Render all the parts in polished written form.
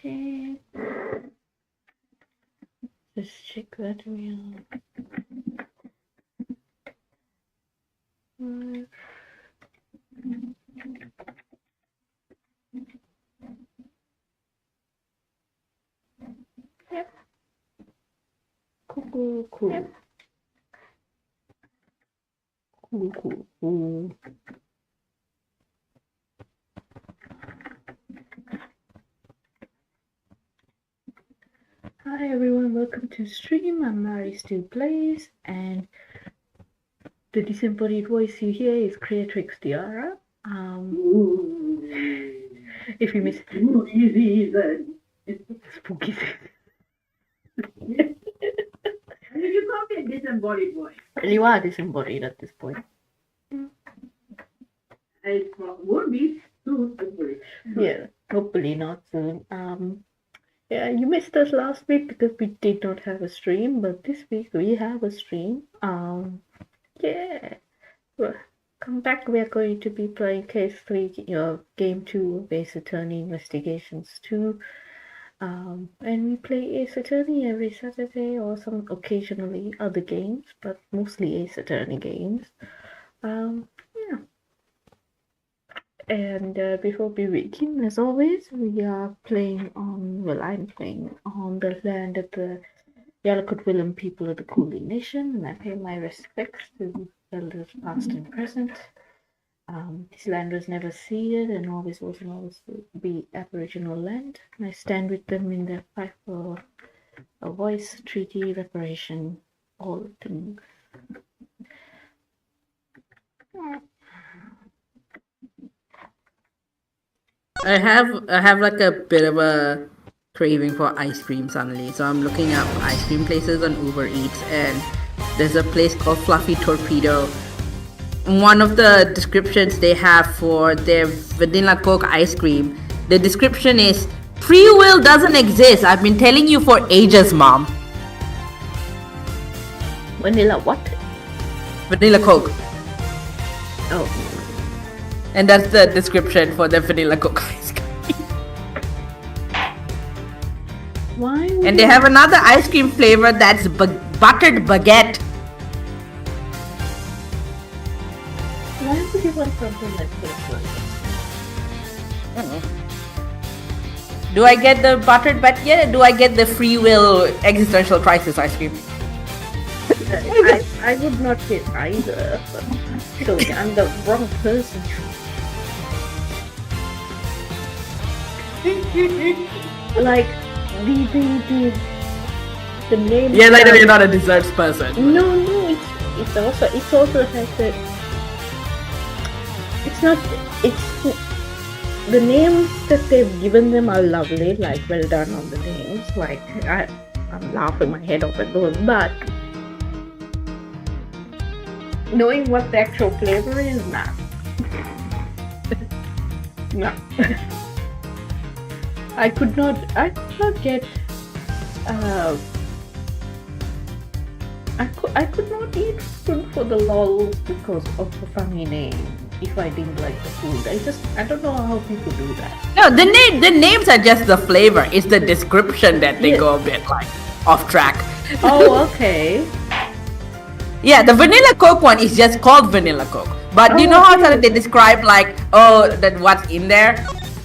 check. Just check that we are. Yep. Cool. Yep. Cool. Hi everyone, welcome to stream. I'm Mari Still Plays, and the disembodied voice you hear is Creatrix Tiara. If you miss Easy then. spooky You can't be a disembodied voice. you are disembodied at this point. It would be soon, hopefully. Yeah, hopefully not soon. Yeah, you missed us last week because we did not have a stream, but this week we have a stream. Yeah. Well, come back. We are going to be playing Case 3, Game 2 of Ace Attorney Investigations 2. And we play Ace Attorney every Saturday, or some occasionally other games, but mostly Ace Attorney games. Yeah. And before we begin, as always, we are playing on, well, I'm playing on the land of the Yalakut Willem people of the Kulin Nation, and I pay my respects to elders past and present. This land was never ceded and always was and always will be Aboriginal land. And I stand with them in their fight for a voice, treaty, reparation, all things. I have like a bit of a craving for ice cream suddenly, so I'm looking up ice cream places on Uber Eats, and there's a place called Fluffy Torpedo. One of the descriptions they have for their vanilla Coke ice cream, the description is, "Free will doesn't exist. I've been telling you for ages, Mom." Vanilla what? Vanilla Coke. Oh. And that's the description for the vanilla Coke ice cream. Why? And they have another ice cream flavor that's buttered baguette. Why would you want something like this? Do I get the buttered baguette, or do I get the free will existential crisis ice cream? I would not get either. So I'm the wrong person. Like the name. Yeah, like you're not a desserts person. No, it's also like that. It's the names that they've given them are lovely. Like, well done on the names. Like I'm laughing my head off at those, but knowing what the actual flavor is, nah. No. I could not get I could not eat food for the lols because of the funny name. If I didn't like the food, I don't know how people do that. No, the names are just the flavor. It's the description that they go a bit like off track. Oh, okay. Yeah, the vanilla Coke one is just called vanilla Coke. But you know how they describe like, that what's in there?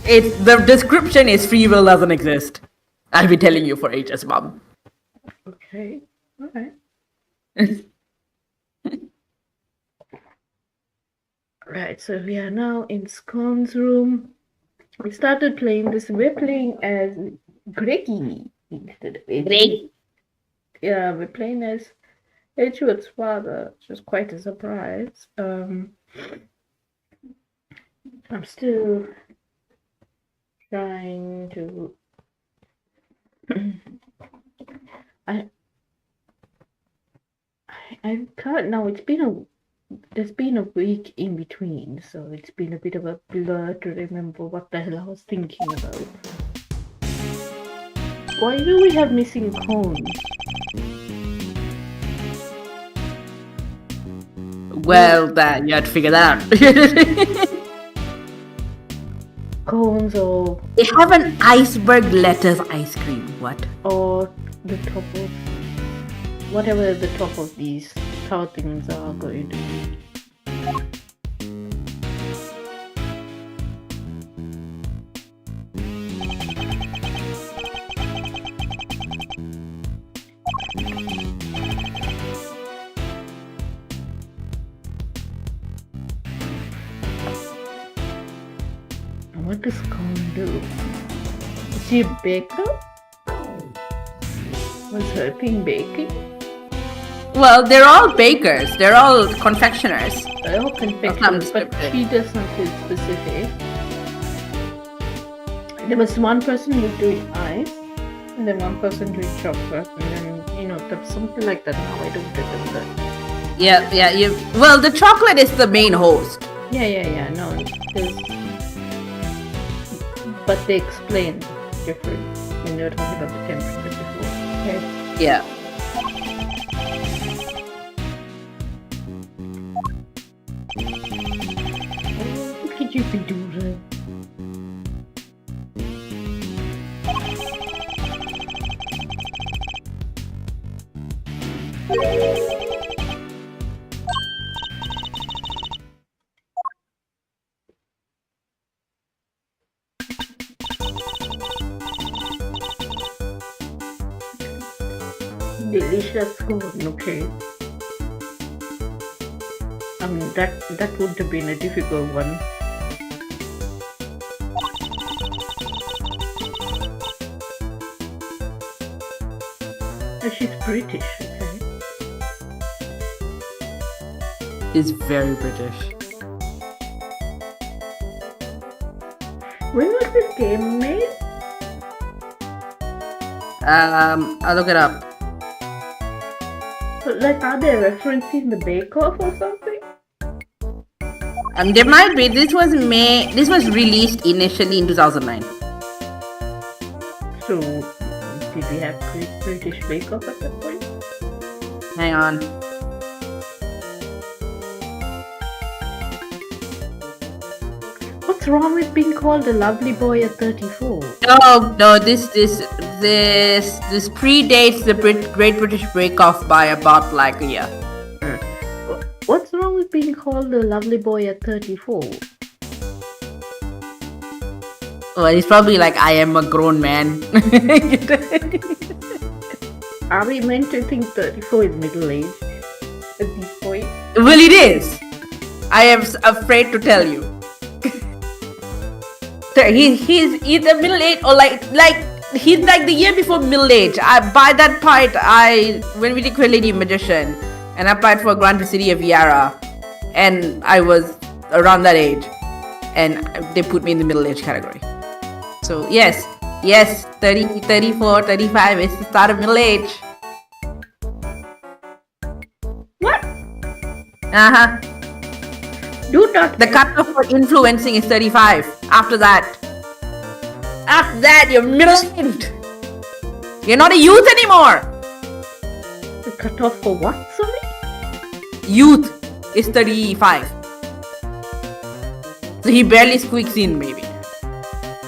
The description is free will doesn't exist. I've been telling you for ages, Mom. Okay. Alright. Right, so we are now in Scone's room. We started playing this. We're playing as Greggy instead of Greg. Yeah, we're playing as Edgewood's father, which was quite a surprise. I'm still trying to. I can't now. There's been a week in between, so it's been a bit of a blur to remember what the hell I was thinking about. Why do we have missing cones? Well, that you have to figure that out. cones They have an iceberg lettuce ice cream. What? or the top of whatever the top of these tower things are going to be. What does cone do? Is she a baker? Was her thing baking? Well, they're all bakers. They're all confectioners. They're all confectioners, but she doesn't feel specific. There was one person who was doing ice, and then one person doing chocolate, and then there's something like that. Now I don't remember. Yeah. Well, the chocolate is the main host. Yeah. No, but they explain different when they were talking about the temperature before. Okay. Yeah. What could you be doing? Delicious food, okay. I mean that would have been a difficult one. She's British, okay. Is very British. When was this game made? I'll look it up. So, like, are they referencing the Bake Off or something? There might be. This was released initially in 2009. So, did we have Great British Bake Off at that point? Hang on. What's wrong with being called a lovely boy at 34? No, this predates the Great British Bake Off by about like a year. What's wrong with being called a lovely boy at 34? Well, he's probably like, I am a grown man. Are we meant to think 34 is middle age at this point? Well, it is. I am afraid to tell you. He's either middle age or like he's like the year before middle age. By that point, when we did Queen Lady Magician, and I applied for Grand City of Yara, and I was around that age, and they put me in the middle age category. So yes, 30, 34, 35 is the start of middle age. What? Uh-huh. Do not. The cutoff for influencing is 35. After that, you're middle-aged. You're not a youth anymore. The cutoff for what, sorry? Youth is 35. So he barely squeaks in, maybe.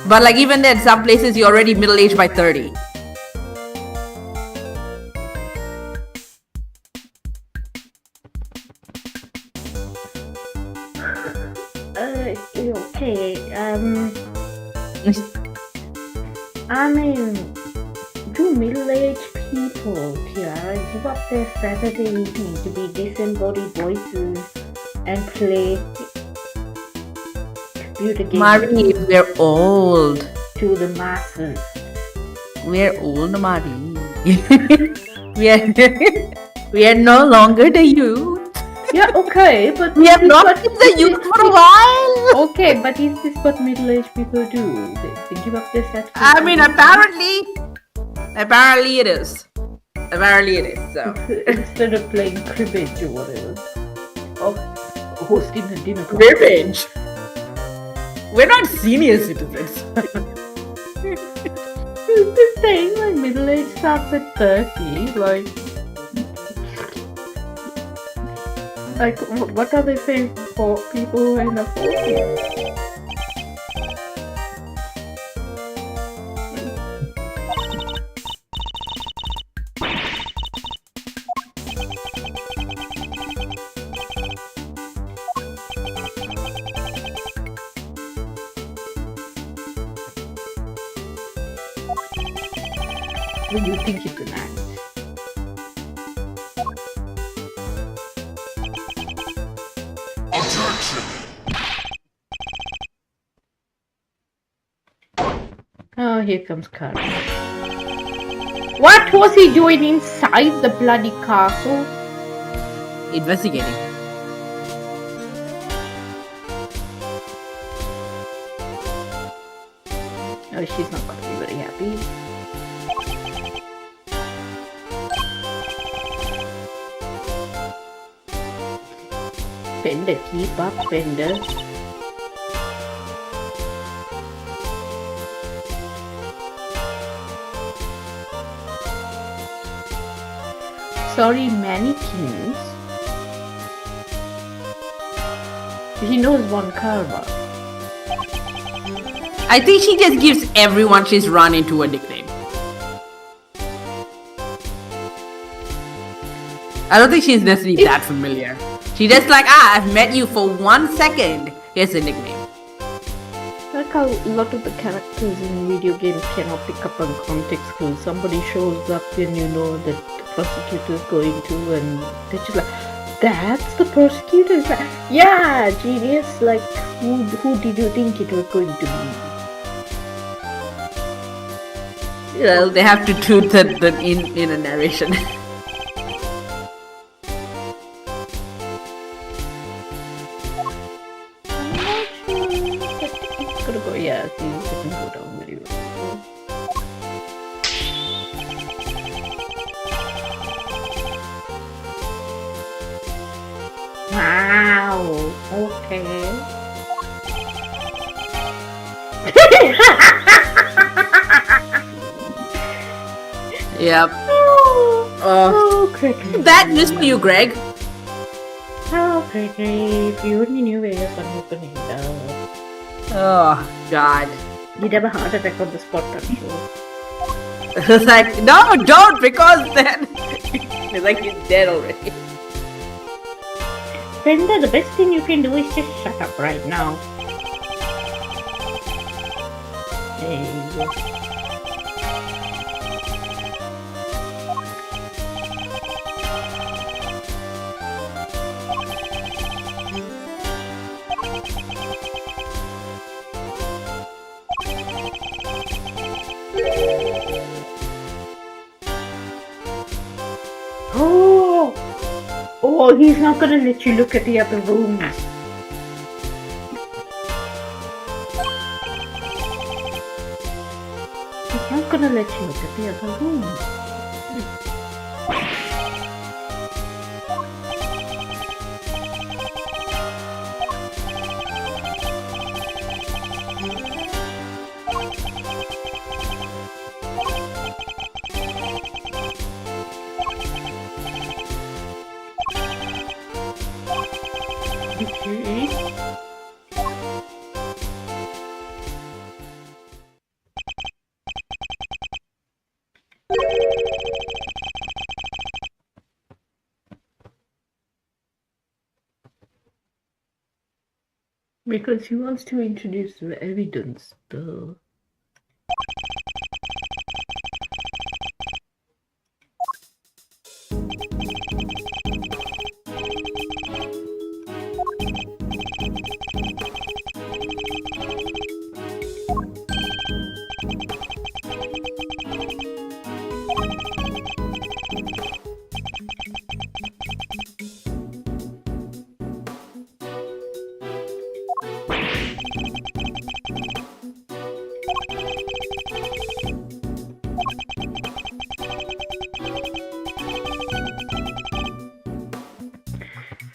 But like even then, some places you're already middle-aged by 30. Okay. I mean, do middle-aged people, Tiara, give up their Saturday evening to be disembodied voices and play computer games Marie, we're old. to the masses? We're old, Marie. we are no longer the youth. Yeah, okay, but We have not been the youth for a while. Okay, but is this what middle-aged people do? They give up their Saturday? I mean, apparently it is. Apparently it is. So Instead of playing cribbage or whatever, or hosting a dinner party. cribbage. We're not senior citizens. They're saying like middle age starts at 30, like what are they saying for people who are in their 40s? whatever you think is an act. Oh, here comes Carl. What was he doing inside the bloody castle? Investigating. Oh, she's not gonna be very happy. Fender, keep up, Fender. Sorry, mannequins. He knows one karma. I think she just gives everyone she's run into a nickname. I don't think she's necessarily that familiar. She just like, I've met you for 1 second. Here's a nickname. Like how a lot of the characters in video games cannot pick up on context clues. Somebody shows up and you know that the prosecutor is going to, and they're just like, that's the prosecutor? It's like, yeah, genius. Like, who did you think it was going to be? Well, they have to toot that in a narration. It's gonna go, yeah, see, it doesn't go down very well. Wow, okay. Yep. Oh, Creatrix. That news for you, Greg. Oh, Creatrix, if you only knew where your son was going to end up. Oh, God. You'd have a heart attack on the spot, I'm sure. It's like, no, don't, because then it's like he's dead already. Brenda, the best thing you can do is just shut up right now. There you go. Oh, he's not gonna let you look at the other rooms. He's not gonna let you look at the other rooms. Because he wants to introduce the evidence, though.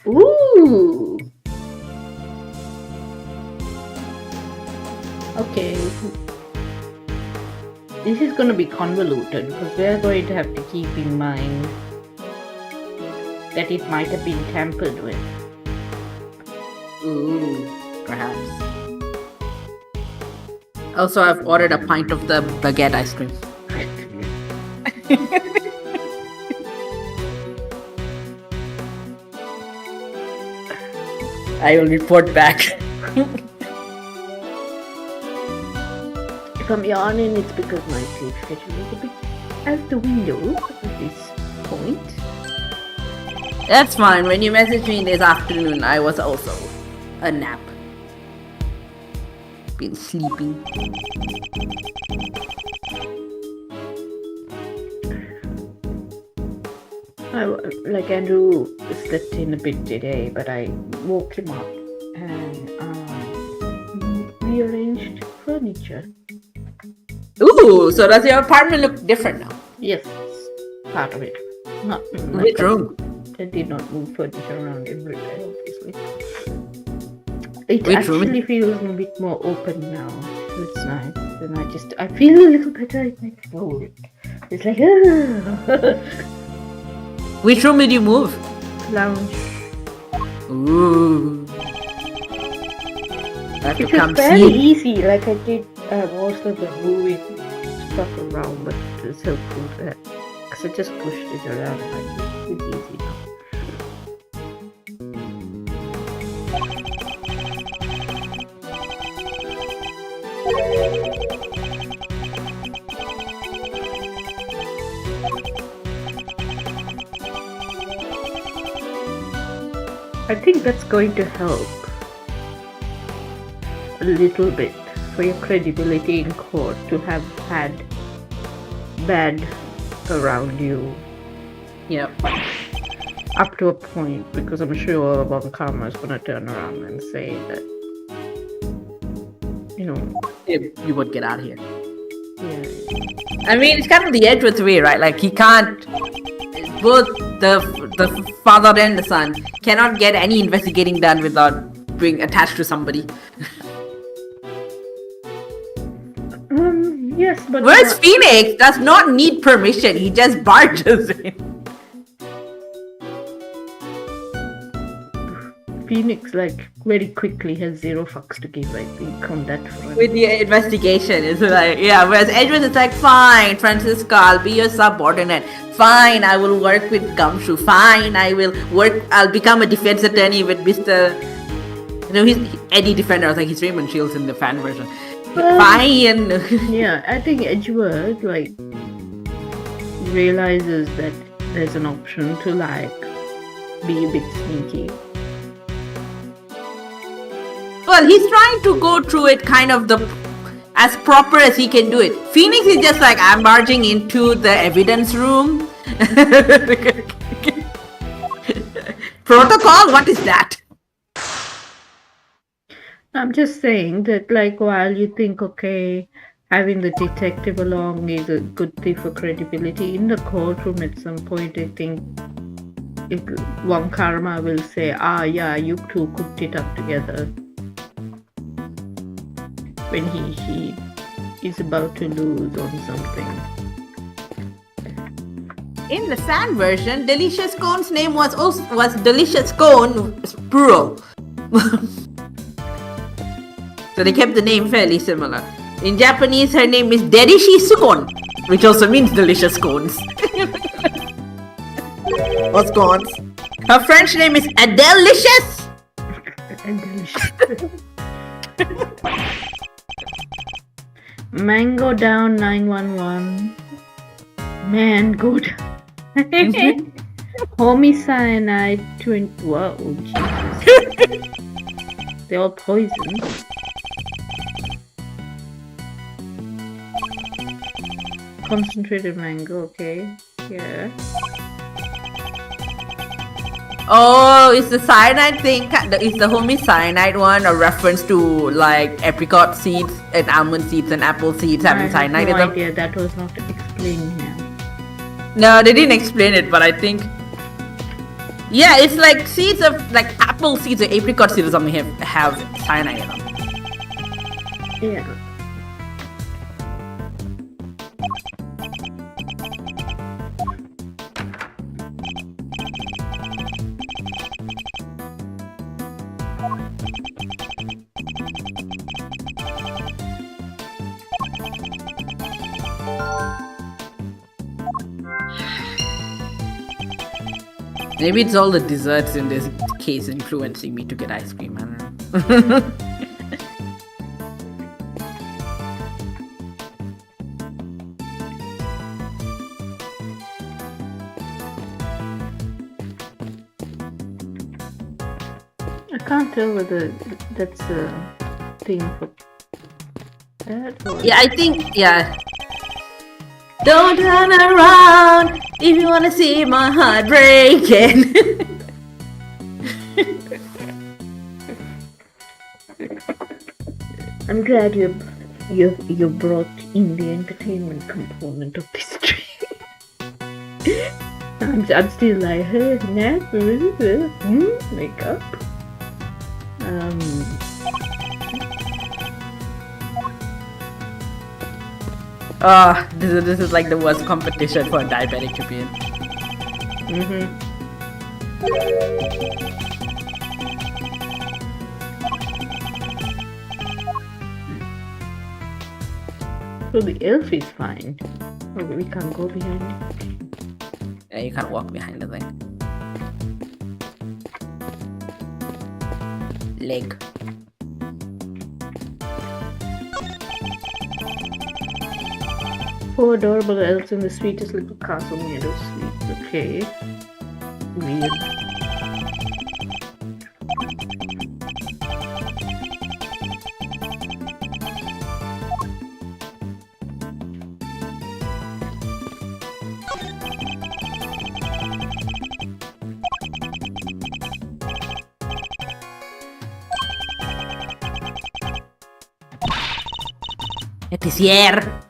Ooh! Okay. This is gonna be convoluted because we're going to have to keep in mind that it might have been tampered with. Ooh, perhaps. Also, I've ordered a pint of the baguette ice cream. I will report back. If I'm yawning, it's because my sleep schedule is a bit out the window at this point. That's fine. When you messaged me this afternoon, I was also a nap. Been sleeping. Like Andrew slept in a bit today, but I woke him up and rearranged furniture. Ooh, so does your apartment look different now? Yes, part of it. Not Which room? I did not move furniture around everywhere, obviously. It Which room? actually feels a bit more open now. It's nice. And I feel a little better in my throat. It's like, Which room did you move? lounge. Ooh. I have to It was come fairly see. easy. Like I did most of the moving stuff around, but it was helpful that because I just pushed it around. Like it's easy now. I think that's going to help a little bit for your credibility in court to have had bad around you Yep. up to a point, because I'm sure Von Karma is going to turn around and say that, you know, You would get out of here. yeah, I mean, it's kind of the Edward's way, right? Like he can't. Both the father and the son cannot get any investigating done without being attached to somebody. yes, but Whereas Phoenix does not need permission; he just barges in. Phoenix, like, very quickly has zero fucks to give, I think, on that front. With the investigation, it's like, yeah. Whereas Edward is like, fine, Francisca, I'll be your subordinate. Fine, I will work with Gumshoe. Fine, I'll become a defense attorney with Mr. He's Eddie Defender. I was like, he's Raymond Shields in the fan version. Fine. Yeah, I think Edgeworth, like, realizes that there's an option to, like, be a bit sneaky. Well, he's trying to go through it kind of as proper as he can do it. Phoenix is just like, I'm barging into the evidence room. Protocol? What is that? I'm just saying that, like, while you think, okay, having the detective along is a good thing for credibility, in the courtroom at some point, I think Von Karma will say, yeah, you two cooked it up together. When he is about to lose on something. In the fan version, Delicious Cone's name was Delicious Cone, plural. So they kept the name fairly similar. In Japanese, her name is Derishi Sukon, which also means delicious cones. Or scones. Her French name is Adelicious. And delicious. Mango down 911. Man, go down. Homicide 20. Whoa, Jesus. They're all poisoned. Concentrated mango, okay. Yeah. Oh, is the cyanide thing, is the homie cyanide one a reference to like apricot seeds and almond seeds and apple seeds having cyanide in no them? idea. That was not explained here. No, they didn't explain it, but I think... Yeah, it's like seeds of, like apple seeds or apricot seeds or something have cyanide in them. Yeah. Maybe it's all the desserts in this case influencing me to get ice cream, I don't know. I can't tell whether that's a thing for that or. Yeah, I think, yeah. Don't turn around if you wanna see my heart breaking. I'm glad you brought in the entertainment component of this stream. I'm still like, hey, makeup. Oh, this is like the worst competition for a diabetic to be in. So the elf is fine. Oh, we can't go behind it. Yeah, you can't walk behind the thing. Leg. Four adorable elves in the sweetest little castle made of sweets. Okay. Weird. Epicier.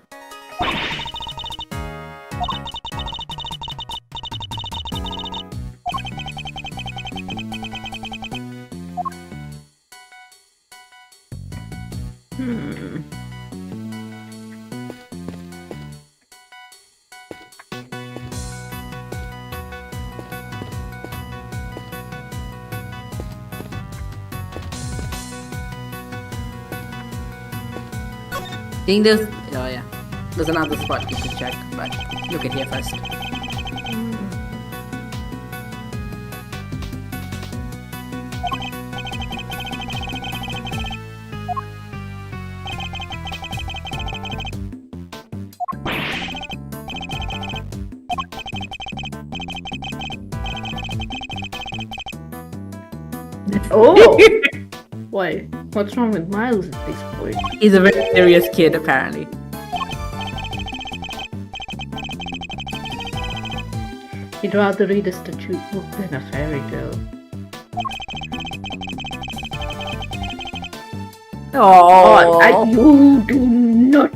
Think there's, oh yeah, there's another spot you can check, but look at here first. Oh! Why? What's wrong with Miles at this point? He's a very serious kid, apparently. He'd rather read a statute book than a fairy tale. Oh, You do not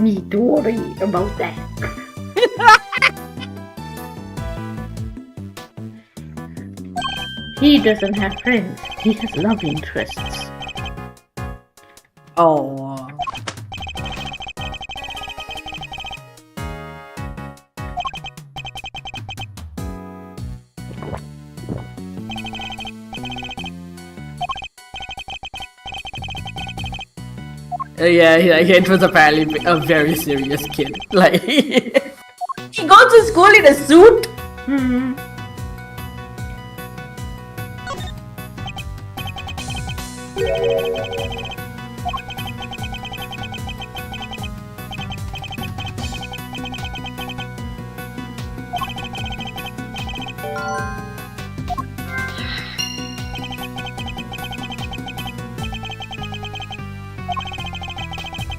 need to worry about that. He doesn't have friends. He has love interests. oh. Yeah, it was apparently a very serious kid. Like, he goes to school in a suit.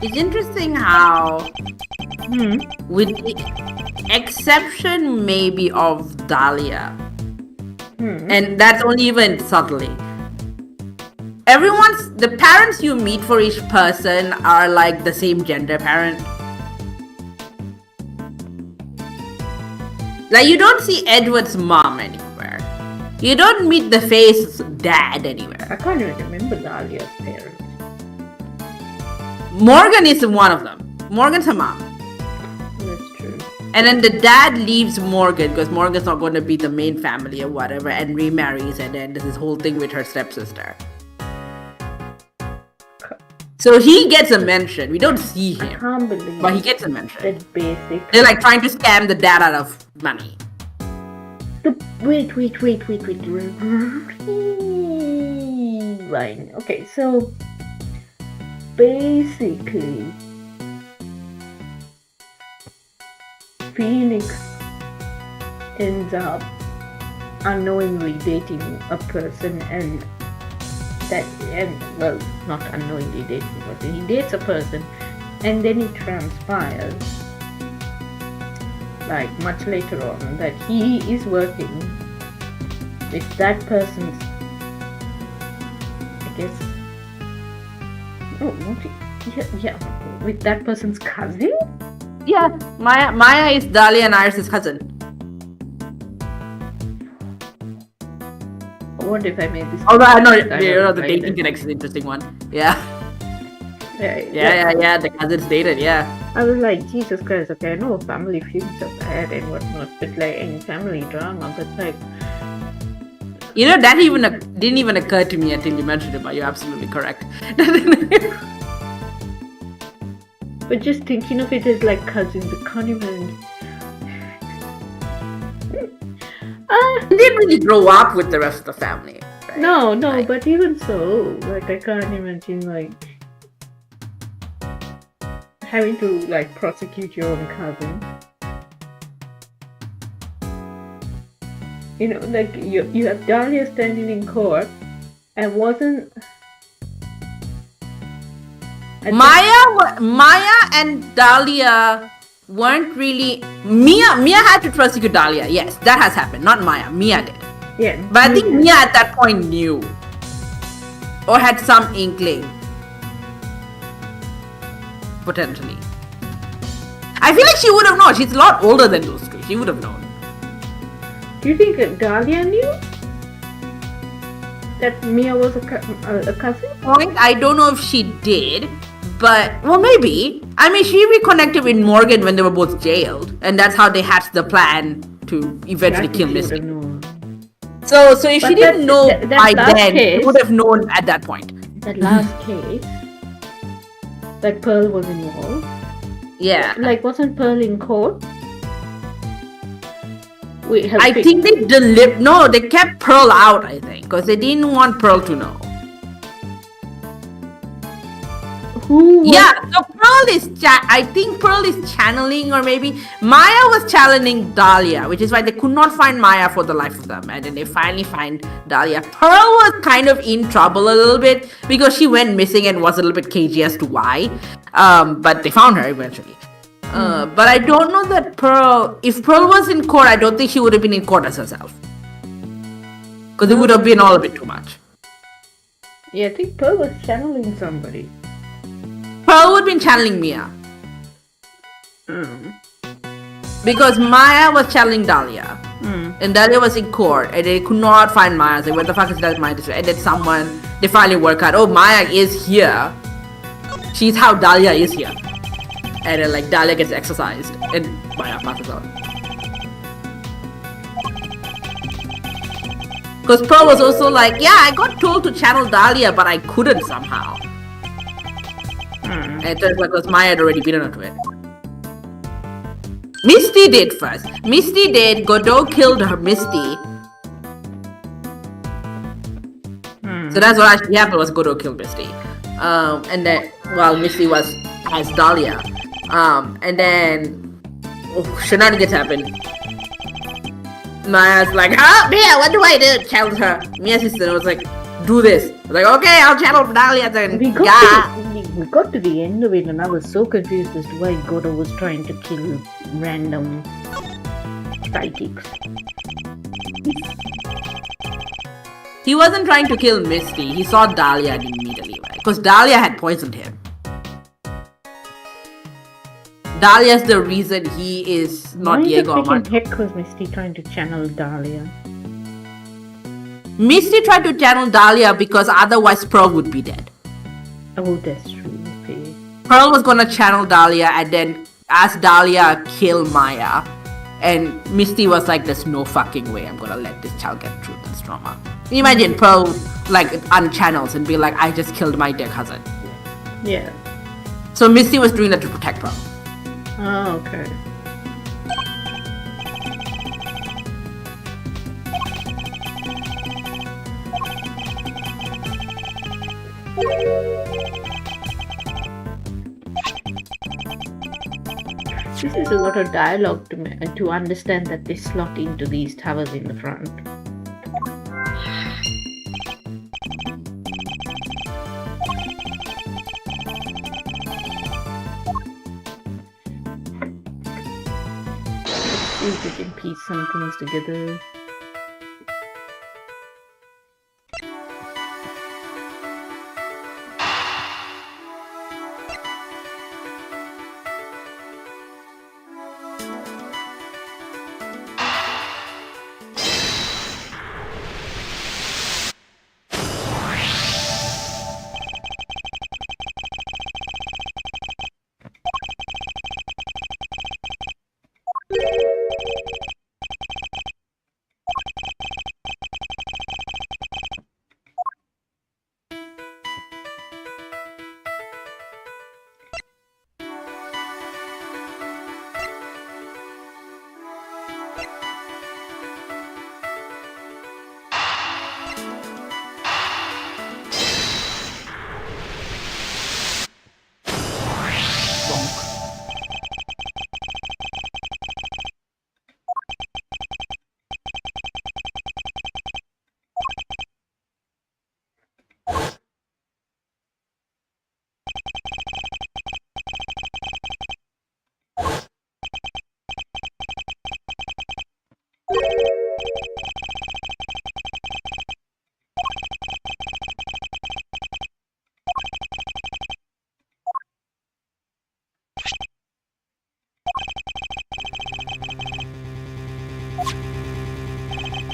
It's interesting how, with the exception maybe of Dahlia, and that's only even subtly, the parents you meet for each person are like the same gender parent. Like, you don't see Edward's mom anywhere. You don't meet the face dad anywhere. I can't even remember Dahlia's parents. Morgan is one of them. Morgan's her mom. That's true. And then the dad leaves Morgan because Morgan's not going to be the main family or whatever, and remarries, and then there's this whole thing with her stepsister. So he gets a mention. We don't see him. I can't believe But he gets a mention. That's basic. They're like trying to scam the dad out of money. Wait. Rewind. Okay, so basically, Phoenix ends up unknowingly dating a person, and that, and well, not unknowingly dating a person. He dates a person, and then it transpires, like much later on, that he is working with that person's, I guess, no, not yeah, with that person's cousin. Yeah, Maya is Dahlia and Iris' cousin. What if I made this? Although I know, I the dating connection is an interesting one. Yeah. Yeah. Yeah. The cousins dated. Yeah. I was like, Jesus Christ, okay, I know family feuds are bad and whatnot, but like any family drama, but like, You know, that didn't even occur to me until you mentioned it, but you're absolutely correct. but just thinking of it as like cousins, I can't even. They didn't really grow up with the rest of the family. Right? No, Like, but even so, like I can't imagine like having to like prosecute your own cousin. You know, like you have Dahlia standing in court, and wasn't Maya and Dahlia weren't really. Mia had to prosecute Dahlia. Yes, that has happened. Not Maya. Mia did. yeah, But I think Mia at that point knew or had some inkling. Potentially. I feel like she would have known. She's a lot older than those two. She would have known. Do you think that Dahlia knew that Mia was a cousin? Point, I don't know if she did, but well, maybe. I mean, she reconnected with Morgan when they were both jailed, and that's how they hatched the plan to eventually kill Misty. So if she didn't know by then, she would have known at that point. That last case, that Pearl was involved. Yeah. Like, wasn't Pearl in court? Wait, I think they kept Pearl out, I think, because they didn't want Pearl to know. Who? Yeah, so I think Pearl is channeling, or maybe Maya was channeling Dahlia, which is why they could not find Maya for the life of them, and then they finally find Dahlia. Pearl was kind of in trouble a little bit because she went missing and was a little bit cagey as to why, but they found her eventually. But I don't know that if Pearl was in court, I don't think she would have been in court as herself. Because it would have been all a bit too much. Yeah, I think Pearl was channeling somebody. Pearl would have been channeling Mia. Because Maya was channeling Dahlia. And Dahlia was in court and they could not find Maya. So where the fuck is that Maya? And then they finally work out, oh, Maya is here. She's how Dahlia is here. And then, like, Dahlia gets exercised and Maya passes out. Because Pearl was also like, yeah, I got told to channel Dahlia, but I couldn't somehow. And it turns out because Maya had already beaten her to it. Misty did first. Misty did. Godot killed her Misty. So that's what actually happened, was Godot killed Misty. And then, while Misty was as Dahlia. And then shenanigans happened. Maya's like, Mia, what do I do? Challenge her. Mia's sister was like, do this. I was like, okay, I'll channel Dahlia then. We got to the end of it and I was so confused as to why Godot was trying to kill random psychics. He wasn't trying to kill Misty. He saw Dahlia immediately, right? Because Dahlia had poisoned him. Dahlia's the reason he is not Diego Armando. Why the freaking heck was Misty trying to channel Dahlia? Misty tried to channel Dahlia because otherwise Pearl would be dead. Oh, that's true. Okay. Pearl was gonna channel Dahlia and then ask Dahlia kill Maya. And Misty was like, there's no fucking way I'm gonna let this child get through this trauma. Can you imagine Pearl like unchannels and be like, I just killed my dear cousin. Yeah. So Misty was doing that to protect Pearl. Oh, okay. This is a lot of dialogue to understand that they slot into these towers in the front. see if we can piece some things together.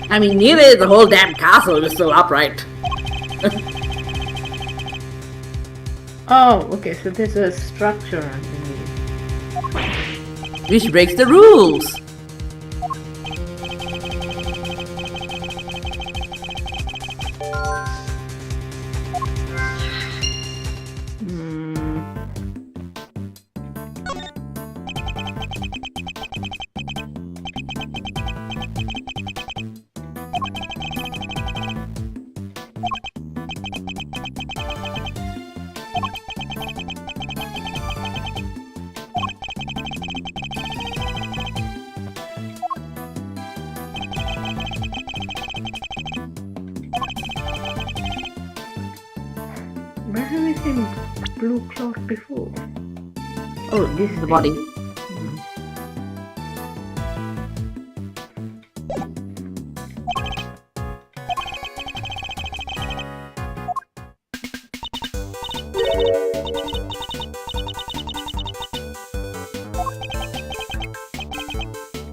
I mean, nearly the whole damn castle is still upright. Oh, okay, so there's a structure underneath. Which breaks the rules. Where have we seen blue cloth before? Oh, this is The body.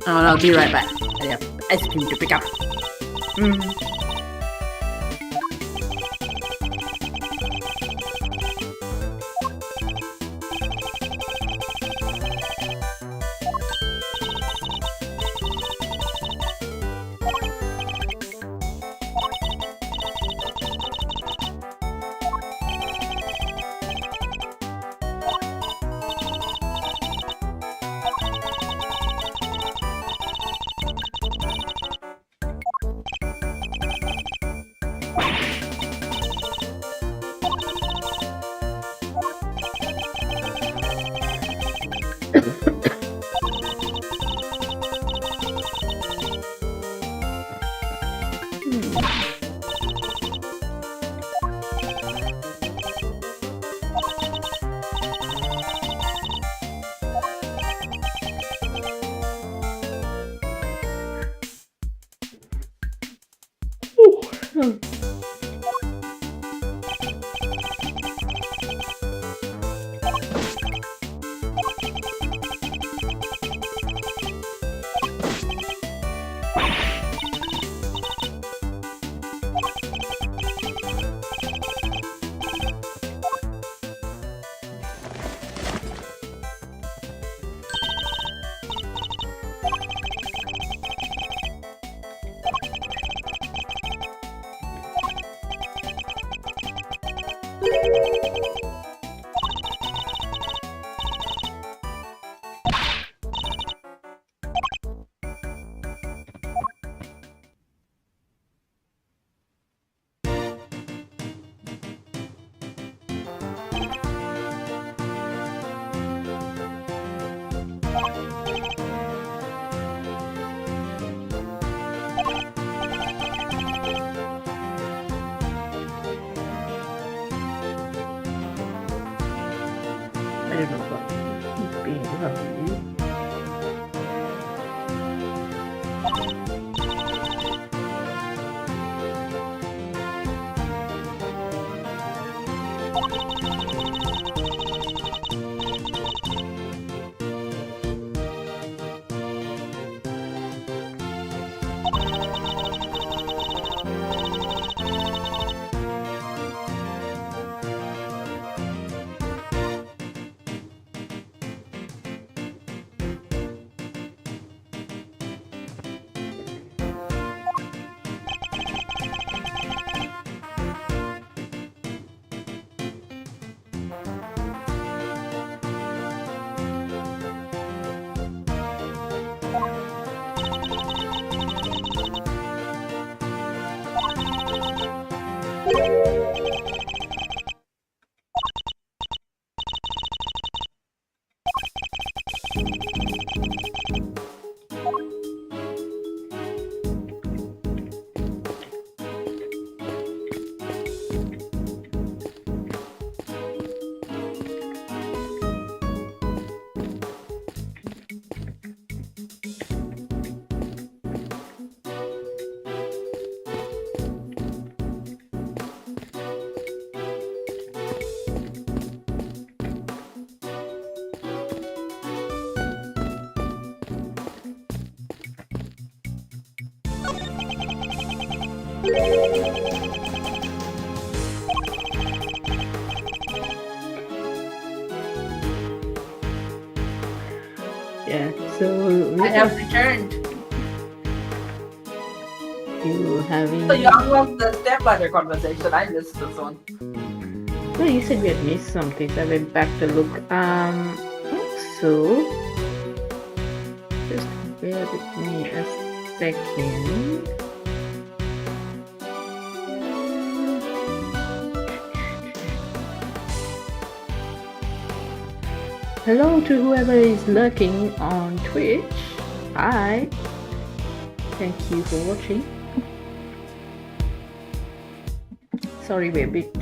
Oh, and I'll be right back. I have ice cream to pick up. I don't know about being lovely. Yeah, so I have returned. you having. So young was the stepmother conversation. I missed this one. No, you said we had missed something, so I went back to look. So just bear with me a second. Hello to whoever is lurking on Twitch. Hi. Thank you for watching. Sorry, we're a bit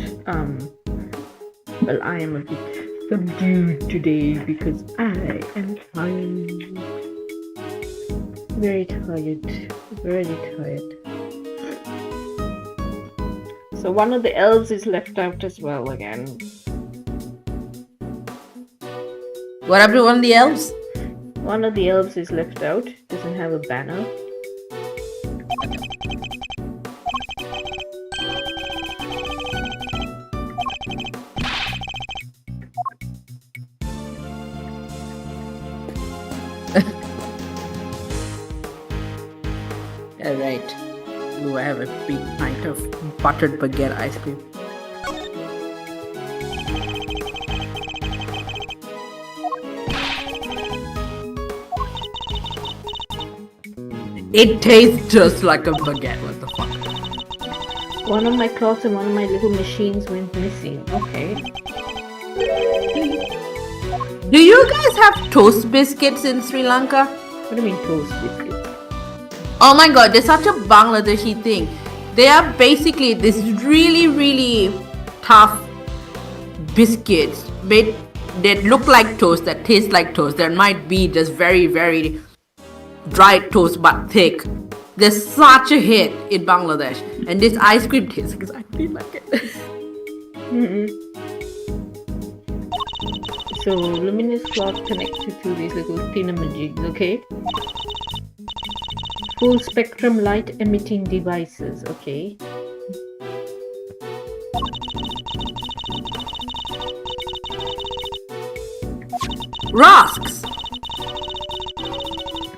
well, I am a bit subdued today because I am tired. Very tired. Very tired. So one of the elves is left out as well again. What happened to one of the elves? One of the elves is left out. Doesn't have a banner. Alright. Ooh, I have a big pint of buttered baguette ice cream. It tastes just like a baguette. What the fuck? One of my cloths and one of my little machines went missing. Okay. Do you guys have toast biscuits in Sri Lanka? What do you mean toast biscuits? Oh my god, they're such a Bangladeshi thing. They are basically this really, really tough biscuits made that look like toast, that taste like toast. There might be just very, very dry toast but thick. They're such a hit in Bangladesh. And this ice cream tastes exactly like it. So luminous cloth connected to these little thinamajigs, okay? Full spectrum light emitting devices, okay? Rusks!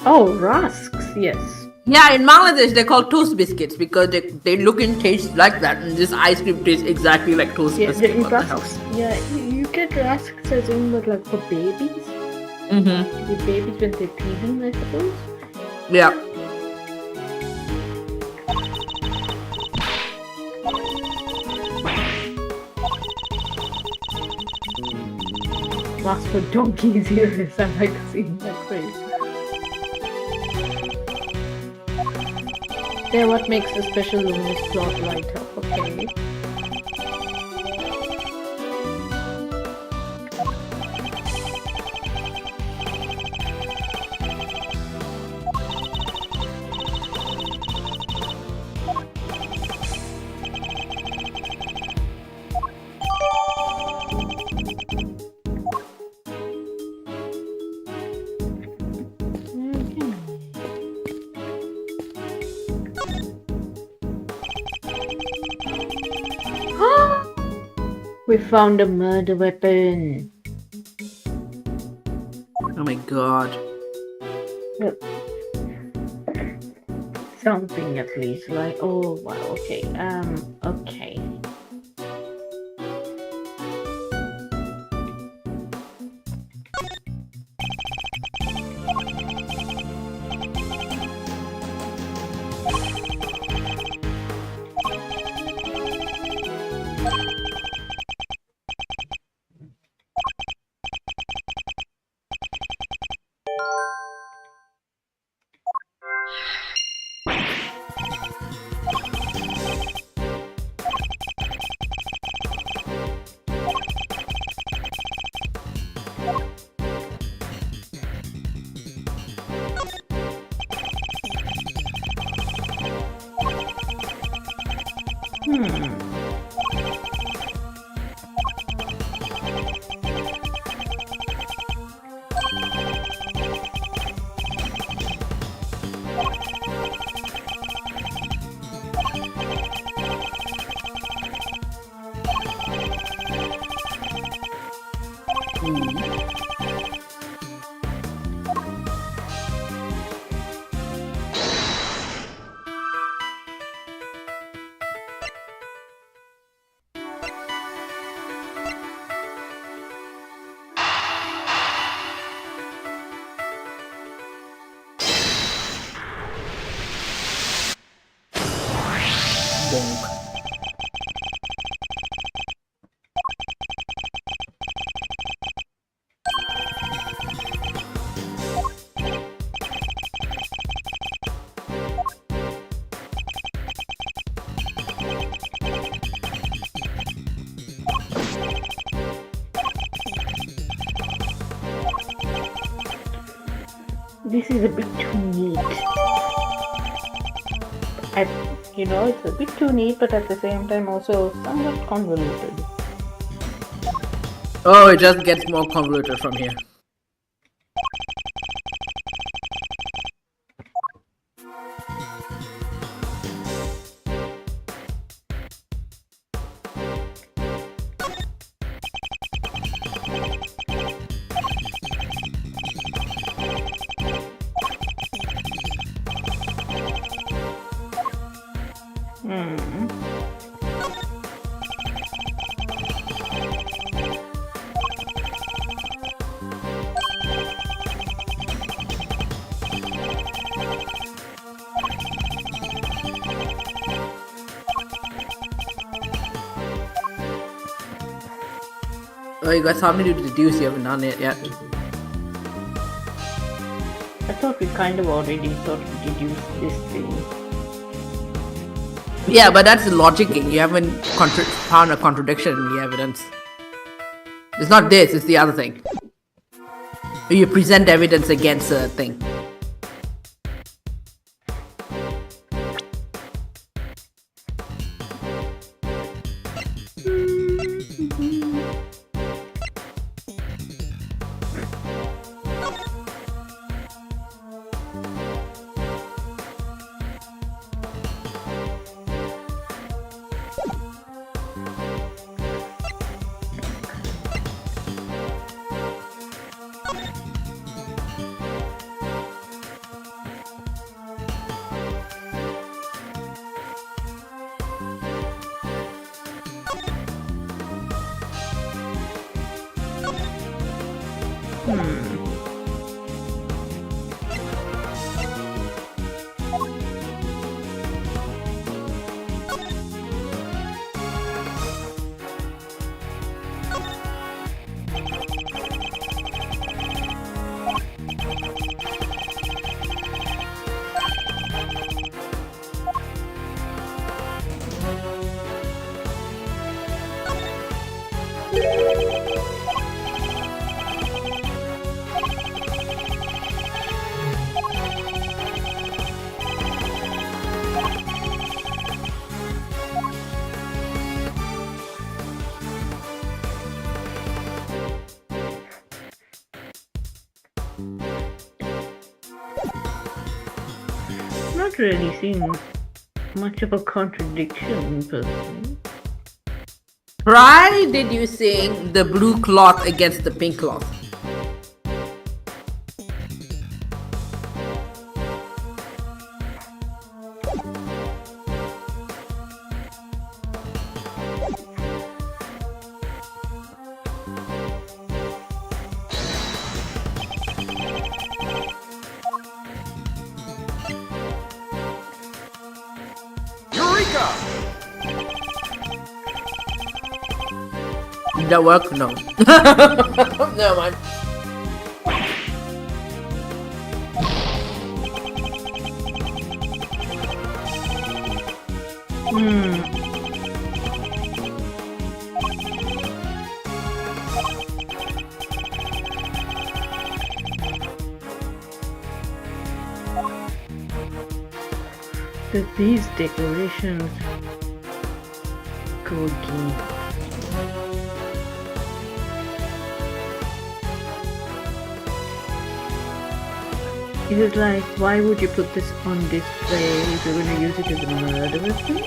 Oh, rusks, yes. Yeah, in Bangladesh they're called toast biscuits because they look and taste like that, and this ice cream tastes exactly like toast Yeah, biscuit. What the rusks. hell? Yeah, you get rusks as in but like for babies. Mm-hmm. The babies when they're teething, I suppose. Yeah. Mask for donkeys, yes, I like seeing that phrase. Yeah, what makes a special luminous cloth light up? Okay. We found a murder weapon. Oh my god. Something at least, like, oh wow, okay, okay. Bonk. This is a bit too neat. It's a bit too neat, but at the same time also somewhat convoluted. Oh, it just gets more convoluted from here. Oh, you got something to deduce, you haven't done it yet. I thought we kind of already sort of deduced this thing. Yeah, but that's logicking. You haven't found a contradiction in the evidence. It's not this, it's the other thing. You present evidence against a thing. Not really seeing much of a contradiction, but Try deducing the blue cloth against the pink cloth. Did that work? No. Never mind. these decorations cool game. It is like, why would you put this on display if you're gonna use it as a murder weapon?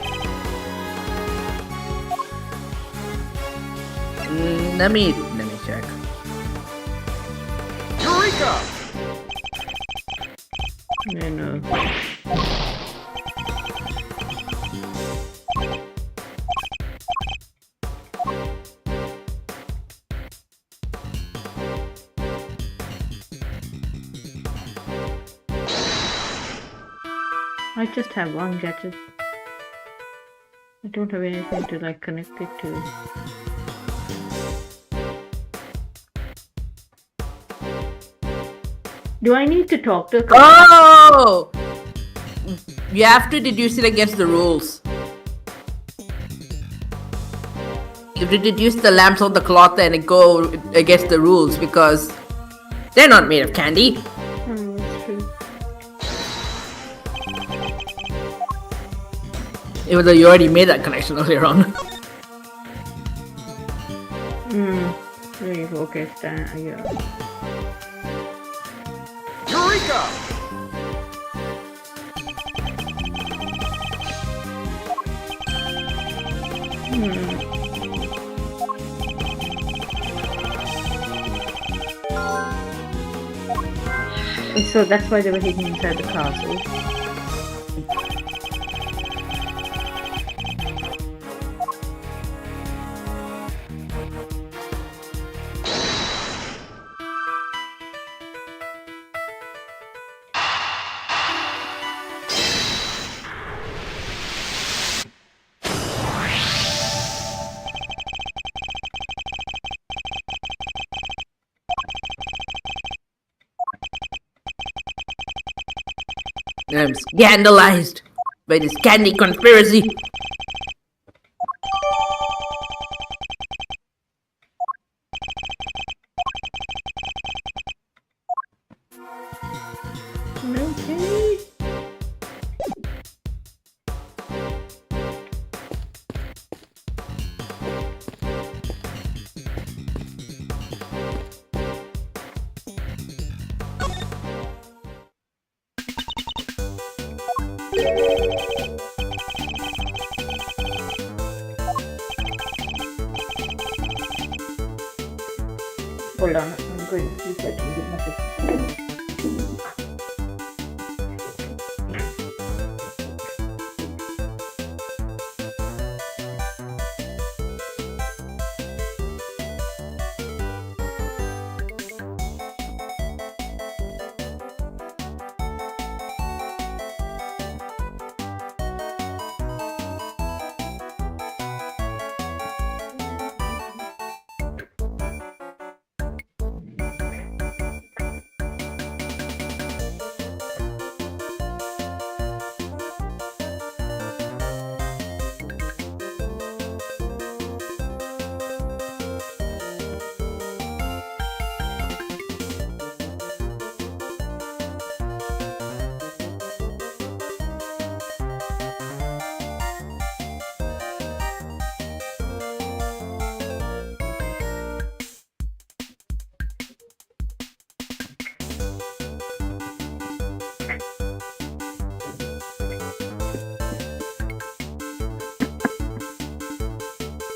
Let me check. Eureka! I know. I just have one gadget. I don't have anything to like connect it to. Do I need to talk to? Oh! You have to deduce it against the rules. You have to deduce the lamps on the cloth and go against the rules because they're not made of candy. Oh, that's true. Even though you already made that connection earlier on. There you go. Okay, yeah. Eureka! So that's why they were hidden inside the castle. I'm scandalized by this candy conspiracy. Okay. Hold on, I'm going to see if I can get my picture.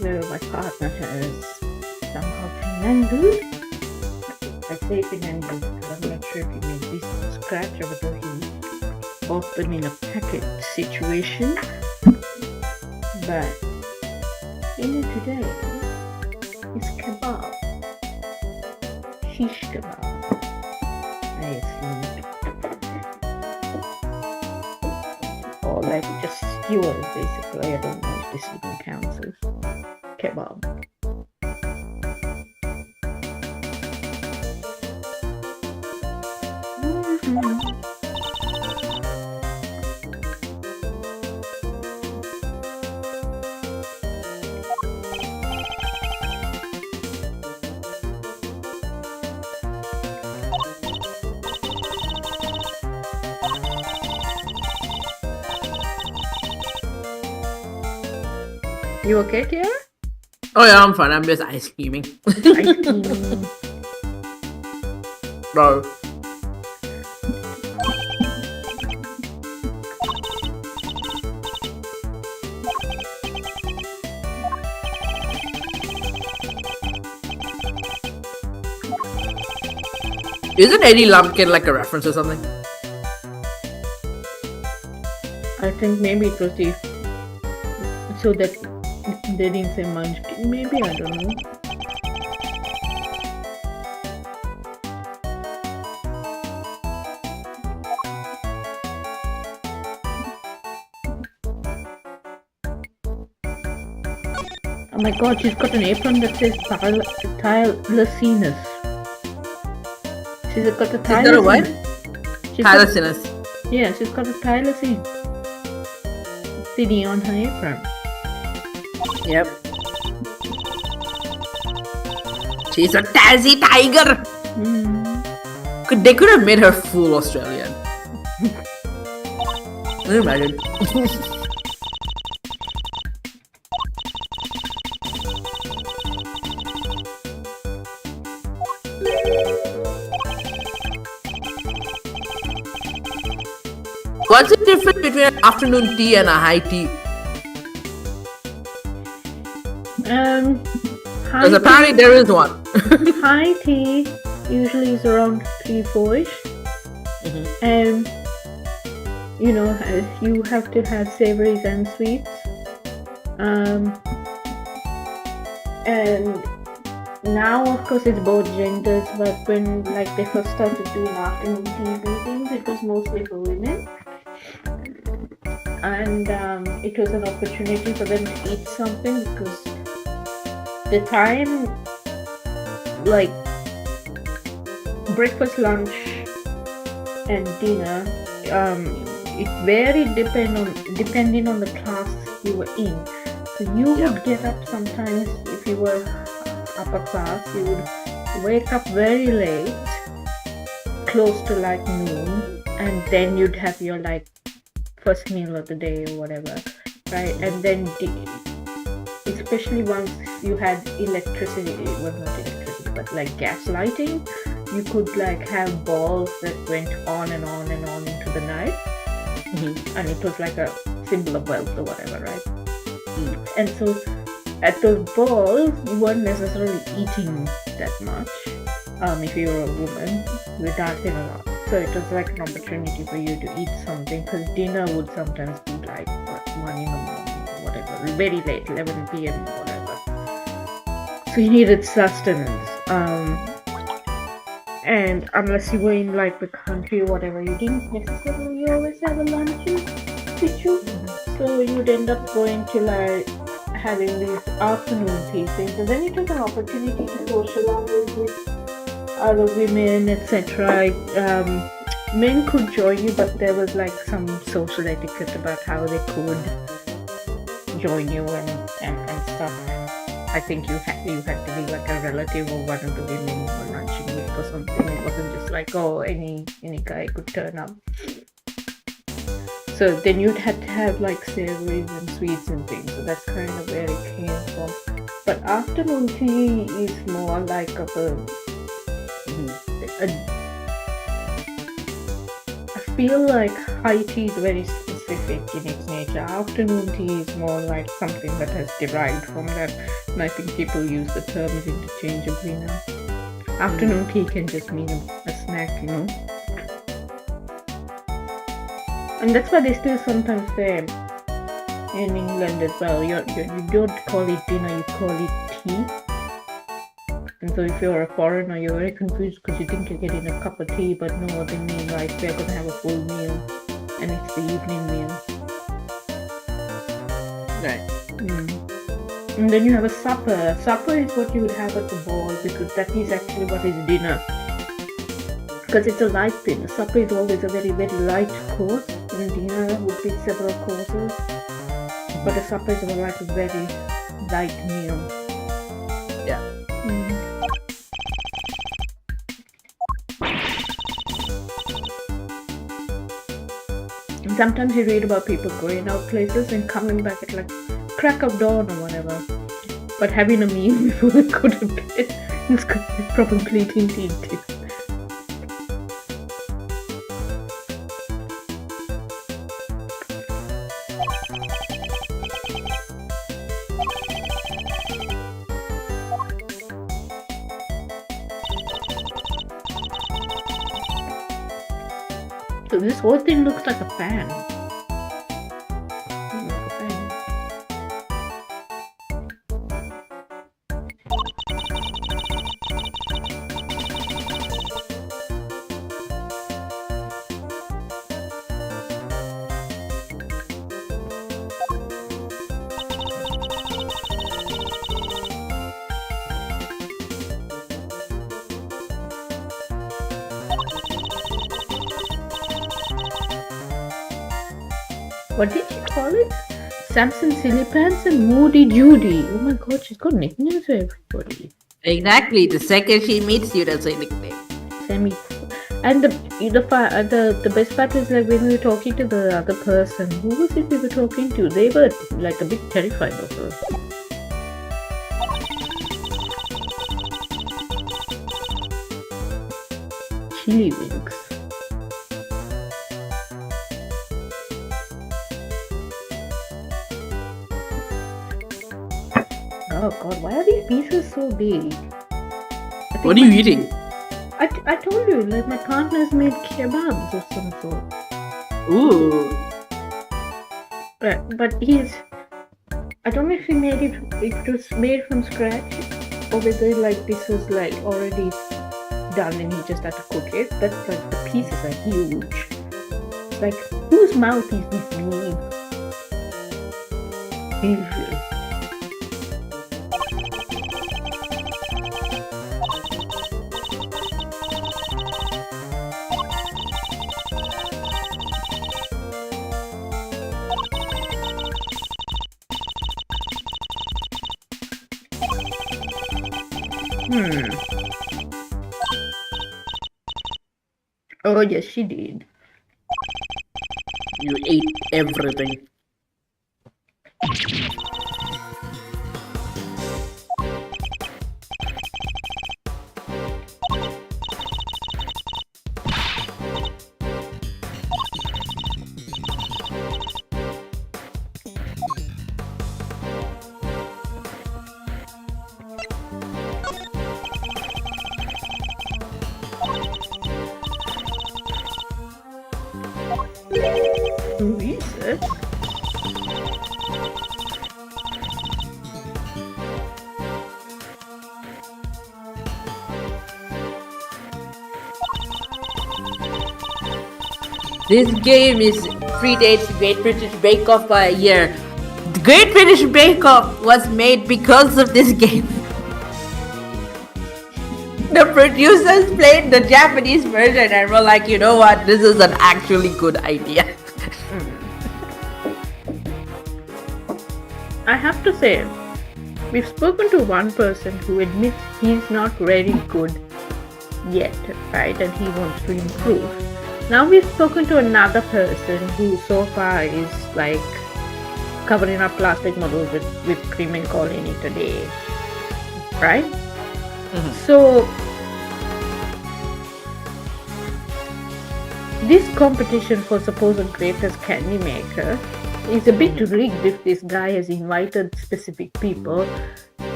So my partner has somehow finagled. I say finagled because I'm not sure if he made this from scratch or whether he bought them in a packet situation. But in it today is kebab. Shish kebab. I assume. Or like just skewers basically. I don't know if this even counts as kebab. You okay, Tiara? Oh yeah, I'm fine. I'm just ice creaming. Ice cream. No. Isn't Eddie Lumpkin like a reference or something? I think maybe it was the so that they didn't say much. Maybe, I don't know. Oh my god, she's got an apron that says Tylosinus. She's got a Is that a what? Tylosinus. She's got- Tylosinus. Yeah, she's got a Tylosin thingy on her apron. Yep. She's a Tassie tiger. They could have made her full Australian. Can you imagine? What's the difference between an afternoon tea and a high tea? Because apparently there is one. High tea usually is around 3-4ish. And you know, you have to have savories and sweets. And now of course it's both genders, but when like they first started doing afternoon teas and things, it was mostly for women. And it was an opportunity for them to eat something, because the time, like breakfast, lunch and dinner, it varied depending on the class you were in. So you would get up sometimes, if you were upper class, you would wake up very late, close to like noon, and then you'd have your like first meal of the day or whatever, right? And then especially once you had electricity, well not electricity, but like gas lighting, you could like have balls that went on and on and on into the night. And it was like a symbol of wealth or whatever, right? And so at those balls, you weren't necessarily eating that much, if you were a woman, you're dancing a lot. So it was like an opportunity for you to eat something, because dinner would sometimes be like 1 in the morning or whatever, very late, 11 p.m. or whatever. So you needed sustenance. And unless you were in like the country or whatever, you didn't necessarily always have a lunch with you. So you'd end up going to like having these afternoon tea things, and then it was an opportunity to socialize with other women, etc. Men could join you, but there was like some social etiquette about how they could join you and stuff. I think you had to be like a relative or one of the women you were lunching with or something. It wasn't just like, oh, any guy could turn up. So then you'd have to have like savories and sweets and things. So that's kind of where it came from. But afternoon tea is more like of I feel like high tea is very specific in its nature. Afternoon tea is more like something that has derived from that, and I think people use the terms interchangeably now. Afternoon tea can just mean a snack, you know. And that's why they still sometimes say in England as well, you don't call it dinner, you call it tea. And so if you're a foreigner, you're very confused because you think you're getting a cup of tea, but no, they mean like we're going to have a full meal, and it's the evening meal. Right. And then you have a supper. Supper is what you would have at the ball, because that is actually what is dinner. Because it's a light dinner. Supper is always a very, very light course, and dinner would be several courses. But a supper is like a very light meal. Yeah. And sometimes you read about people going out places and coming back at like crack of dawn or whatever. But having a meal before we go to bed is probably tinted too. So this whole thing looks like a fan. Like a fan. What did she call it? Samson Silly Pants and Moody Judy. Oh my god, she's got nicknames for everybody. Exactly. The second she meets you, that's a nickname. Sammy. And the best part is like when we were talking to the other person, who was it we were talking to? They were like a bit terrified of her. Chili wings. Oh god, why are these pieces so big? What are you eating? I told you, like my partner's made kebabs of some sort. Ooh. But I don't know if he made it was made from scratch or whether like this was like already done and he just had to cook it. But like the pieces are huge. It's like, whose mouth is this big? Usually. Oh yes, she did. You ate everything. Who is it? This game predates Great British Bake Off by a year. The Great British Bake Off was made because of this game. The producers played the Japanese version and were like, you know what, this is an actually good idea. I have to say, we've spoken to one person who admits he's not very good yet, right? And he wants to improve. Now we've spoken to another person who so far is like covering up plastic models with whipped cream and calling it a day, right? Mhm. So this competition for supposed greatest candy maker is a bit rigged if this guy has invited specific people,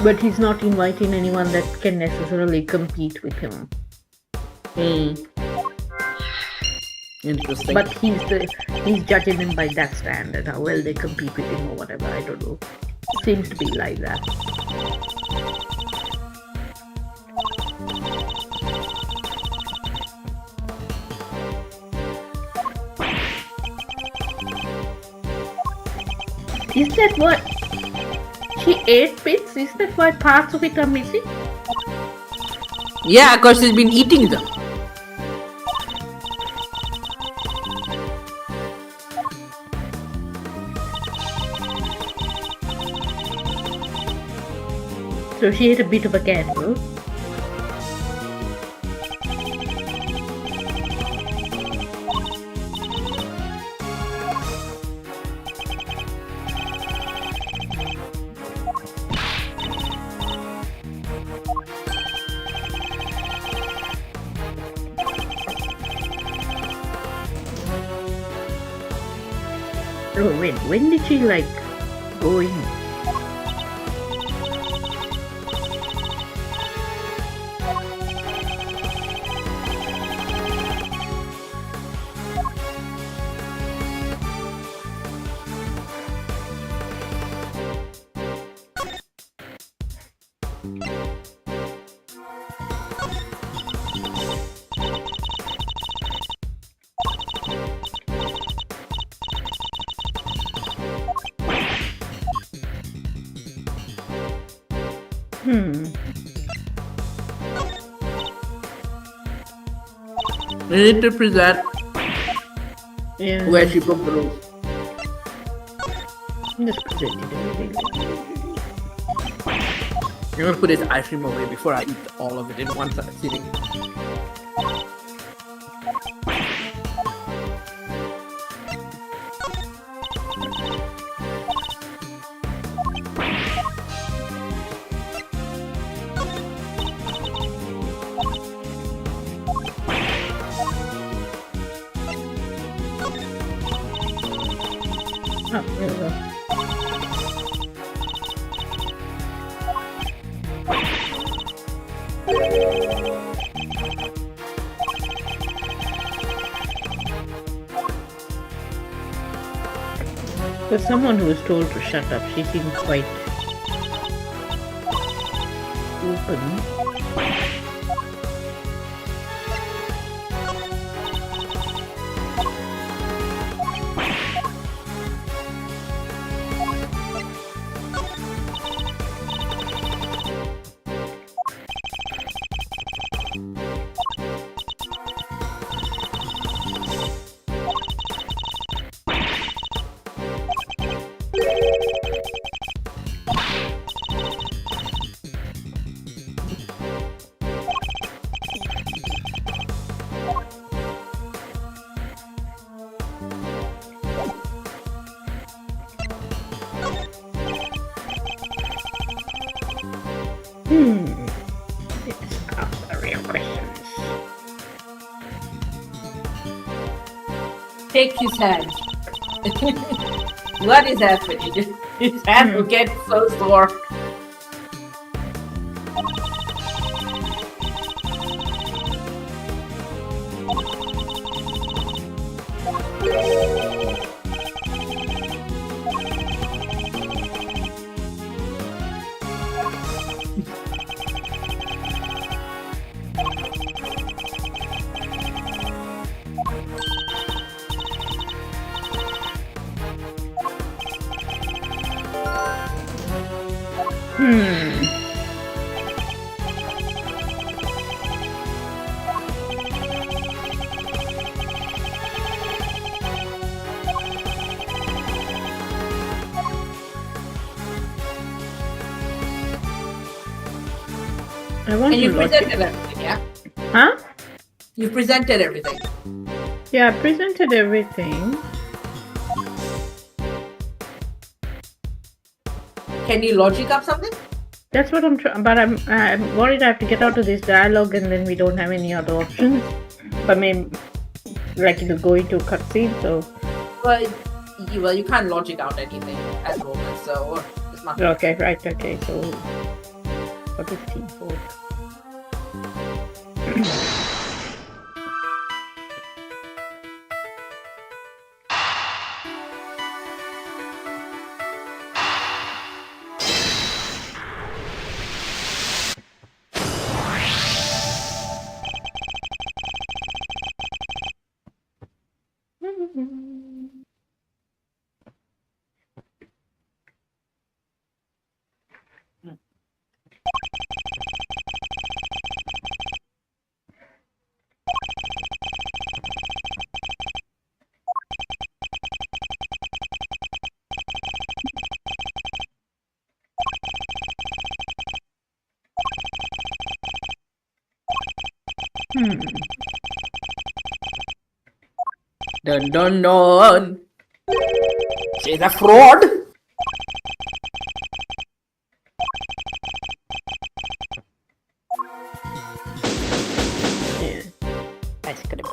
but he's not inviting anyone that can necessarily compete with him. Interesting. But he's judging them by that standard, how well they compete with him or whatever, I don't know. Seems to be like that. Is that what? She ate bits? Is that why parts of it are missing? Yeah, of course she's been eating them. So she ate a bit of a candle. Oh wait, when did she like go in? We need to present Yeah. where she broke the rules. Just presented everything. I'm gonna put this ice cream away before I eat all of it in one sitting. Oh, there we go. For someone who was told to shut up, she seemed quite open. Let's ask the real questions. Take his hand. What is happening? His hand will get so sore. I want And to you watch presented it. everything, yeah? Huh? You presented everything. Yeah, I presented everything. Can you logic up something? That's what I'm trying. But I'm worried I have to get out of this dialogue and then we don't have any other options. But maybe like it'll go into a cutscene. So Well, you can't logic out anything at the moment, so it's not. okay, right. Okay, so what is team for? Dun dun dun. She's a fraud. Yeah. Ice cream.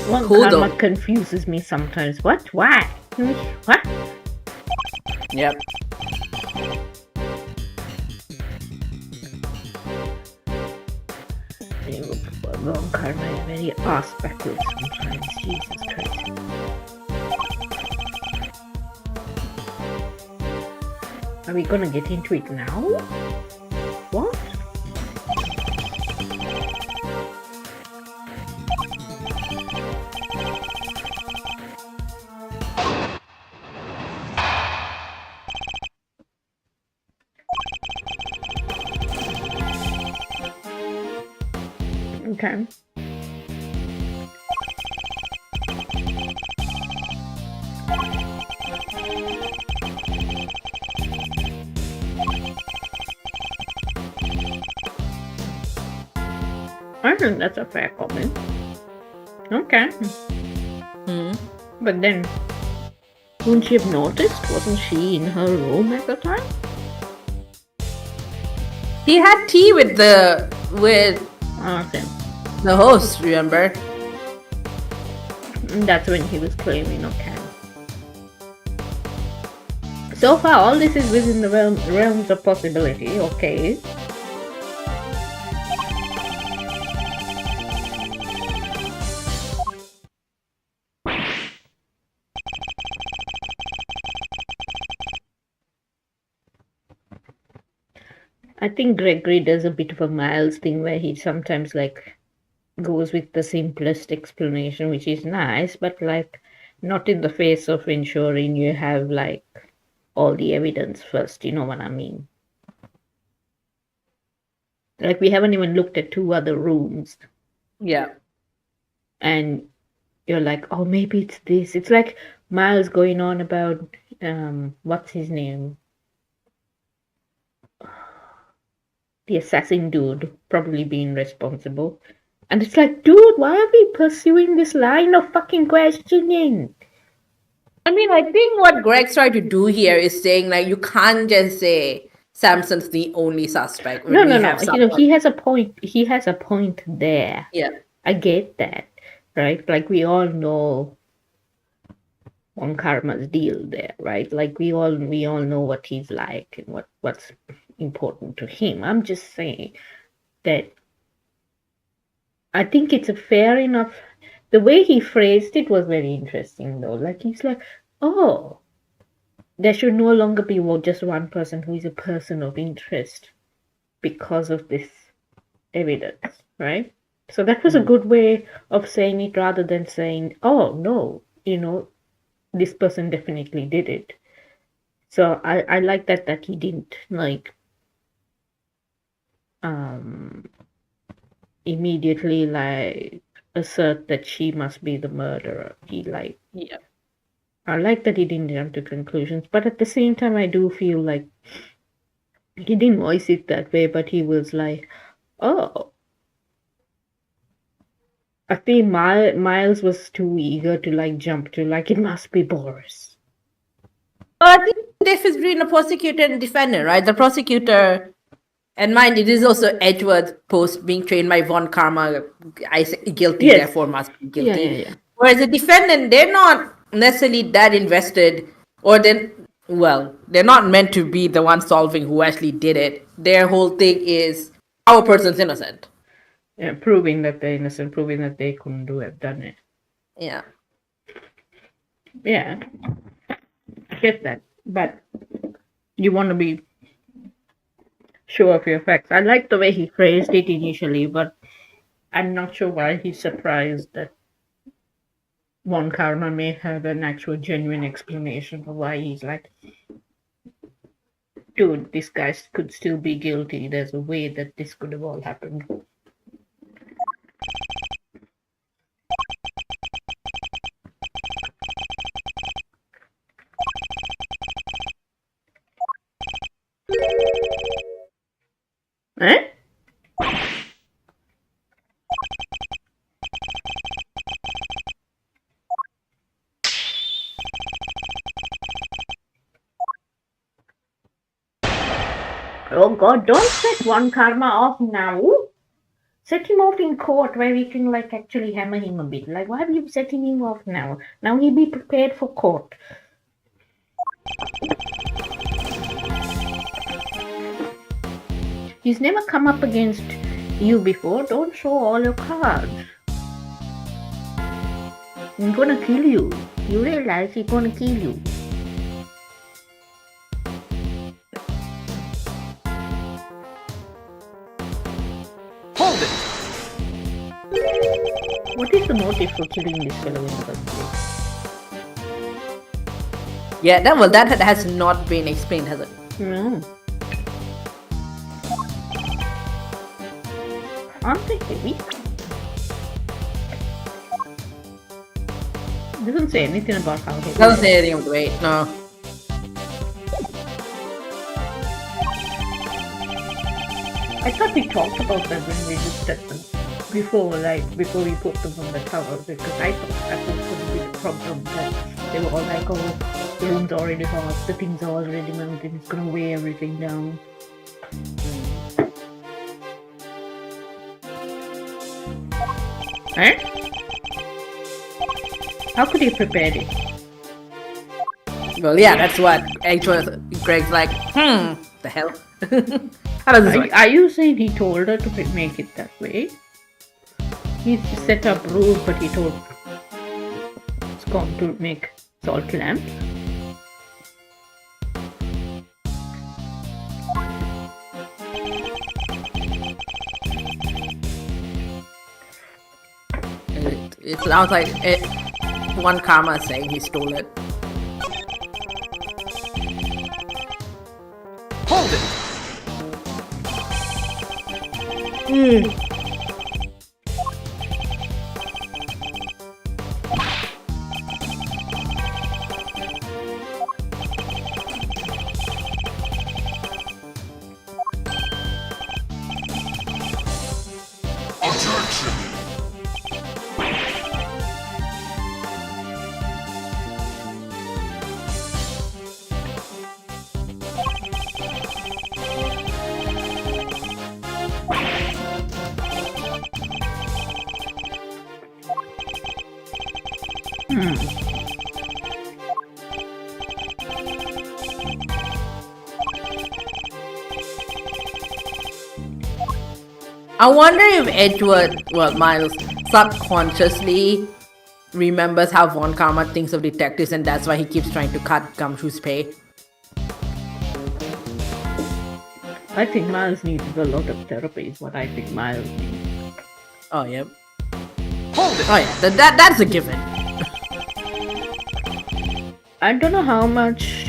One Who karma though? confuses me sometimes. What? Why? What? Yep. Wrong karma is very ass backwards sometimes. Jesus Christ. Are we gonna get into it now? What? Okay. I think that's a fair comment. Okay. But then, wouldn't she have noticed? Wasn't she in her room at the time? He had tea with the Okay. host, remember? That's when he was claiming, okay. So far, all this is within the realms of possibility, okay. I think Gregory does a bit of a Miles thing where he sometimes like goes with the simplest explanation, which is nice, but like not in the face of ensuring you have like all the evidence first, you know what I mean? Like we haven't even looked at 2 other rooms Yeah. and you're like, oh, maybe it's this. It's like Miles going on about what's his name? The assassin dude probably being responsible. And it's like, dude, why are we pursuing this line of fucking questioning? I mean, I think what Greg's trying to do here is saying like you can't just say Samson's the only suspect when No. we have You know, someone. he has a point. He has a point there. Yeah. I get that, right? Like we all know on Karma's deal there, right? Like we all know what he's like and what's important to him. I'm just saying that I think it's a fair enough. The way he phrased it was very interesting, though. Like he's like, oh, there should no longer be just one person who is a person of interest because of this evidence, right? So that was a good way of saying it rather than saying, oh, no, you know, this person definitely did it. So I like that he didn't like immediately like assert that she must be the murderer. He like, Yeah. I like that he didn't jump to conclusions, but at the same time I do feel like he didn't voice it that way, but he was like, oh, I think Miles was too eager to like jump to like it must be Boris. I think the difference between a prosecutor and defendant, right? The prosecutor, and mind it is also Edward Post being trained by Von Karma. I say guilty, Yes. therefore must be guilty. Yeah. Whereas the defendant, they're not necessarily that invested, or they're not meant to be the one solving who actually did it. Their whole thing is our person's innocent. Yeah, proving that they're innocent, proving that they couldn't have done it. Yeah. Yeah, I get that, but you want to be sure of your facts. I like the way he phrased it initially, but I'm not sure why he's surprised that Von Karma may have an actual genuine explanation for why he's like, dude, this guy could still be guilty. There's a way that this could have all happened. Eh? Oh God, don't set Von Karma off now. Set him off in court where we can like actually hammer him a bit. Like, why are you setting him off now? Now he be prepared for court. He's never come up against you before. Don't show all your cards. He's gonna kill you. You realize he's gonna kill you. Hold it! What is the motive for killing this fellow in the first place? Yeah, that has not been explained, has it? No. Aren't they heavy? Doesn't say anything about how heavy. Doesn't say anything of the weight, no. I thought we talked about that when we looked at them before we put them on the tower, because I thought that was going to be the problem, that they were all like, oh, the room's already hot, the things are already melted, it's going to weigh everything down. Huh? How could you prepare it? Well, yeah, that's what Greg's like, the hell? How does this work? Are you saying he told her to make it that way? He set up rules, but he told Scott to make salt lamps. It sounds like one karma saying he stole it. Hold it! Attention! I wonder if Miles subconsciously remembers how Von Karma thinks of detectives, and that's why he keeps trying to cut Gumshoe's pay. I think Miles needs a lot of therapy, is what I think Miles needs. Oh, yeah. Hold it! Oh, yeah, that's a given. I don't know how much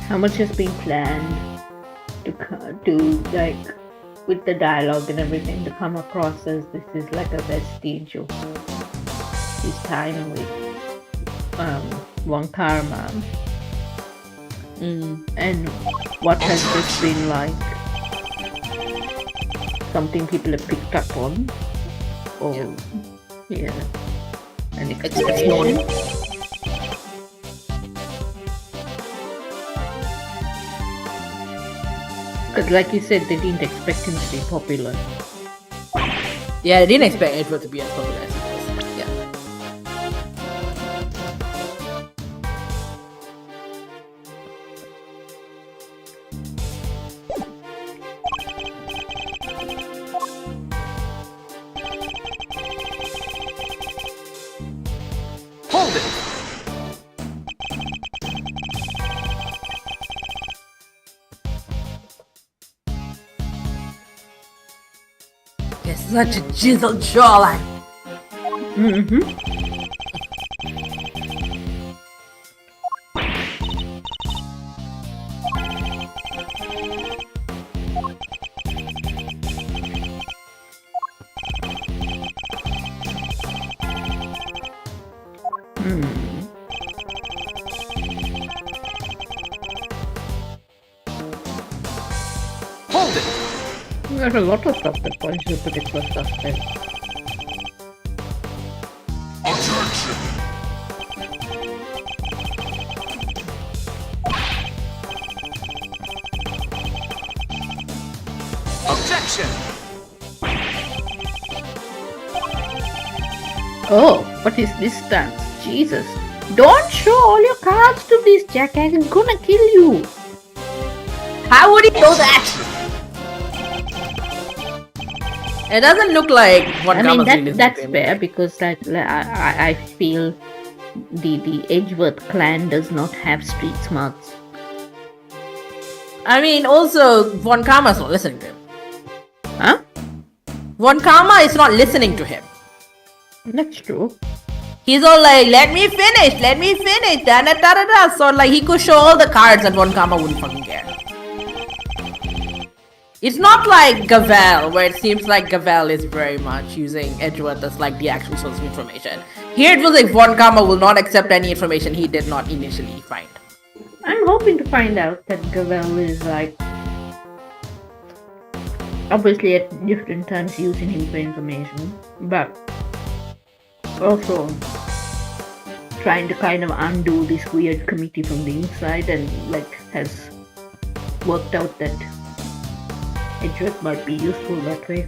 has been planned to like with the dialogue and everything to come across as this is like a vestige of his time with Von Karma. And what has this been like? Something people have picked up on? Or yeah. An It's known. Because like you said, they didn't expect him to be popular. Yeah, I didn't expect Edward to be as popular as he was. Yeah. Hold it! It's such a chiseled jawline. Hold it! There's a lot of stuff that points to a particular suspect. Attention! Objection! Oh, what is this stance? Jesus. Don't show all your cards to this jackass. He's gonna kill you. How would he know that? It doesn't look like what I mean, Gamma's that's fair because I feel the Edgeworth clan does not have street smarts. I mean, also, Von Karma's not listening to him. Huh? Von Karma is not listening to him. That's true. He's all like, let me finish, da da da da da. So, like, he could show all the cards and Von Karma wouldn't fucking care. It's not like Gavel, where it seems like Gavel is very much using Edgeworth as like the actual source of information. Here it was like Von Karma will not accept any information he did not initially find. I'm hoping to find out that Gavel is like obviously at different times using him for information, but also trying to kind of undo this weird committee from the inside and like has worked out that Edgeworth might be useful that way.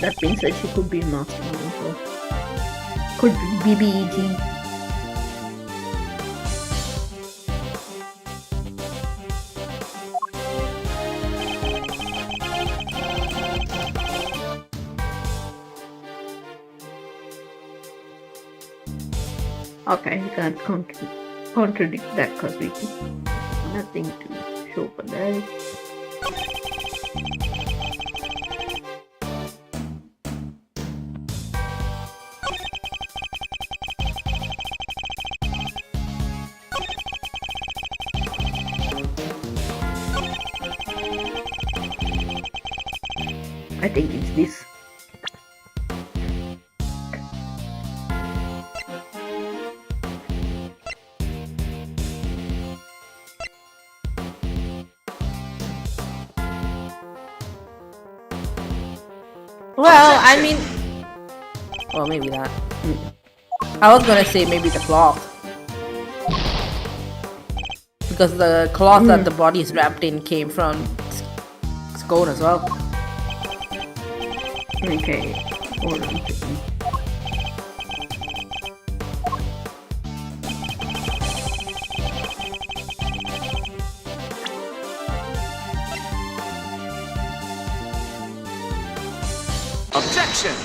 That being said, she could be a mastermind, so could be BBEG. Okay, you can't contradict that because we nothing to show for that. I think it's this. Well, I mean... Well, maybe that. I was gonna say maybe the cloth. Because the cloth that the body is wrapped in came from Scone as well. Okay, hold on. Objection!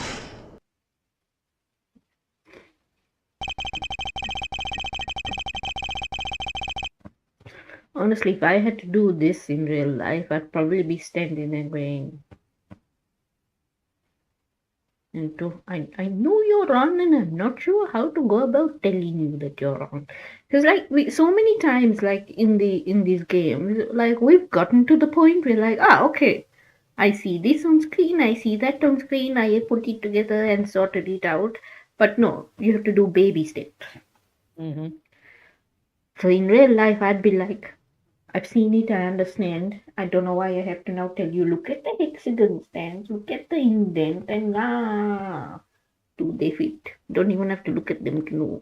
Honestly, if I had to do this in real life, I'd probably be standing there going, I know you're wrong and I'm not sure how to go about telling you that you're wrong. Because like so many times like in these games, like we've gotten to the point where like, okay, I see this on screen, I see that on screen, I put it together and sorted it out. But no, you have to do baby steps. So in real life, I'd be like, I've seen it, I understand. I don't know why I have to now tell you, look at the hexagon stands, look at the indent, and do they fit? Don't even have to look at them to know.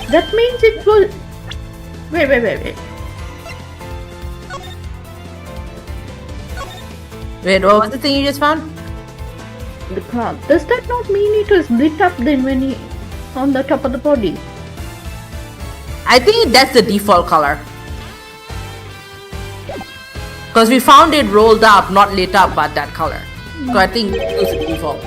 That means it will... Wait. Wait, what was the thing you just found? The cloth. Does that not mean it was lit up then when he... on the top of the body? I think that's the default color. Because we found it rolled up, not lit up, but that color. So I think it was the default.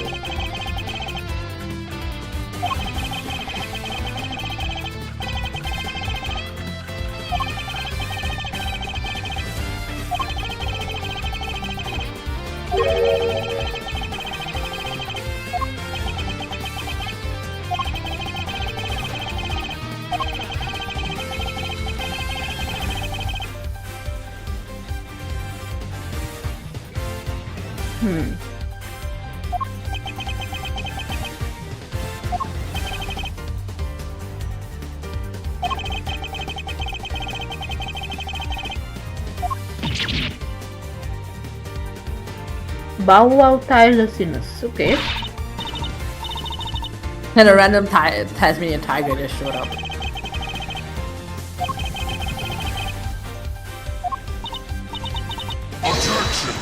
Hmm. Bow wow tirelessness. Okay. And a random Tasmanian tiger just showed up. Attention!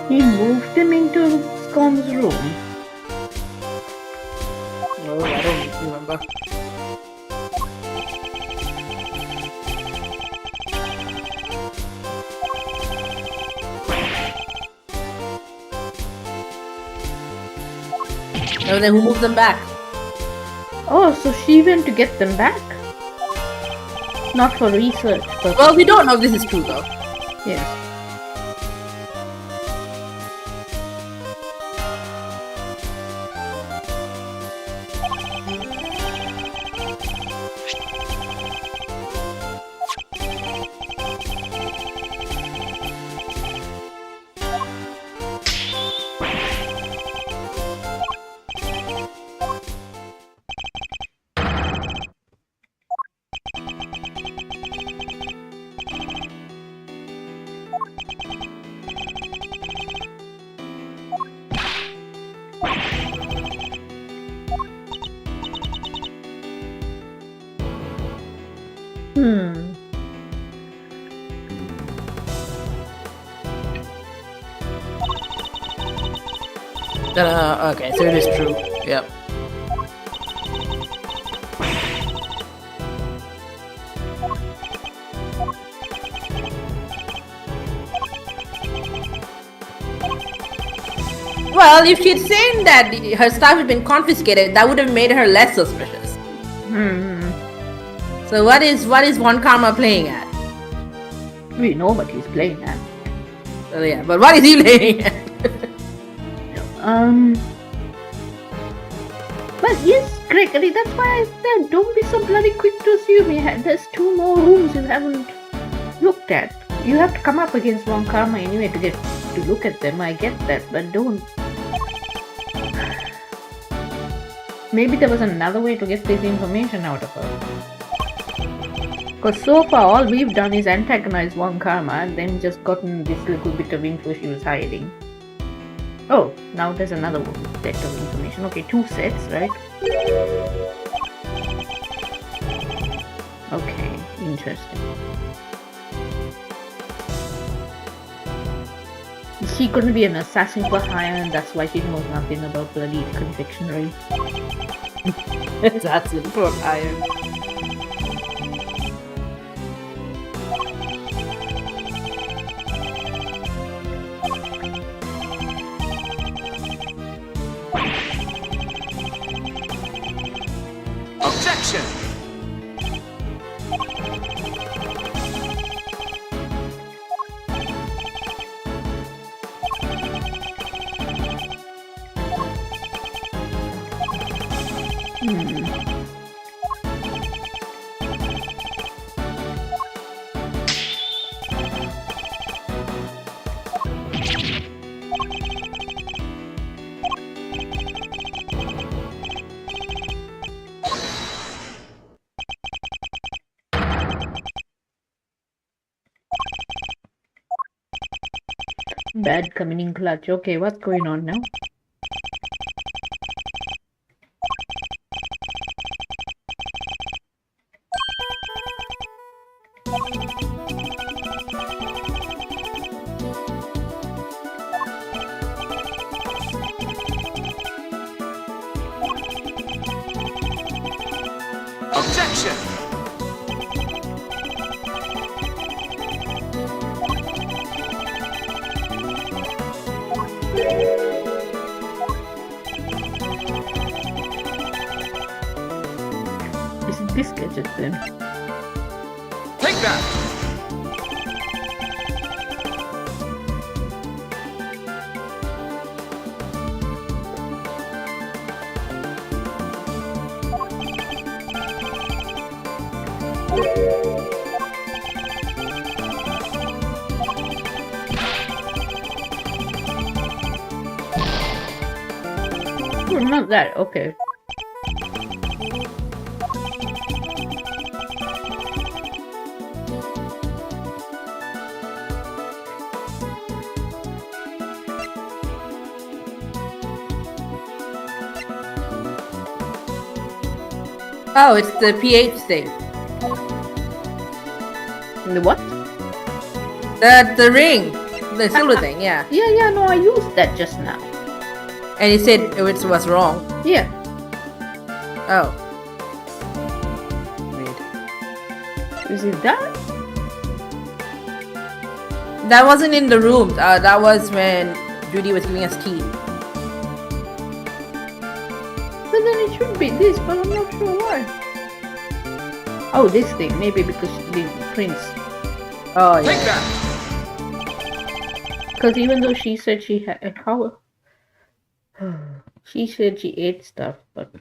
He moved him into Scon's room. Oh, I don't remember. Oh, then who moved them back? Oh, so she went to get them back? Not for research, but Well, we don't know if this is true though. yes. Hmm. Okay, so it is true. Yep. Well, if she'd saying that her stuff had been confiscated, that would have made her less suspicious. Hmm. So what is Von Karma playing at? We know what he's playing at. Well, yeah, but what is he playing at? But yes, Greg, I mean, that's why I said don't be so bloody quick to assume there's 2 more rooms you haven't looked at. You have to come up against Von Karma anyway to get to look at them. I get that, but don't. Maybe there was another way to get this information out of her. Because so far all we've done is antagonize Von Karma and then just gotten this little bit of info she was hiding. Oh, now there's another set of information. Okay, 2 sets, right? Okay, interesting. Is she gonna be an assassin for hire and that's why she knows nothing about bloody confectionery? Assassin for hire. Objection! Bad coming in clutch. Okay, what's going on now? Objection! Is it this gadget then? Take that! Oh, not that. Okay. Oh, it's the pH thing. The what? The ring. The silver thing, yeah. Yeah, no, I used that just now. And you said it was wrong. Yeah. Oh. Weird. Is it that? That wasn't in the room. That was when Judy was giving us tea. But then it should be this, but I'm not sure why. Oh, this thing. Maybe because the prince. Oh, Take yeah. that! Because even though she said she had how she said she ate stuff, but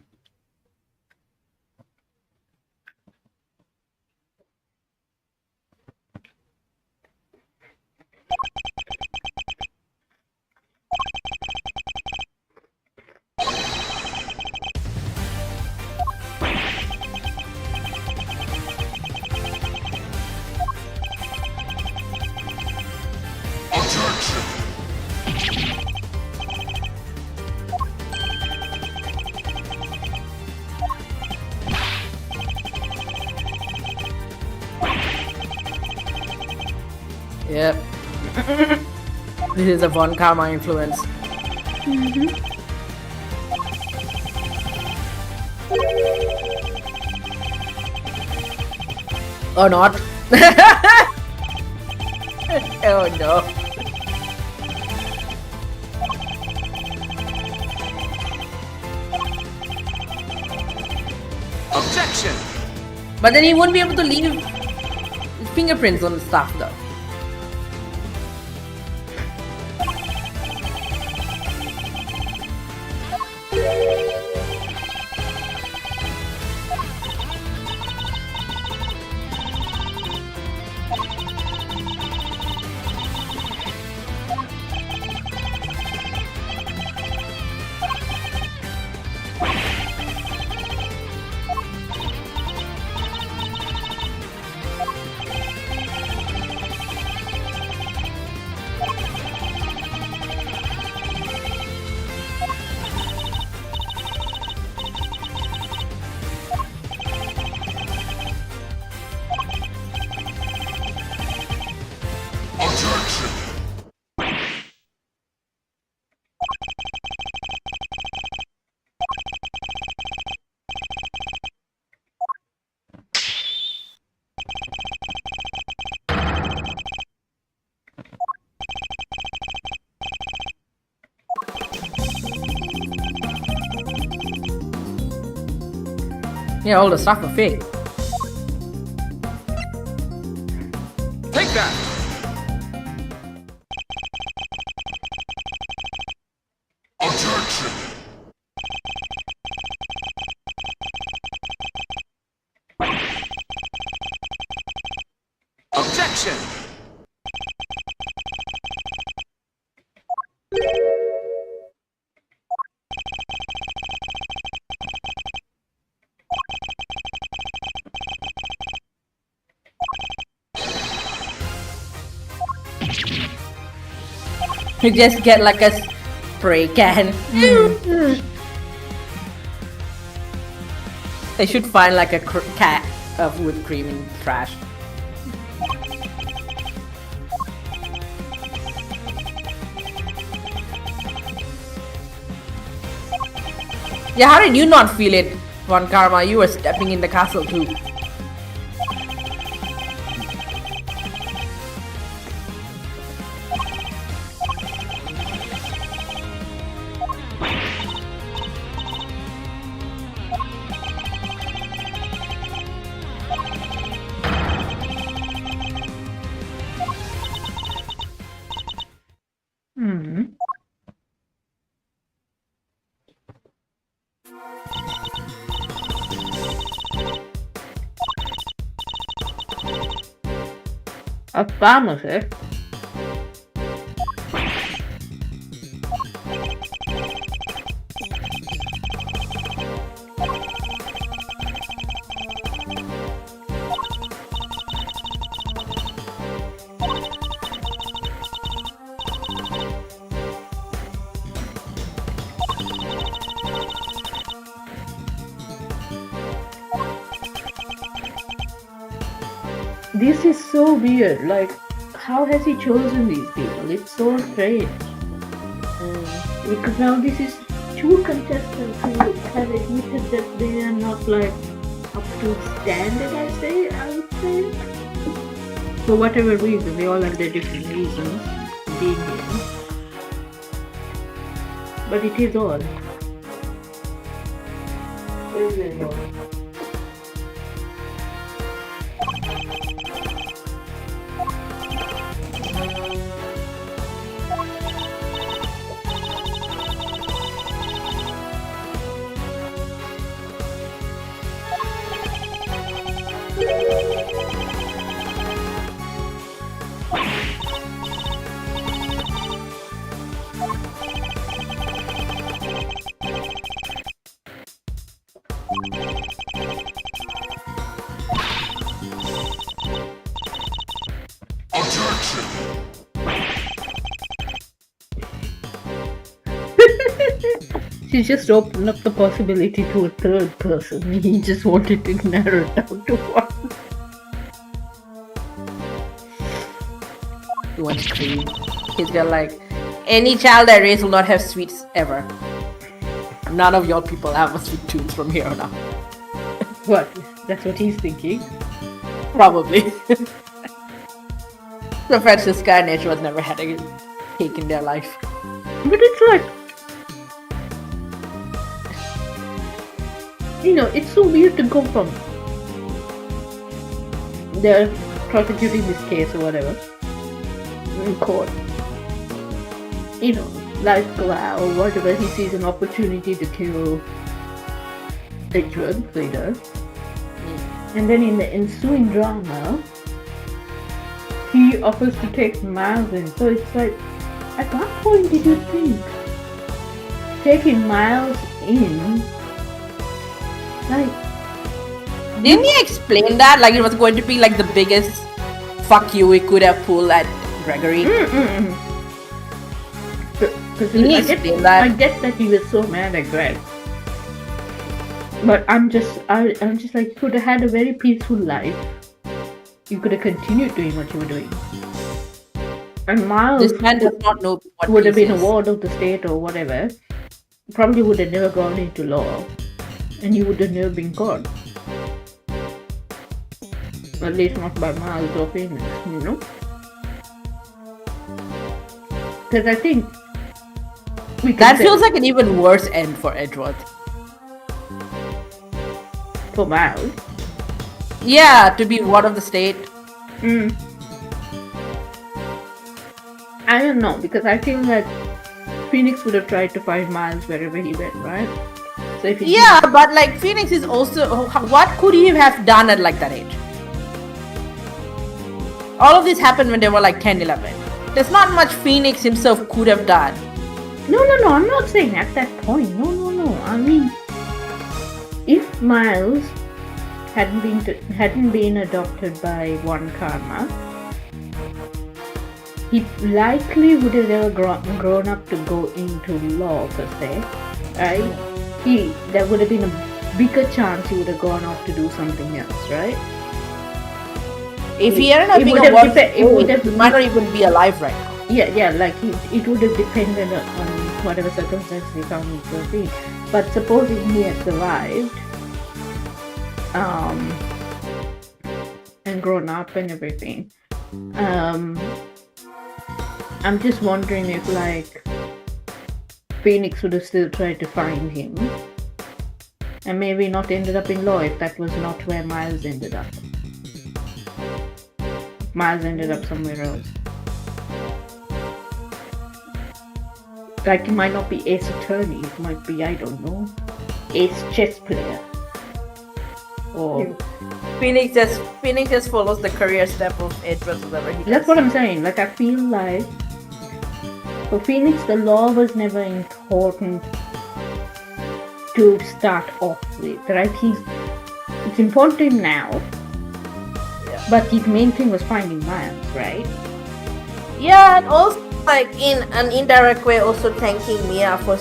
Objection! Yep. This is a Von Karma influence. Or not. Oh no. Objection! But then he won't be able to leave fingerprints on the stuff though. Objection! Yeah, all the stuff are fake. Take that! Objection! Objection! You just get like a spray can. They should find like a cat of whipped cream in trash. Yeah, how did you not feel it, Von Karma? You were stepping in the castle too. A pharmacist? This is so weird. Like, how has he chosen these people? It's so strange. Because now this is two contestants who have admitted that they are not like up to standard, I would say. For whatever reason, they all have their different reasons being here. But it is odd. It is very odd. Objection! She just opened up the possibility to a third person. He just wanted to narrow it down to one. He wants cream. He's got like, any child I raise will not have sweets ever. None of your people have a sweet tooth from here on out. What? That's what he's thinking. Probably. So Francisca and Edgeworth never had a cake in their life. But it's like, you know, it's so weird to go from they're prosecuting this case or whatever in court. You know, like or whatever, he sees an opportunity to kill Edgeworth later. And then in the ensuing drama, he offers to take Miles in. So it's like, at what point did you think taking Miles in, like, Didn't he explain that? Like it was going to be like the biggest fuck you we could have pulled at Gregory? Because Didn't he I explain that? get that he was so mad at Greg. But I'm just like, you could have had a very peaceful life. You could have continued doing what you were doing. And Miles This man does not know what would have peace been a is. ward of the state or whatever. Probably would have never gone into law. And he would have never been caught. At least not by Miles or Phoenix, you know? Because I think we can That say feels like an even worse end for Edgeworth. for Miles. Yeah, to be ward of the state. I don't know, because I think that Phoenix would have tried to find Miles wherever he went, right? So if he Yeah, but like Phoenix is also. What could he have done at like that age? All of this happened when they were like 10, 11. There's not much Phoenix himself could have done. No, I'm not saying at that point. No. I mean, if Miles hadn't been adopted by One Karma, he likely would have never grown up to go into law per se, right? There would have been a bigger chance he would have gone off to do something else, right? If he ended up It being would a have ward, depe- it would have- he might not even be alive right now. Yeah, like it would have depended on whatever circumstances he found himself in. But supposing he had survived, and grown up and everything, I'm just wondering if like Phoenix would have still tried to find him, and maybe not ended up in law if that was not where Miles ended up. Miles ended up somewhere else. Like, it might not be ace attorney, it might be, I don't know, ace chess player. Or Phoenix just follows the career step of Edward whatever he does. That's what I'm saying. Like, I feel like for Phoenix, the law was never important to start off with, right? It's important to him now, but his main thing was finding Miles, right? Yeah, and also like in an indirect way, also thanking Mia for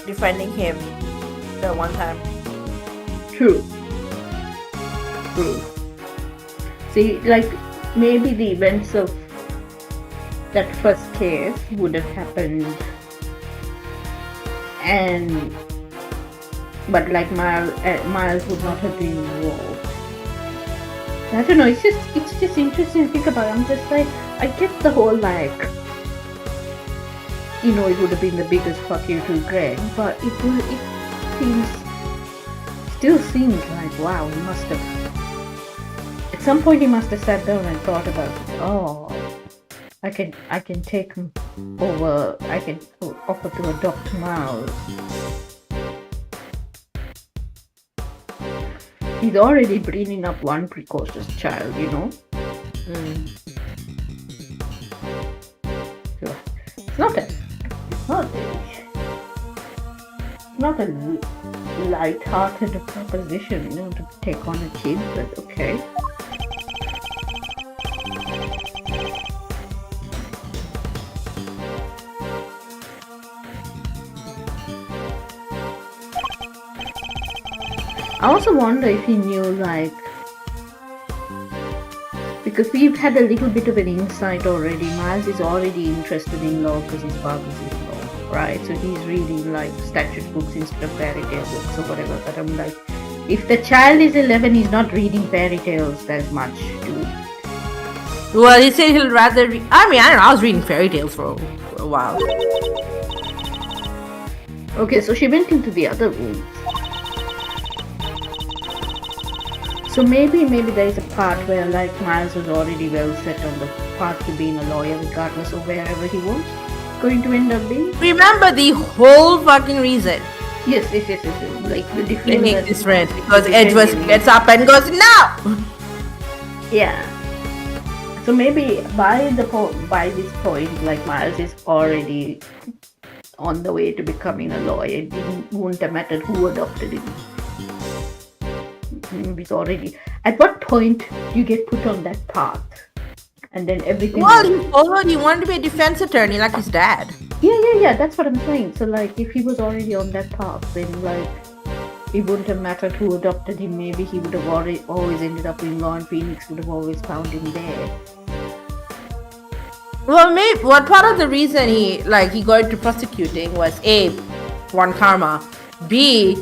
defending him the one time. True. See, like, maybe the events of that first case would have happened, but like Miles would not have been involved. I don't know. It's just interesting to think about. I'm just like, I get the whole like, it would have been the biggest fuck you to Greg, but it still seems like, wow, he must have. At some point, he must have sat down and thought about it. Oh, I can take him over. I can offer to adopt Miles. He's already bringing up one precocious child, So it's not a light-hearted proposition, to take on a kid, but okay. I also wonder if he knew, like, because we've had a little bit of an insight already. Miles is already interested in law because his father's in law, right? So he's reading like statute books instead of fairy tale books or whatever. But I'm like, if the child is 11, he's not reading fairy tales as much, dude. Well, he said he'll rather read. I don't know. I was reading fairy tales for a while. Okay, so she went into the other room. So maybe there is a part where like Miles was already well set on the path to being a lawyer regardless of wherever he was going to end up being. Remember the whole fucking reason. Yes. Like the They difference. make this red because Edward gets up and goes, no! Yeah. So maybe by this point, like Miles is already on the way to becoming a lawyer. It wouldn't have mattered who adopted him. He's already. At what point do you get put on that path, and then everything? Well, he wanted to be a defense attorney like his dad. Yeah. That's what I'm saying. So like, if he was already on that path, then like, it wouldn't have mattered who adopted him. Maybe he would have always ended up in law, and Phoenix would have always found him there. Well, maybe what part of the reason he got into prosecuting was A, one karma, B,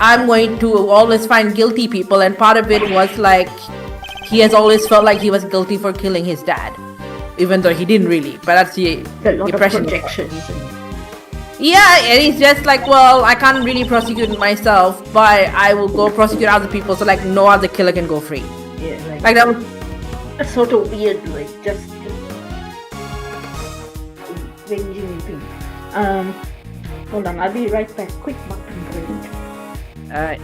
I'm going to always find guilty people, and part of it was like he has always felt like he was guilty for killing his dad, even though he didn't really. But that's the impression. Yeah, and he's just like, well, I can't really prosecute myself, but I will go prosecute other people, so like no other killer can go free. Yeah, like that was a sort of weird, like just ranging thing. Hold on, I'll be right back. Quick button break. Alright.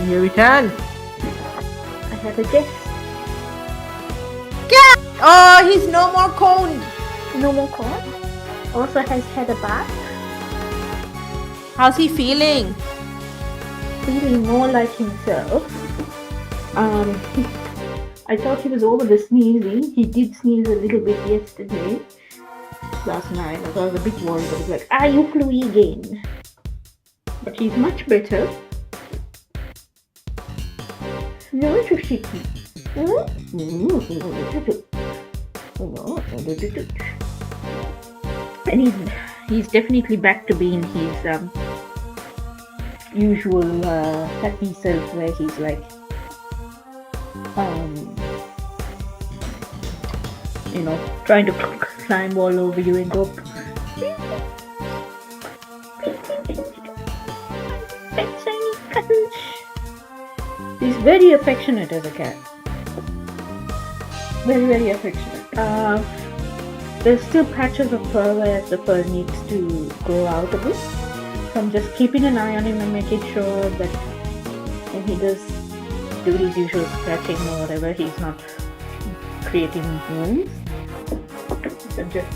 Your return. I have a guest. Oh, he's no more coned. No more corn. Also has had a bath. How's he feeling? Feeling more like himself. I thought he was over the sneezing. He did sneeze a little bit yesterday. Last night. I was a bit worried. I was like, you flew again? But he's much better. No, Tricky. And he's definitely back to being his usual happy self, where he's like trying to climb all over you and go he's very affectionate as a cat. Very, very affectionate. There's still patches of fur where the fur needs to grow out a bit. So I'm just keeping an eye on him and making sure that when he does do his usual scratching or whatever, he's not creating wounds. I'm just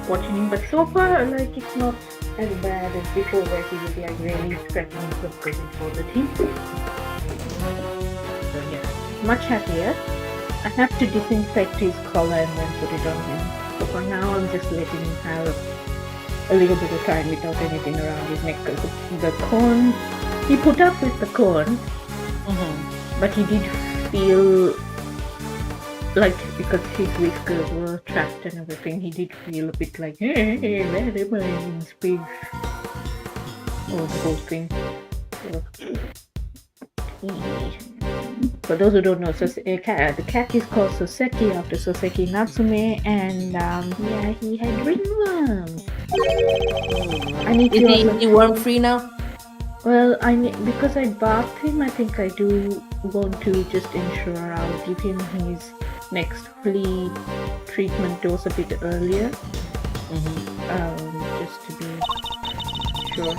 watching him, but so far, like, it's not as bad as before, where he would be like really scratching himself crazy for the teeth. So yeah, much happier. I have to disinfect his collar and then put it on him. So for now, I'm just letting him have a little bit of time without anything around his neck. Because the corn, he put up with the corn, but he did feel like, because his whiskers were trapped and everything, he did feel a bit like, hey, where am I in space? Or the whole thing. For those who don't know, the cat is called Soseki after Soseki Natsume, and yeah, he had ringworm. I need to. Is he worm free now? Well, because I bathed him, I think I do want to just ensure I'll give him his next flea treatment dose a bit earlier, just to be sure.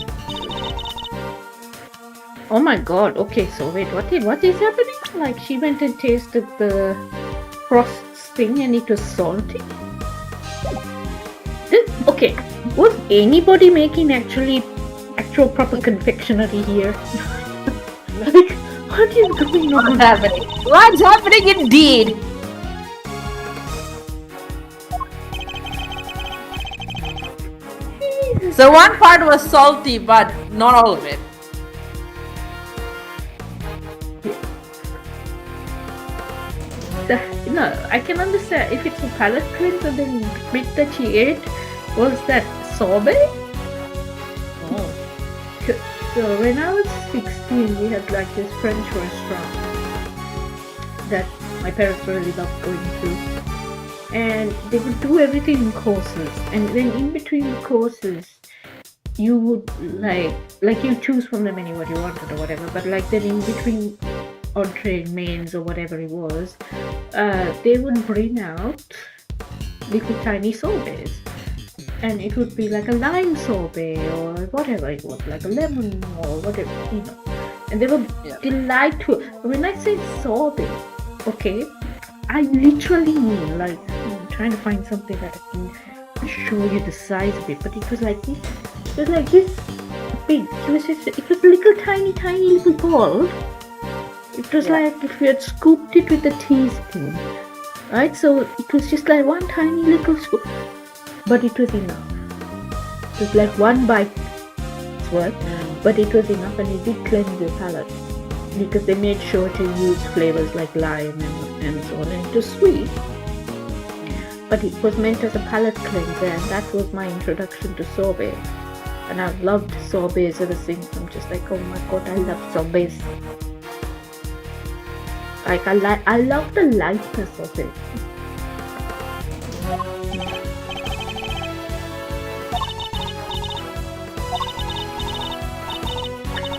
Oh my god, okay, so wait, what is happening? Like, she went and tasted the frost thing and it was salty? Okay, was anybody making actual proper confectionery here? Like, what is going on? What's happening? What's happening indeed? So one part was salty, but not all of it. No, I can understand if it's a palate cleanser, then the bit that she ate was that sorbet. Oh. So when I was 16, we had like this French restaurant that my parents really loved going to, and they would do everything in courses, and then in between the courses, you would like you choose from the menu what you wanted or whatever, but like then in between entree, mains or whatever it was, they would bring out little tiny sorbets, and it would be like a lime sorbet or whatever it was, like a lemon or whatever, and they were delightful. When I say sorbet, okay, I literally mean like I'm trying to find something that I can show you the size of it, but it was like this. It was like this big. It was little tiny little balls. It was like if you had scooped it with a teaspoon, right? So it was just like one tiny little scoop, but it was enough. It was like one bite's worth, but it was enough, and it did cleanse your palate because they made sure to use flavors like lime and so on, and it was sweet. But it was meant as a palate cleanser, and that was my introduction to sorbet. And I've loved sorbets ever since. I'm just like, oh my god, I love sorbets. Like I love the lightness of it.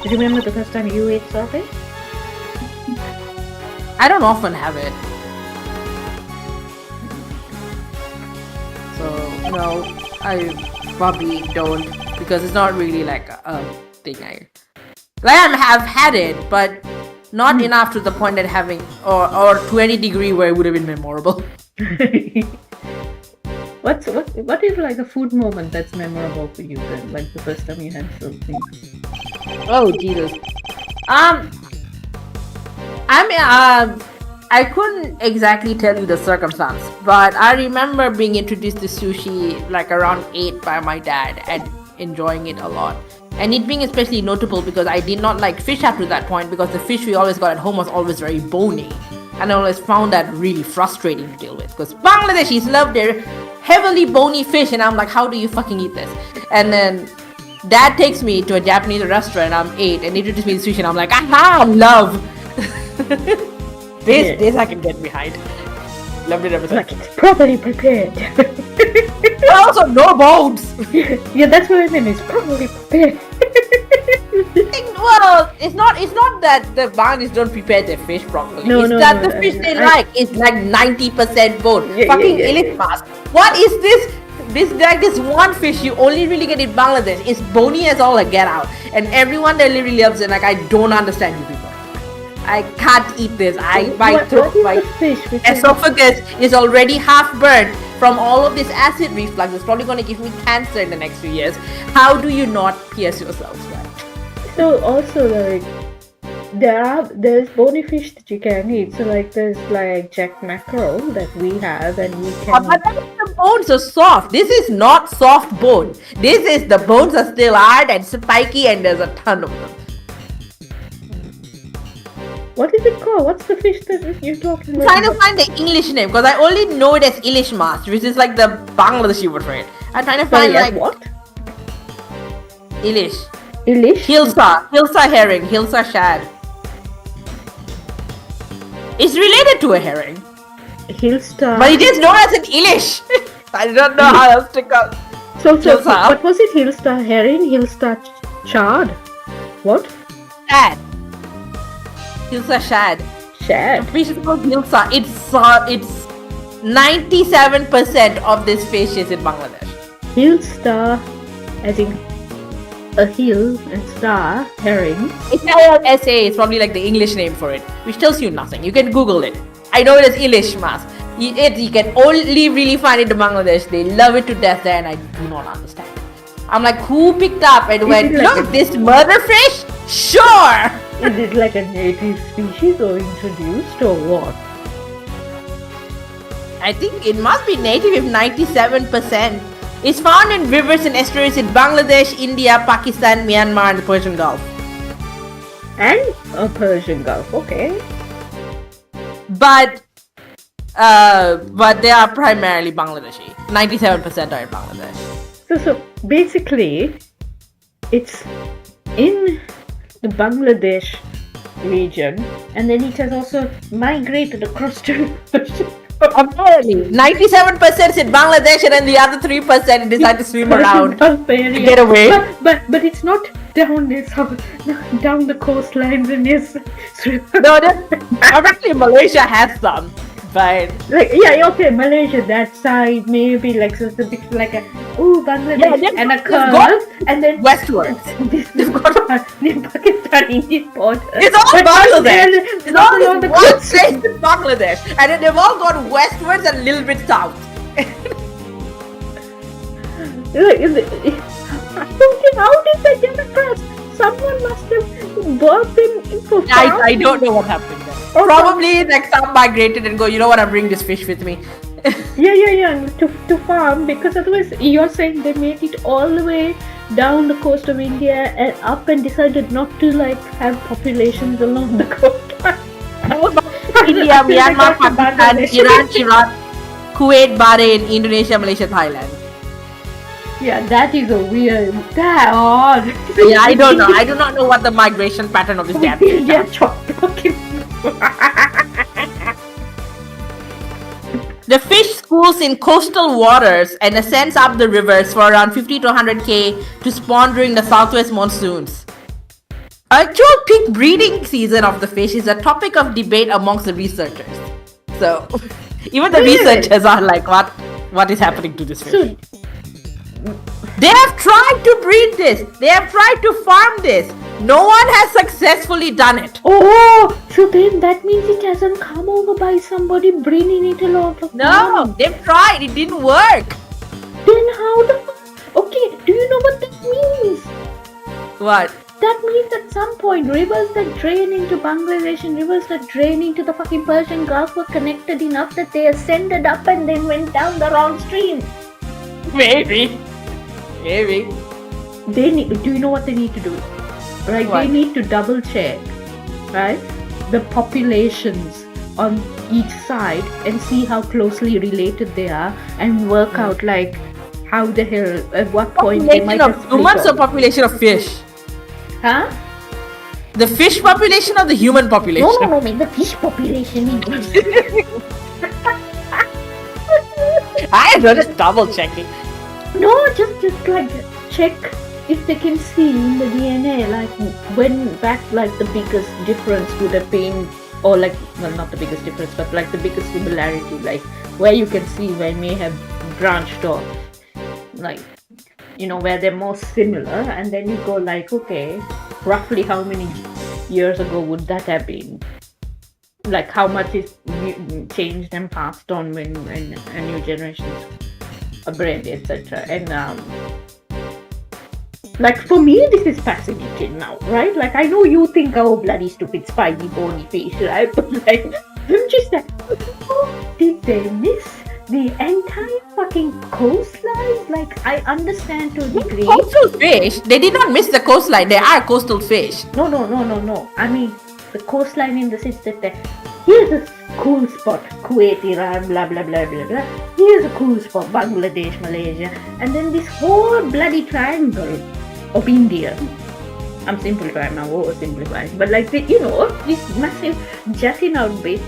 Do you remember the first time you ate sorbet? I don't often have it. So, no, I probably don't, because it's not really like a thing I have had it, but Not enough to the point that having or to any degree where it would have been memorable. What is like a food moment that's memorable for you then? Like the first time you had something. Oh Jesus. I couldn't exactly tell you the circumstance, but I remember being introduced to sushi like around 8 by my dad and enjoying it a lot. And it being especially notable because I did not like fish up to that point because the fish we always got at home was always very bony. And I always found that really frustrating to deal with because Bangladeshis love their heavily bony fish and I'm like, how do you fucking eat this? And then dad takes me to a Japanese restaurant, I'm 8, and introduces me to sushi and I'm like, aha, love! This I can get behind. Loved it ever since. Like it's properly prepared. But also no bones! Yeah, that's what I mean. It's properly prepared. Well, it's not that the Bangladeshis don't prepare their fish properly. No, it's no, that no, the fish they like is like 90% bone. Fucking ilish mask. What is this? This one fish you only really get in Bangladesh. It's bony as all get out. And everyone there literally loves it. Like, I don't understand you people. I can't eat this. My esophagus is already half burnt from all of this acid reflux. It's probably going to give me cancer in the next few years. How do you not pierce yourselves, right? So also like there's bony fish that you can eat. So like there's like jack mackerel that we have and we can. But the bones are soft. This is not soft bone. This is the bones are still hard and spiky and there's a ton of them. What is it called? What's the fish that you're talking about? I'm trying to find the English name because I only know it as ilish mask, which is like the Bangladeshi word for it. I'm trying to find like what? Ilish. Ilish? Hilsa herring, Hilsa shad. It's related to a herring. Hillstar. But it is known as an ilish. I don't know how else to call. So what was it? Hillstar herring? Hillstar chard? What? Shad. Hilsa shad. Shad. Fish is called Hilsa. It's 97% of this fish is in Bangladesh. Hillstar, as in a hill and star herring. It's ILSA. It's probably like the English name for it, which tells you nothing. You can Google it. I know it is ilish mask. You can only really find it in Bangladesh. They love it to death there, and I do not understand. I'm like, who picked up and went, look, this mother fish? Sure! Is it like a native species or introduced or what? I think it must be native if 97%. It's found in rivers and estuaries in Bangladesh, India, Pakistan, Myanmar, and the Persian Gulf. And a Persian Gulf, okay. But they are primarily Bangladeshi. 97% are in Bangladesh. So basically, it's in the Bangladesh region, and then it has also migrated across to apparently 97% is in Bangladesh, and then the other 3% decide to swim around to get away. But it's not down the coastlines and yes. No, apparently Malaysia has some, but like Malaysia that side maybe like so it's a bit like a Bangladesh and a curve and then westwards. They've got near Pakistan Indian border. It's all Bangladesh. It's all on the one coast. place in Bangladesh, and then they've all gone westwards and a little bit south. How did they get across? Someone must have brought them for farm. I don't know what happened there. Probably like some migrated and go, you know what, I'm bringing this fish with me. Yeah, to farm, because otherwise you're saying they made it all the way down the coast of India and up and decided not to like have populations along the coast. India, Myanmar, Pakistan, Iran, Iraq, Kuwait, Bahrain, Indonesia, Malaysia, Thailand. Yeah, that is a weird. Odd. Yeah, I don't know. I do not know what the migration pattern of this damn thing is. The fish schools in coastal waters and ascends up the rivers for around 50 to 100k to spawn during the southwest monsoons. Actual peak breeding season of the fish is a topic of debate amongst the researchers. So, even the researchers are like, what is happening to this fish? They have tried to breed this. They have tried to farm this. No one has successfully done it. Oh, so then that means it hasn't come over by somebody bringing it along the No, farm. they've tried. It didn't work. Then how the fuck? Okay, do you know what that means? What? That means at some point rivers that drain into Bangladesh and rivers that drain into the fucking Persian Gulf were connected enough that they ascended up and then went down the wrong stream. Maybe. Do you know what they need to do? Right, What? they need to double check, right, the populations on each side and see how closely related they are and work out like how the hell at what point they might Population have of humans or split off. population of fish? Huh? The fish population or the human population? No, man, the fish population is I am just double checking. no, just like check if they can see in the DNA like when back like the biggest difference would have been, or like, well, not the biggest difference but like the biggest similarity, like where you can see where may have branched off, like, you know, where they're more similar, and then you go like, okay, roughly how many years ago would that have been, like how much is changed and passed on when a new generations are bred, etc. And like for me this is fascinating now, right? Like I know you think, oh, bloody stupid spiny bony fish, right? But like I'm just like, oh, did they miss the entire fucking coastline? Like I understand to a degree. Coastal fish? They did not miss the coastline. They are coastal fish. No. I mean the coastline in the sense that here's a cool spot, Kuwait, Iran, blah blah blah blah blah. Here's a cool spot, Bangladesh, Malaysia, and then this whole bloody triangle of India. I'm simplifying now, oversimplifying, but like you know, this massive jutting out bit,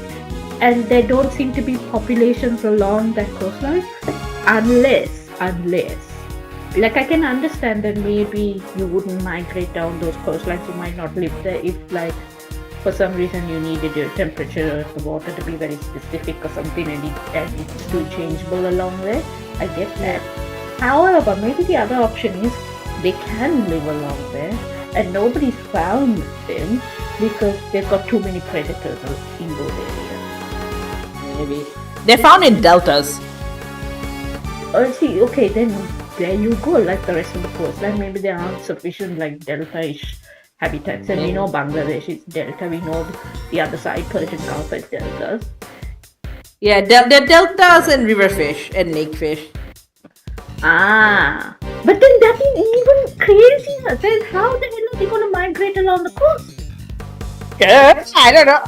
and there don't seem to be populations along that coastline, unless, like I can understand that maybe you wouldn't migrate down those coastlines, you might not live there if like for some reason you needed your temperature of the water to be very specific or something, and it's too changeable along there. I get that. However, maybe the other option is they can live along there and nobody's found them because they've got too many predators in those areas. Maybe. They're found in deltas. See, okay, then there you go, like the rest of the coastline, maybe there aren't sufficient like delta-ish habitats, and we know Bangladesh is delta, we know the other side, Persian Gulf is deltas. Yeah, they're deltas and river fish and lake fish. Ah, but then that is even crazier. Then how the hell are they going to migrate along the coast? I don't know.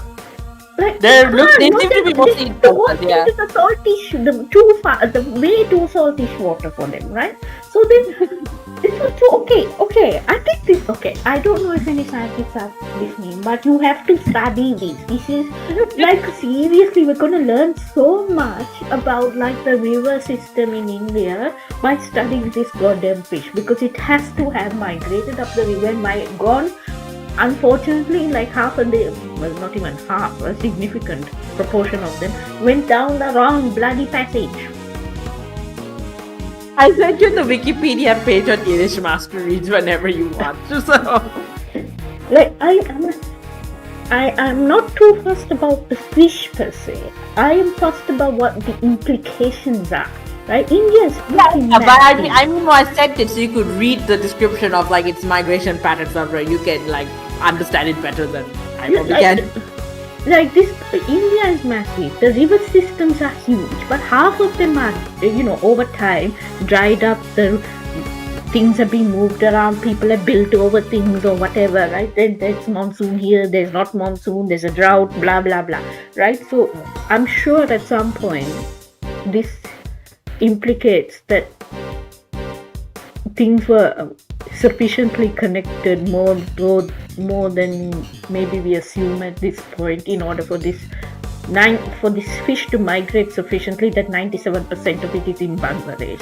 Like, They they seem to be mostly in the deltas, yeah. the salty, the way too saltish water for them, right? So then, this was too, okay, I think this, okay, I don't know if any scientists are listening, but you have to study this. This is, like, seriously, we're gonna learn so much about, like, the river system in India by studying this goddamn fish, because it has to have migrated up the river and gone. Unfortunately, like half of them, well, not even half, a significant proportion of them went down the wrong bloody passage. I sent you the Wikipedia page on Irish Master Reads whenever you want. So Like I'm not too fussed about the fish per se. I am fussed about what the implications are. Right? India is fucking but massive. I mean, I sent it so you could read the description of like its migration patterns, where you can like understand it better than I probably can. Like this, India is massive. The river systems are huge, but half of them are, over time dried up. The things have been moved around. People have built over things or whatever. Right? Then there's monsoon here. There's not monsoon. There's a drought. Blah blah blah. Right? So I'm sure at some point this implicates that things were sufficiently connected more than maybe we assume at this point, in order for this fish to migrate sufficiently that 97% of it is in Bangladesh,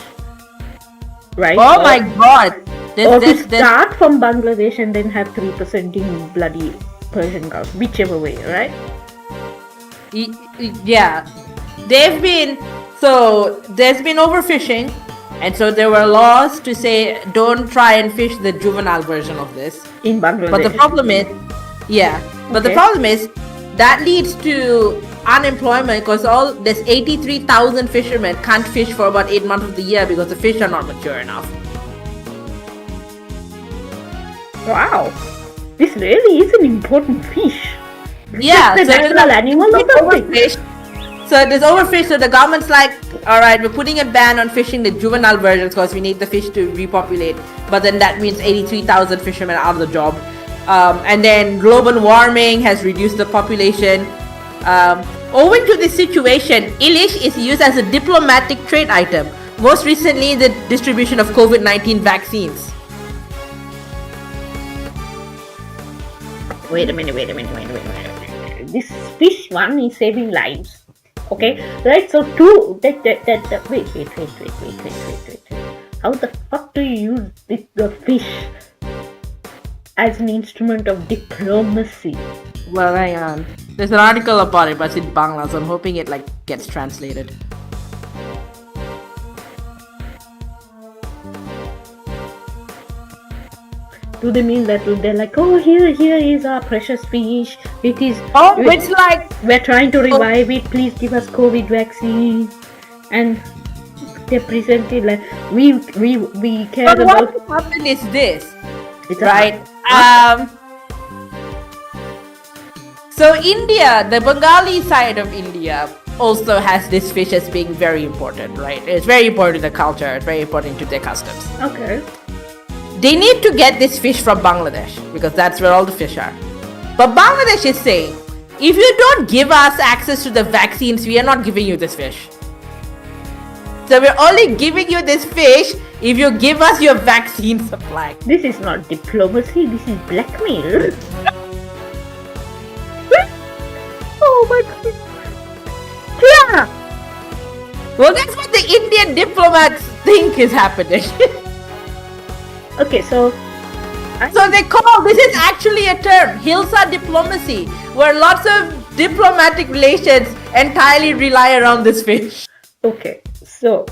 right? Oh my god! Or to start from Bangladesh and then have 3% in bloody Persian Gulf, whichever way, right? Yeah, there's been overfishing, And so there were laws to say don't try and fish the juvenile version of this. In Bangladesh. But the problem is, but the Okay. problem is that leads to unemployment because there's 83,000 fishermen can't fish for about 8 months of the year because the fish are not mature enough. Wow. This really is an important fish. Yeah, It's the national animal of the thing. overfish. So there's overfish. So the government's like, all right, we're putting a ban on fishing the juvenile versions because we need the fish to repopulate. But then that means 83,000 fishermen are out of the job. And then global warming has reduced the population. Owing to this situation, Ilish is used as a diplomatic trade item. Most recently, the distribution of COVID-19 vaccines. Wait a minute. This fish one is saving lives. Okay, right? So wait. How the fuck do you use the fish as an instrument of diplomacy? Well, hang on. There's an article about it, but it's in Bangla, so I'm hoping it gets translated. Do they mean that they're like, oh, here is our precious fish. It's like We're trying to revive it. Please give us COVID vaccine. And they're presented like we care but about. what happened is this, It's right? So India, the Bengali side of India, also has this fish as being very important, right? It's very important to the culture. It's very important to their customs. Okay. They need to get this fish from Bangladesh because that's where all the fish are. But Bangladesh is saying, if you don't give us access to the vaccines, we are not giving you this fish. So we're only giving you this fish if you give us your vaccine supply. This is not diplomacy. This is blackmail. Oh my god. Yeah. Well, that's what the Indian diplomats think is happening. Okay, so So they call this is actually a term, Hilsa diplomacy, where lots of diplomatic relations entirely rely around this fish. okay, so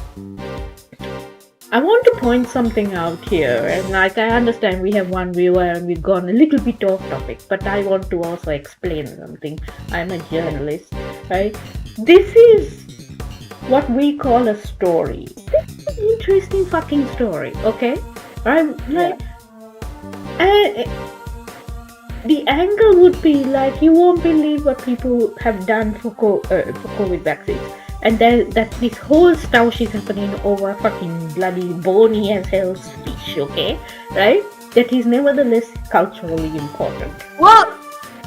I want to point something out here, and like I understand we have one viewer and we've gone a little bit off topic, but I want to also explain something. I'm a journalist, right? This is what we call a story. This is an interesting fucking story, okay? Right? Like, the angle would be like, you won't believe what people have done for COVID vaccines. And that this whole stoush is happening over fucking bloody bony as hell fish, okay? Right? That is nevertheless culturally important. Well,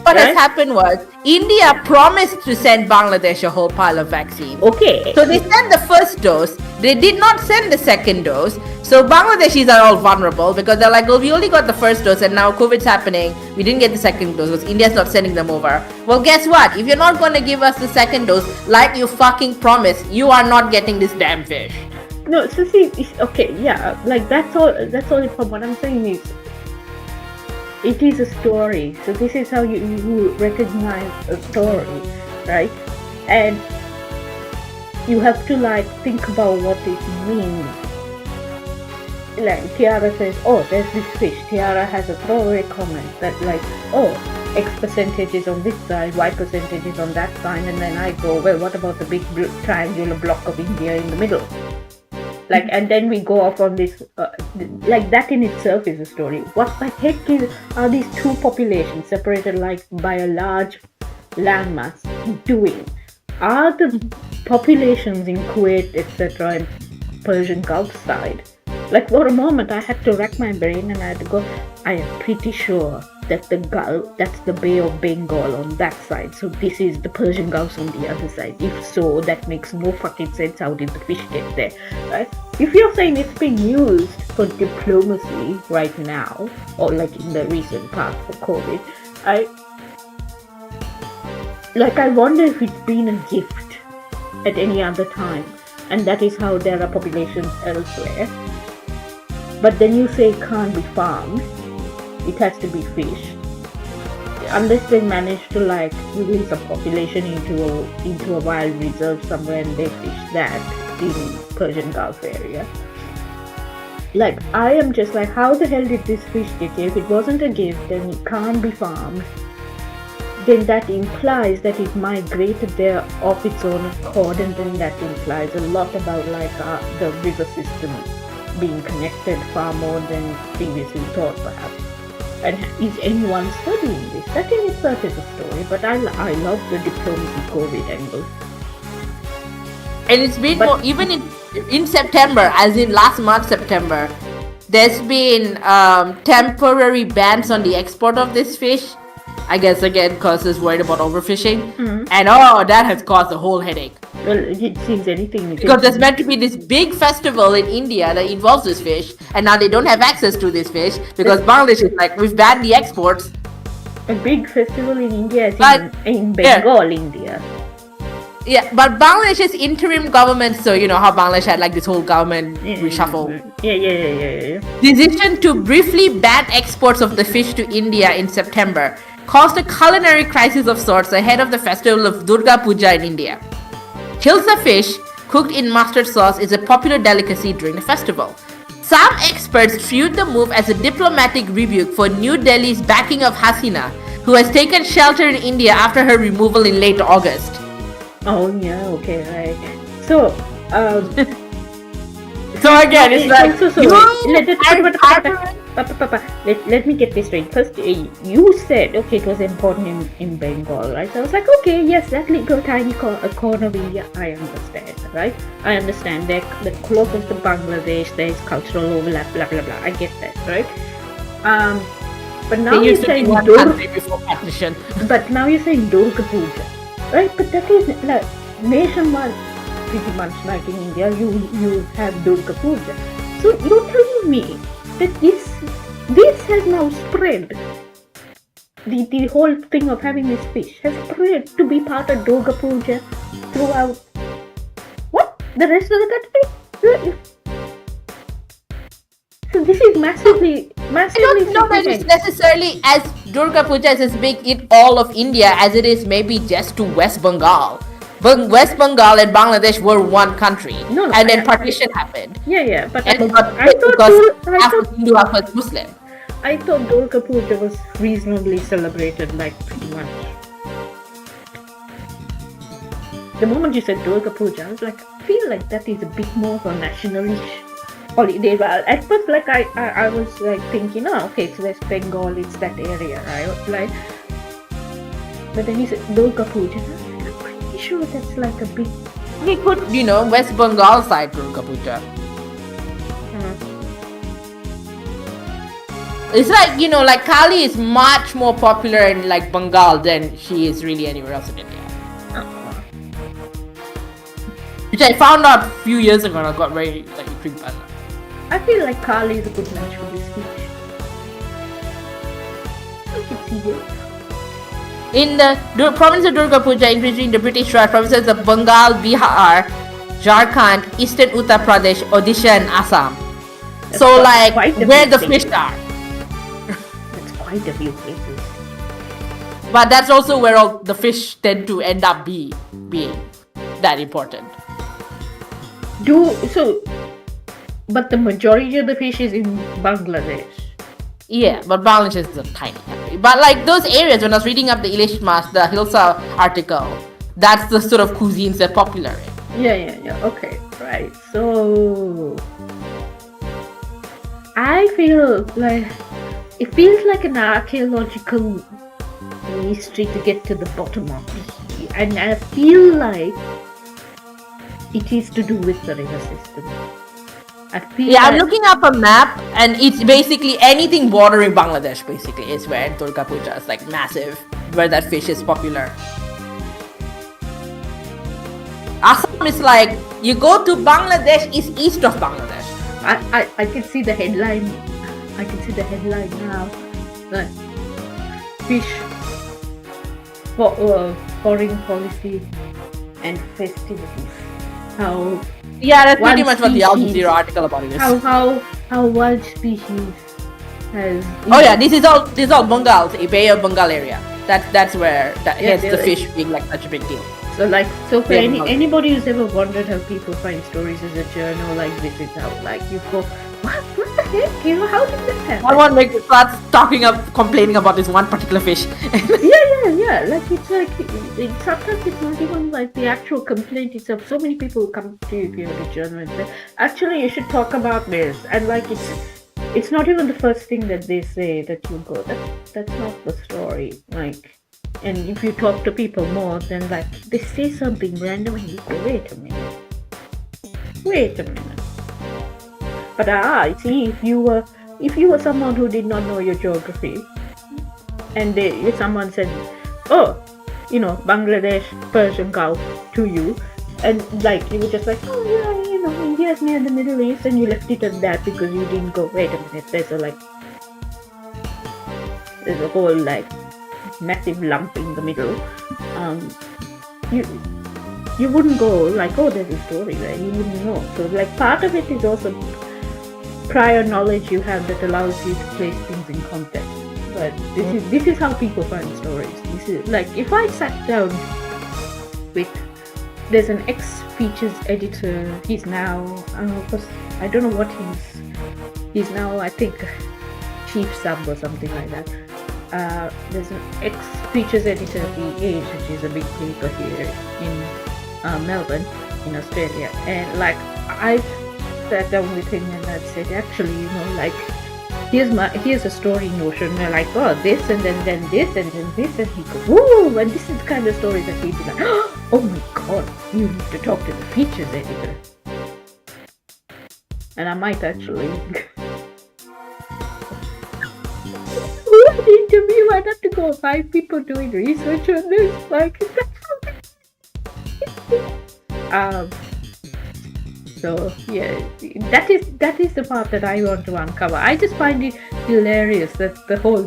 what Right? has happened was India promised to send Bangladesh a whole pile of vaccines. Okay. So they sent the first dose. They did not send the second dose. So Bangladeshis are all vulnerable because they're like, well, we only got the first dose and now COVID's happening. We didn't get the second dose because India's not sending them over. Well, guess what? If you're not going to give us the second dose like you fucking promised, you are not getting this damn fish. No, so see, okay, yeah, like that's all from what I'm saying is, it is a story. So this is how you recognize a story, right? And you have to like think about what it means. Like Tiara says, oh, there's this fish. Tiara has a throwaway comment that like, oh, X percentage is on this side, Y percentage is on that side, and then I go, well, what about the big triangular block of India in the middle? Like, and then we go off on this, like that in itself is a story. What the heck are these two populations separated like by a large landmass doing? Are the populations in Kuwait, etc., and Persian Gulf side? Like for a moment I had to rack my brain and I had to go, I am pretty sure that the Gulf, that's the Bay of Bengal on that side. So this is the Persian Gulf on the other side. If so, that makes no fucking sense. How did the fish get there? Right? If you're saying it's being used for diplomacy right now, or like in the recent past for COVID, I wonder if it's been a gift at any other time. And that is how there are populations elsewhere. But then you say it can't be farmed. It has to be fished. Unless they manage to like release a population into a wild reserve somewhere and they fish that in Persian Gulf area. Like, I am just like, how the hell did this fish get here? If it wasn't a gift, then it can't be farmed. Then that implies that it migrated there of its own accord, and then that implies a lot about like the river system being connected far more than previously thought, perhaps. And is anyone studying this? That in itself is a story, but I love the diplomacy COVID angle. And it's been But- more, even in September, as in last month September, there's been temporary bans on the export of this fish. I guess again because it's worried about overfishing, and that has caused a whole headache. Well, it seems anything. Because there's meant to be this big festival in India that involves this fish, and now they don't have access to this fish because Bangladesh is like, we've banned the exports. a big festival in India, as But- in Bengal, India. Yeah, but Bangladesh's interim government, so you know how Bangladesh had like this whole government reshuffle. Yeah. Decision to briefly ban exports of the fish to India in September caused a culinary crisis of sorts ahead of the festival of Durga Puja in India. Hilsa fish, cooked in mustard sauce, is a popular delicacy during the festival. Some experts viewed the move as a diplomatic rebuke for New Delhi's backing of Hasina, who has taken shelter in India after her removal in late August. Oh yeah, okay, right. So, So again, it's like, let me get this straight. First, you said, okay, it was important in Bengal, right? So I was like, okay, yes, that little tiny corner of India, I understand, right? I understand that the closest to Bangladesh, there is cultural overlap, blah, blah, blah. I get that, right? But now they you're used to be saying one country before partition. But now you're saying Durga Puja, right? But that is like nationwide, pretty much like in India, you have Durga Puja. So you're telling me that this has now spread. The whole thing of having this fish has spread to be part of Durga Puja throughout what? The rest of the country? So this is massively I don't know that it's necessarily as Durga Puja is as big in all of India as it is maybe just to West Bengal. But West Bengal and Bangladesh were one country, No, and then partition happened. Yeah, but And I thought half was Hindu, half was Muslim. I thought Durga Puja was reasonably celebrated, like pretty much. The moment you said Durga Puja, I was like, I feel like that is a bit more of a nationalish holiday. Well, at first, like I was like thinking, oh, okay, it's West Bengal, it's that area, right? Like, but then you said Durga Puja, I'm pretty sure that's like a big. We could, West Bengal side Durga Puja. It's like, like Kali is much more popular in like Bengal than she is really anywhere else in India. Which I found out a few years ago and I got very like intrigued by that. I feel like Kali is a good match for this speech. I can see it. In the province of Durga Puja, including the British Raj provinces of Bengal, Bihar, Jharkhand, Eastern Uttar Pradesh, Odisha, and Assam. So, like, quite a where big the thing. fish are. That's quite a few places. But that's also where all the fish tend to end up being that important. But the majority of the fish is in Bangladesh. Yeah, but Bangladesh is a tiny country. But like those areas, when I was reading up the Ilishmas, the Hilsa article, that's the sort of cuisines they're popular in. Yeah. Okay, right. So I feel like it feels like an archaeological mystery to get to the bottom of it, and I feel like it is to do with the river system. I'm looking up a map, and it's basically anything bordering Bangladesh. Basically, is where Durga Puja is like massive, where that fish is popular. Assam is like you go to Bangladesh is east of Bangladesh. I can see the headline. I can see the headline now. Like, fish for foreign policy and festivities. Yeah, that's pretty One much what the Al species. Jazeera article about it is. How one species has. Oh yeah, this is all Bengal, the Bay of Bengal area. That's where hence the fish being like such a big deal. So for Yeah, anybody who's ever wondered how people find stories as a journal, like this is how, like, you what the heck? You know, how did this happen? Someone like starts complaining about this one particular fish. Yeah. Like sometimes it's not even like the actual complaint itself. So many people come to you, the journalist, say, actually you should talk about this, and like it's not even the first thing that they say that you go. That's not the story. Like, and if you talk to people more, then like they say something random, and you go, wait a minute. But see, if you were someone who did not know your geography, and if someone said, oh, Bangladesh, Persian Gulf to you, and like you were just like, oh yeah, India's near the Middle East, and you left it at that because you didn't go, wait a minute, there's a whole like massive lump in the middle. You wouldn't go like, oh, there's a story there. You wouldn't know. So like part of it is also prior knowledge you have that allows you to place things in context. But this is how people find stories. This is like if I sat down with there's an ex-features editor. He's now I don't know what he's now. I think chief sub or something like that. There's an ex-features editor at The Age, which is a big paper here in Melbourne, in Australia, and like I sat down with him and I said, actually, like here's a story notion, like, oh, this and then this and then this, and he goes, woo, and this is the kind of story that he'd be like, oh my god, you need to talk to the features editor. And I might actually interview, I'd have to go 5 people doing research on this, like so yeah, that is the part that I want to uncover. I just find it hilarious that the whole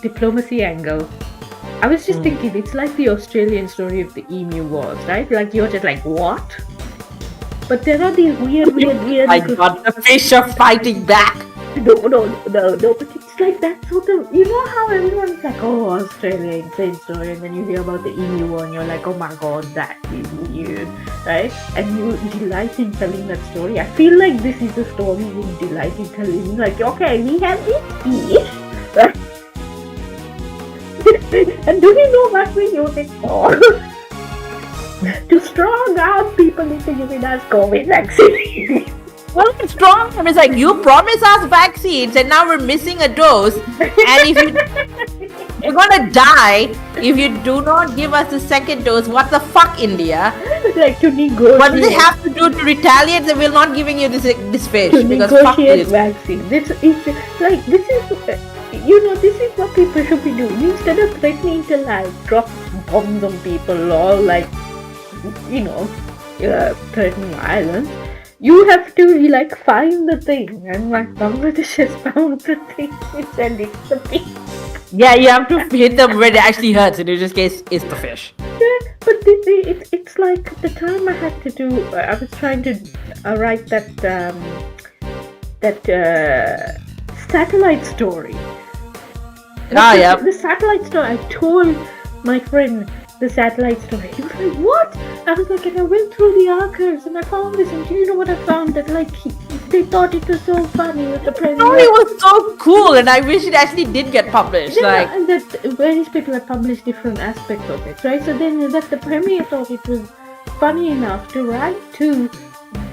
diplomacy angle. I was just thinking, it's like the Australian story of the Emu Wars, right? Like you're just like, what? But there are these weird. I got the fish are fighting back. No, but it's like that sort of, how everyone's like, oh, Australia, insane story, and then you hear about the emu war and you're like, oh my god, that is weird, right? And you delight in telling that story. I feel like this is a story you delight in telling, like, okay, we have this fish, right? And do you know what we use it for? To strong arm people into giving us COVID vaccine. Well, it's strong. It's like, you promised us vaccines and now we're missing a dose. And if you're gonna die if you do not give us the second dose. What the fuck, India? Like to negotiate. What do they have to do to retaliate that we're not giving you this fish? To because negotiate vaccine. This is what people should be doing. Instead of threatening to like drop bombs on people or like, threatening violence. You have to like find the thing, and like Bangladesh has found the thing and it's the fish. Yeah, you have to hit them where it actually hurts. In this case, it's the fish. Yeah, but it's like the time I had to do. I was trying to write that satellite story. Yeah. The satellite story. I told my friend the satellite story. He was like, what? I was like, and I went through the archives and I found this, and do you know what I found? That like they thought it was so funny with the president. The story was so cool, and I wish it actually did get published. Yeah, and that various people have published different aspects of it, right? So then that the premier thought it was funny enough to write to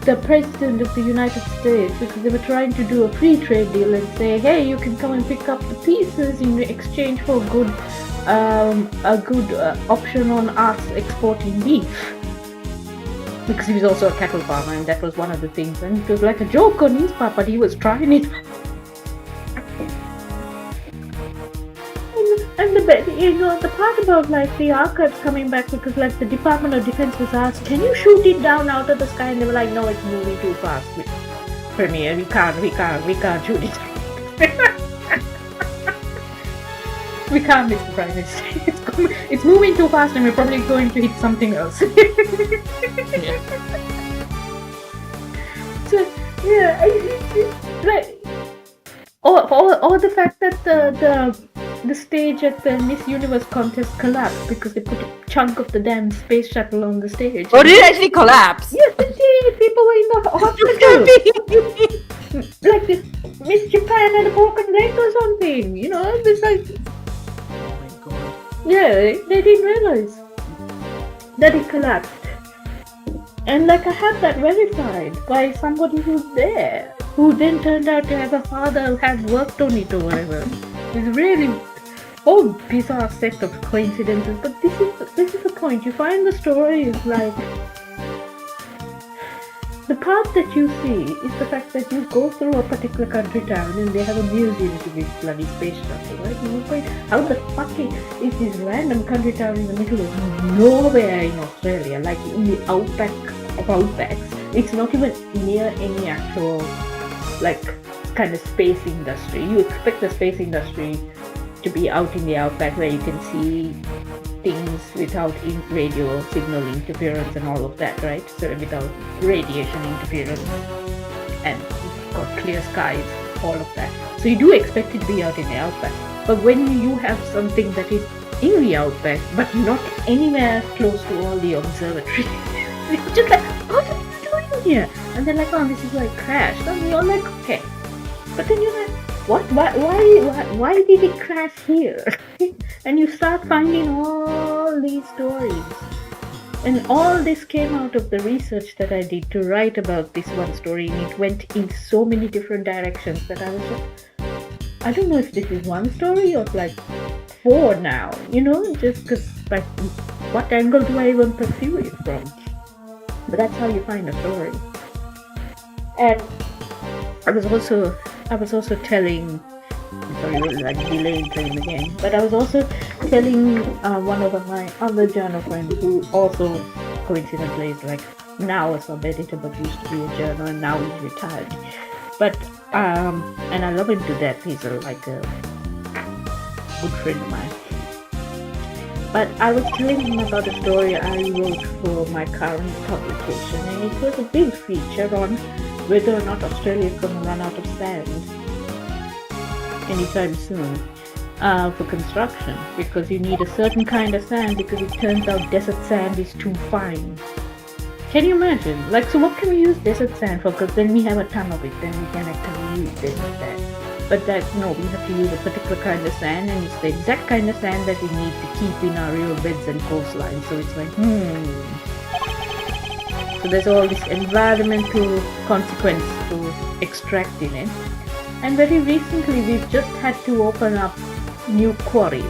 the president of the United States, because they were trying to do a free trade deal and say, hey, you can come and pick up the pieces in exchange for a good option on us exporting beef, because he was also a cattle farmer, and that was one of the things, and it was like a joke on his part, but he was trying it. And the part about like the archives coming back, because like the Department of Defense was asked, can you shoot it down out of the sky, and they were like, no, it's moving too fast, Premier, we can't shoot it. We can't, Mr. Prime Minister. It's moving too fast, and we're probably going to hit something else. Yeah. So yeah, it's like, or the fact that the stage at the Miss Universe contest collapsed because they put a chunk of the damn space shuttle on the stage. Oh, did it actually collapse? Yes, it people were in the hospital. Like this Miss Japan had a broken leg or something. You know, it's like, Oh my god. yeah, they didn't realize that it collapsed. And like I had that verified by somebody who's there, who then turned out to have a father who had worked on it or whatever. It's really all bizarre set of coincidences. But this is the point. You find the story is like the part that you see is the fact that you go through a particular country town and they have a museum to this bloody space shuttle, right? And you find how the fuck is this random country town in the middle of nowhere in Australia, like in the outback of outbacks. It's not even near any actual like kind of space industry. You expect the space industry to be out in the outback where you can see things without radio signal interference and all of that, right? So without radiation interference and got clear skies, all of that. So you do expect it to be out in the outback. But when you have something that is in the outback but not anywhere close to all the observatories, it's just like, what are you doing here? And they're like, oh, this is like crashed. And you're like, okay. But then you're like, what? Why did it crash here? And you start finding all these stories. And all this came out of the research that I did to write about this one story. And it went in so many different directions that I was just, I don't know if this is one story or like 4 now, you know, just because like what angle do I even pursue it from? But that's how you find a story. And I was also telling, sorry, like delaying time again, but I was also telling one of my other journal friends who also coincidentally is like now a sub editor but used to be a journal and now he's retired. But and I love him to death. He's like a good friend of mine. But I was telling him about a story I wrote for my current publication, and it was a big feature on whether or not Australia is going to run out of sand anytime soon for construction, because you need a certain kind of sand because it turns out desert sand is too fine. Can you imagine? Like, so what can we use desert sand for? Because then we have a ton of it, then we can actually use desert sand. But that, no, we have to use a particular kind of sand, and it's the exact kind of sand that we need to keep in our riverbeds and coastlines. So it's like, So there's all this environmental consequence to extract in it. And very recently, we've just had to open up new quarries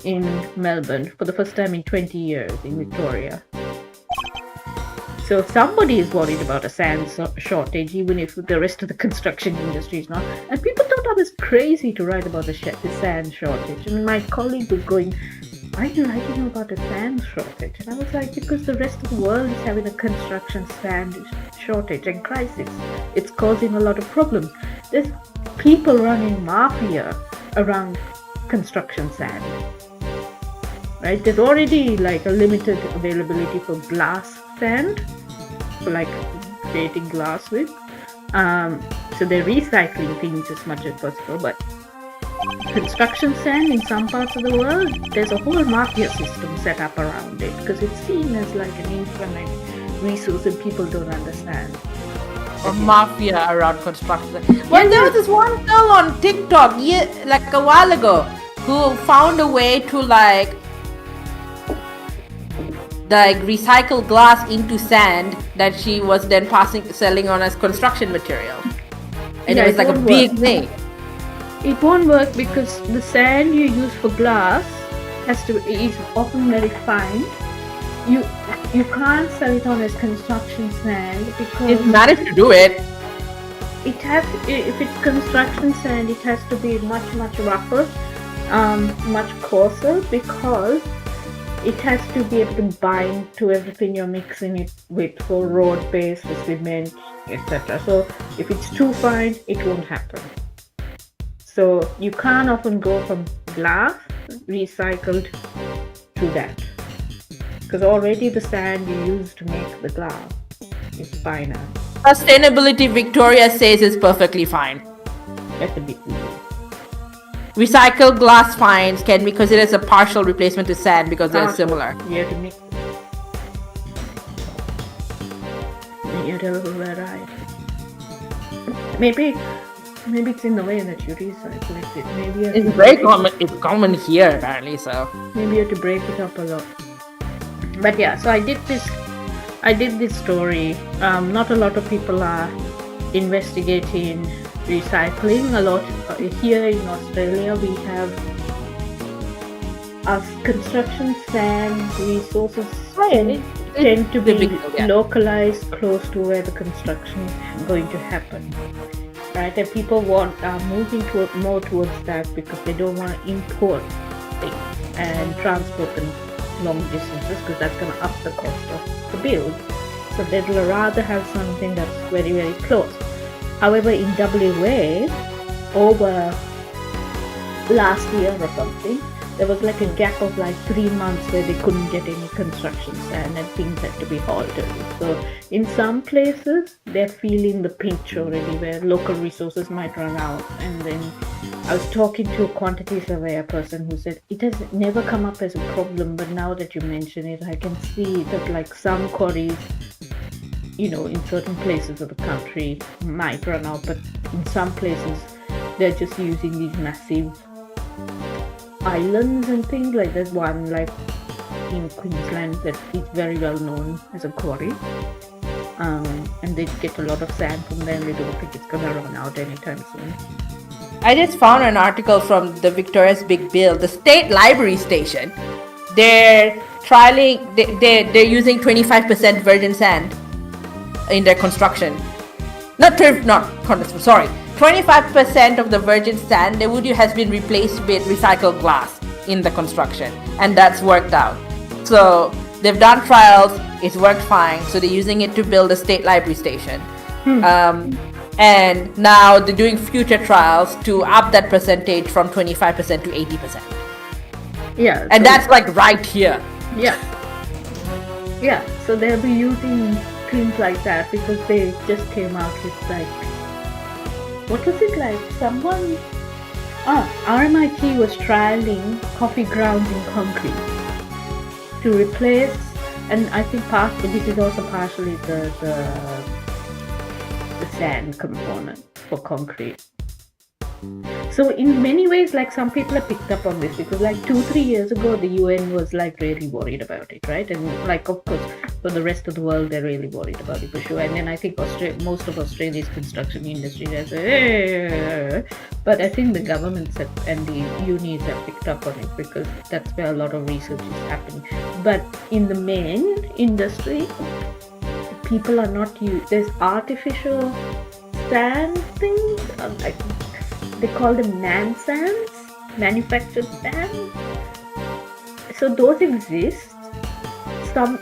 in Melbourne for the first time in 20 years in Victoria. So somebody is worried about a sand shortage, even if the rest of the construction industry is not. And people thought I was crazy to write about the sand shortage. And my colleague was going, why are you writing about a sand shortage? And I was like, because the rest of the world is having a construction sand shortage and crisis. It's causing a lot of problems. There's people running mafia around construction sand. Right? There's already like a limited availability for glass sand, for like creating glass with. So they're recycling things as much as possible, but construction sand in some parts of the world, there's a whole mafia system set up around it because it's seen as like an infinite resource and people don't understand. A mafia around construction. Well, there was this one girl on TikTok, like a while ago, who found a way to like recycle glass into sand that she was then selling on as construction material, and it was like a big thing. It won't work because the sand you use for glass is often very fine. You can't sell it on as construction sand because It managed to do it. If it's construction sand, it has to be much rougher, much coarser, because it has to be able to bind to everything you're mixing it with for road base, for cement, etc. So if it's too fine, it won't happen. So you can't often go from glass recycled to that, because already the sand you use to make the glass is finer. Sustainability Victoria says is perfectly fine. That's a bit weird. Recycled glass fines can be considered as a partial replacement to sand because they're similar. You have to mix near where I. Maybe it's in the way that you recycle it. Maybe you have It's to very break common. It's common here apparently. So maybe you have to break it up a lot. But yeah, so I did this story. Not a lot of people are investigating recycling. A lot here in Australia, we have our construction sand resources tend to be localized close to where the construction is going to happen, right? And people are moving more towards that because they don't want to import things and transport them long distances because that's going to up the cost of the build. So they'd rather have something that's very, very close. However, in WA, over last year or something, there was like a gap of like 3 months where they couldn't get any construction sand and things had to be halted. So in some places, they're feeling the pinch already where local resources might run out. And then I was talking to a quantity surveyor person who said it has never come up as a problem, but now that you mention it, I can see that like some quarries, you know, in certain places of the country might run out, but in some places they're just using these massive islands and things like that. One like in Queensland that is very well known as a quarry, and they get a lot of sand from there and they don't think it's gonna run out anytime soon. I just found an article from the Victoria's Big Bill, the State Library Station. They're trialing. They're using 25% virgin sand in their construction. Sorry. 25% of the virgin sand they would has been replaced with recycled glass in the construction, and that's worked out. So they've done trials, it's worked fine. So they're using it to build a state library station. And now they're doing future trials to up that percentage from 25% to 80%. Yeah. And that's like right here. Yeah. Yeah. So they'll be using things like that because they just came out with like, what was it like? RMIT was trialing coffee grounds in concrete to replace, and I think this is also partially the sand component for concrete. So in many ways, like some people have picked up on this because like 2-3 years ago, the UN was like really worried about it, right? And like, of course, for the rest of the world, they're really worried about it for sure. And then I think most of Australia's construction industry has but I think the governments and the unis have picked up on it because that's where a lot of research is happening. But in the main industry, people are not there's artificial sand things, like they call them sands, manufactured sand. So those exist. Some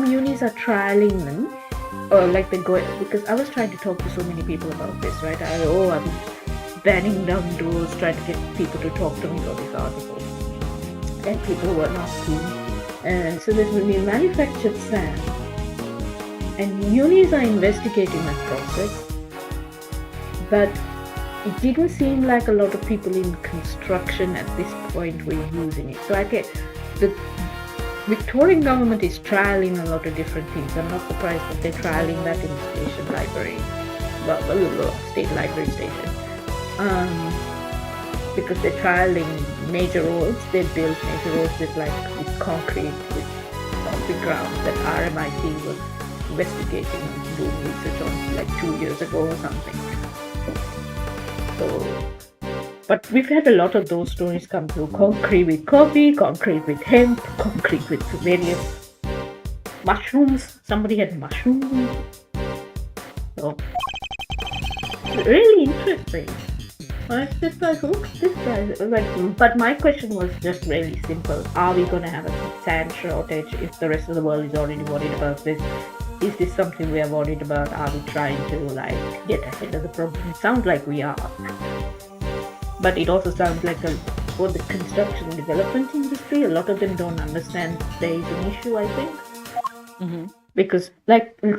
unis are trialing them, or like they go, because I was trying to talk to so many people about this, right? I'm banning down doors, trying to get people to talk to me about this article, and people were not keen. So there's going to be manufactured sand, and unis are investigating that process, but it didn't seem like a lot of people in construction at this point were using it. So the Victorian government is trialing a lot of different things. I'm not surprised that they're trialing that in the state library station. Because they're trialing major roads. They built major roads with concrete grounds that RMIT was investigating and doing research on like 2 years ago or something. So, but we've had a lot of those stories come through. Concrete with coffee, concrete with hemp, concrete with various mushrooms. Somebody had mushrooms. So, really interesting. I was just like, look, this guy. But my question was just really simple. Are we going to have a sand shortage if the rest of the world is already worried about this? Is this something we are worried about? Are we trying to get ahead of the problem? It sounds like we are. But it also sounds like for the construction and development industry, a lot of them don't understand there is an issue, I think. Mm-hmm. Because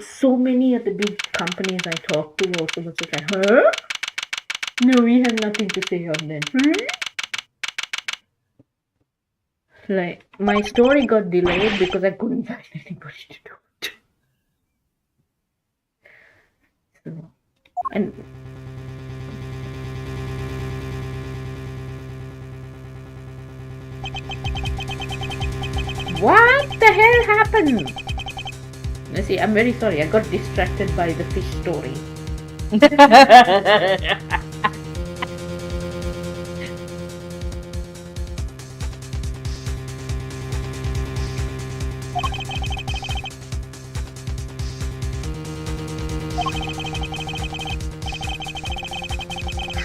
so many of the big companies I talk to also was like, huh? No, we have nothing to say on that. Like, my story got delayed because I couldn't find anybody to talk to. And what the hell happened? Let's see, I'm very sorry. I got distracted by the fish story.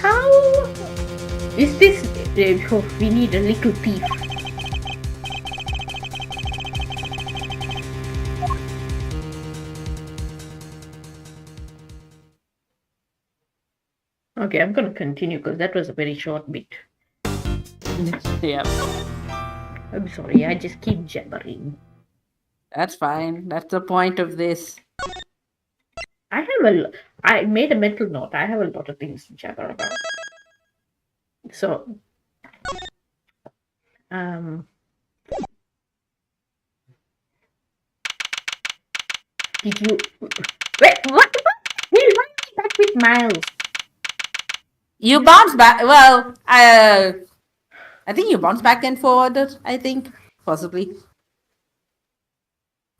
How is this? Oh, we need a little thief. Okay, I'm gonna continue because that was a very short bit. Yeah, I'm sorry, I just keep jabbering. that's fine. That's the point of this. I made a mental note. I have a lot of things to jabber about. So, did you wait? What? Why are you back with Miles? You bounce back. Well, I think you bounce back and forwarded. I think possibly,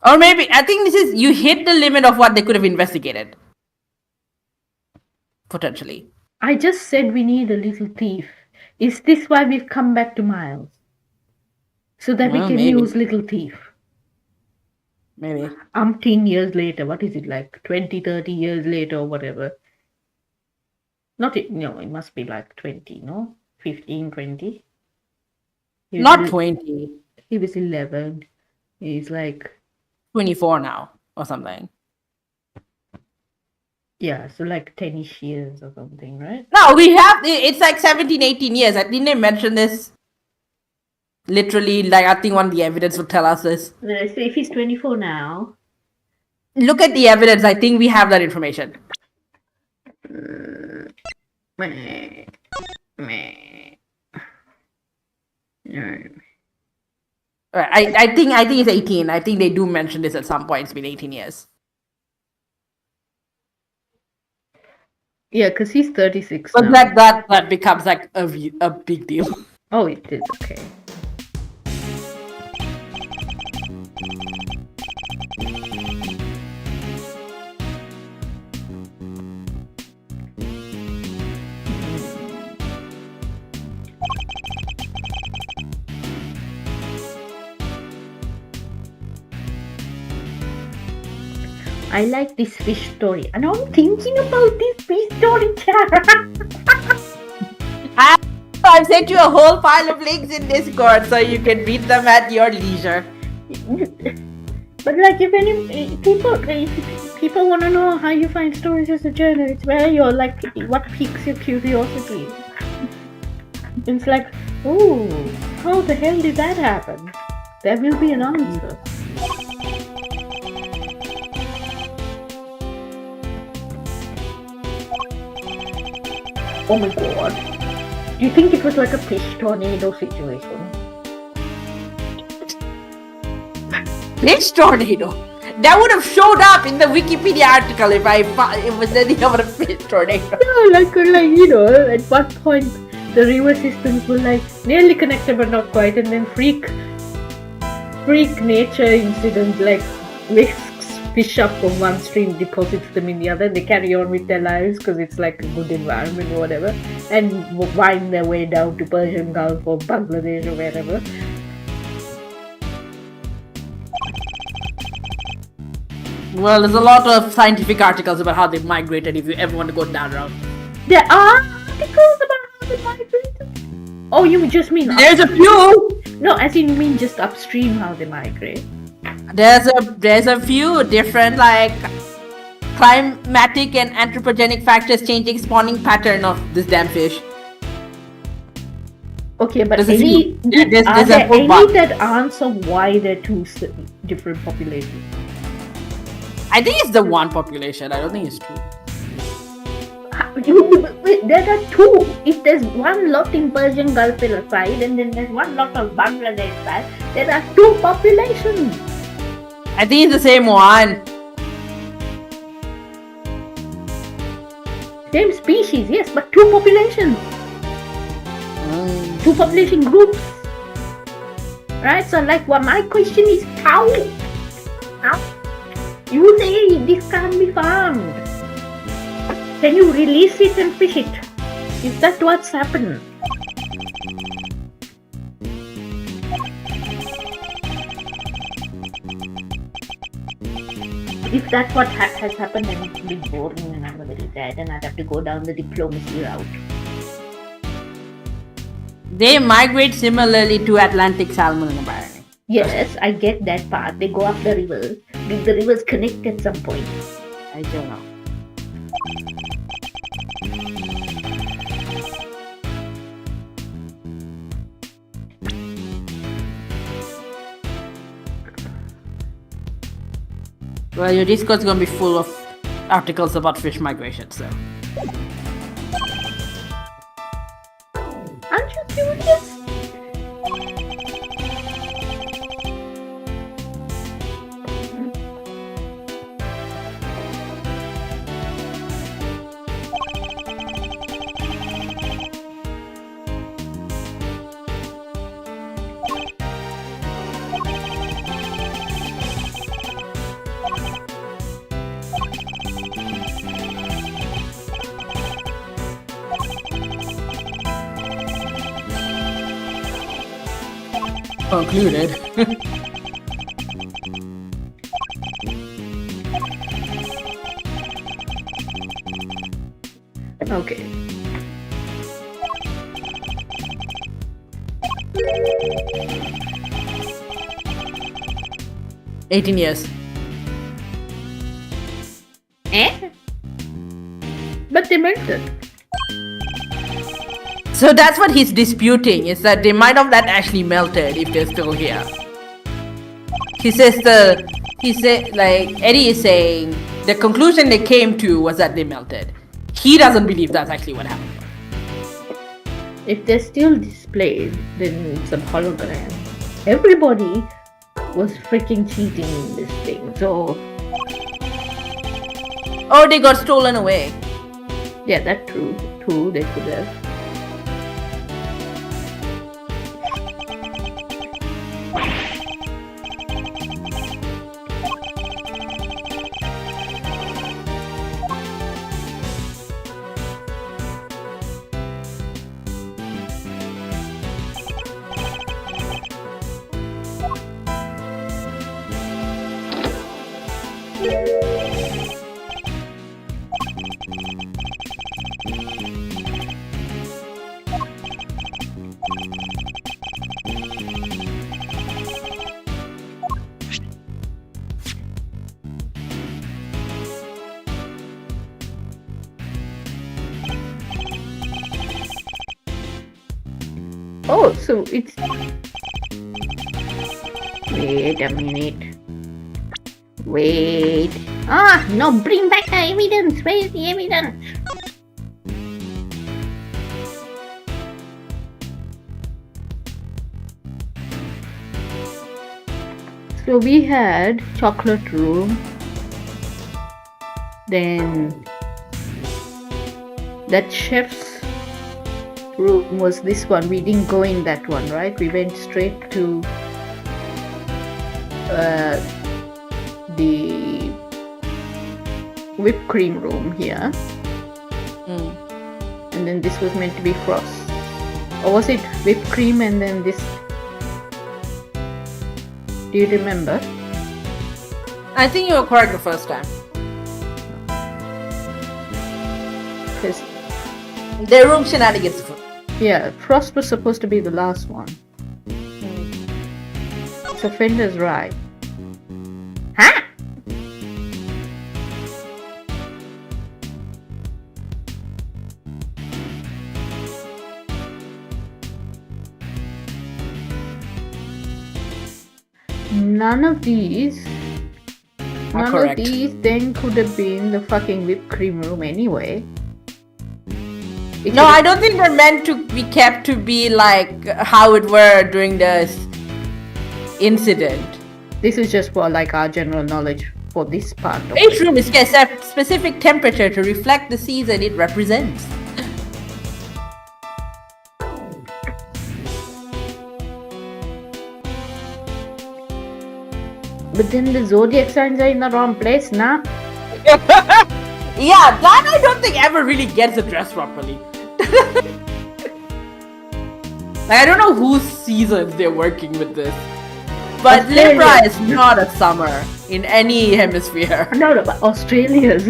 or maybe I think this is you hit the limit of what they could have investigated. Potentially. I just said we need a little thief. Is this why we've come back to Miles? So that we Well, can maybe. use little thief. Maybe. 10 years later, what is it like 20, 30 years later or whatever? No, it must be like 20, no? 15, 20. Not 20. He was 11. He's like 24 now or something. yeah, so like 10ish years or something, right? No, we have it's like 17, 18 years. I didn't they mention this. Literally, like I think one of the evidence would tell us this. So if he's 24 now, Look at the evidence. I think we have that information. meh, meh. No. I think it's 18. I think they do mention this at some point. It's been 18 years. Yeah, because he's 36 But now. that becomes like a big deal. Oh, it is, okay. I like this fish story. And I'm thinking about this fish story, Tiara. I've sent you a whole pile of links in Discord so you can read them at your leisure. But like, if people want to know how you find stories as a journalist, where you're like, what piques your curiosity? It's like, oh, how the hell did that happen? There will be an answer. Oh my god. Do you think it was like a fish tornado situation? Fish tornado. That would have showed up in the Wikipedia article if it was anything about a fish tornado. Yeah, like you know, at what point the river systems were like nearly connected but not quite, and then freak nature incident like whisks fish up from one stream, deposits them in the other, they carry on with their lives because it's like a good environment or whatever, and wind their way down to Persian Gulf or Bangladesh or wherever. Well, there's a lot of scientific articles about how they migrated if you ever want to go down route. There are articles about how they migrate. Oh, you just mean There's a few. No, as in you mean just upstream how they migrate. There's a few different like climatic and anthropogenic factors changing spawning pattern of this damn fish. Okay, but There's a any few. Yeah, there's are a there whole any bunch. that answer why they're two different populations? I think it's the one population. I don't think it's two. There are two. If there's one lot in Persian Gulf side and then there's one lot of Bangladesh side, there are two populations. I think it's the same one. Same species, yes, but two populations. Two population groups. Right? So like what my question is how? You say this can't be found. Can you release it and fish it? Is that what's happened? If that's what has happened, then it will be boring and I'm very sad and I'd have to go down the diplomacy route. They migrate similarly to Atlantic salmon apparently. Yes, I get that part. They go up the river. Did the rivers connect at some point? I don't know. Well, your Discord's gonna be full of articles about fish migration, so. Aren't you curious? Concluded. Okay. $18 years. But they melted. So that's what he's disputing, is that they might have not actually melted if they're still here. He says Eddie is saying the conclusion they came to was that they melted. He doesn't believe that's actually what happened. If they're still displayed, then it's a hologram. Everybody was freaking cheating in this thing, so Oh, they got stolen away. yeah, that's true. True, they could have. Oh, so it's... Wait a minute. Wait. Ah, no, bring back the evidence. Where's the evidence? So we had chocolate room. Then that chef's room was this one. We didn't go in that one, right? We went straight to the whipped cream room here. And then this was meant to be frost. Or was it whipped cream and then this? Do you remember? I think you were correct the first time. Because Their room shenanigans. yeah, frost was supposed to be the last one. So Fender's right. Huh? None of these correct. then could have been the fucking whipped cream room anyway. No, I don't think they're meant to be kept to be like how it were during the incident. This is just for like our general knowledge for this part of Each it. room is kept at specific temperature to reflect the season it represents. But then the zodiac signs are in the wrong place, nah? Yeah, that I don't think ever really gets addressed properly. Like, I don't know whose seasons they're working with this. But Australia. Libra is not a summer in any hemisphere. No, but Australia's.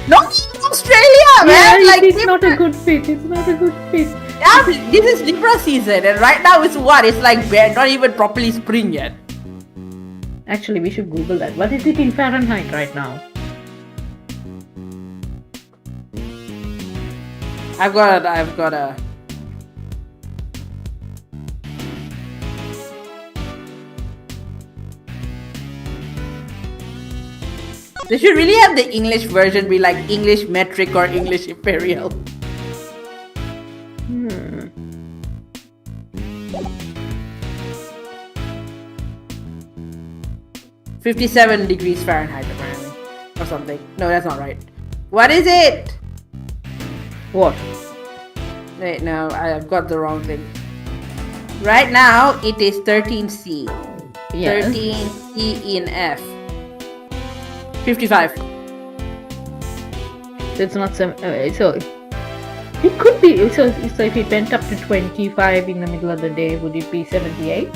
Not even Australia, man! Yeah, Like, it's Libra, not a good fit. It's not a good fit. yeah, this is Libra season, and right now it's what? It's like not even properly spring yet. Actually, we should Google that. What is it in Fahrenheit right now? I've got a. They should really have the English version be like English metric or English imperial. 57 degrees Fahrenheit apparently. Or something. No, that's not right. What is it? What? Wait, no, I've got the wrong thing. Right now, it is 13C. Yes. 13C in F. 55. So it's not some. So it could be. So if it went up to 25 in the middle of the day, would it be 78?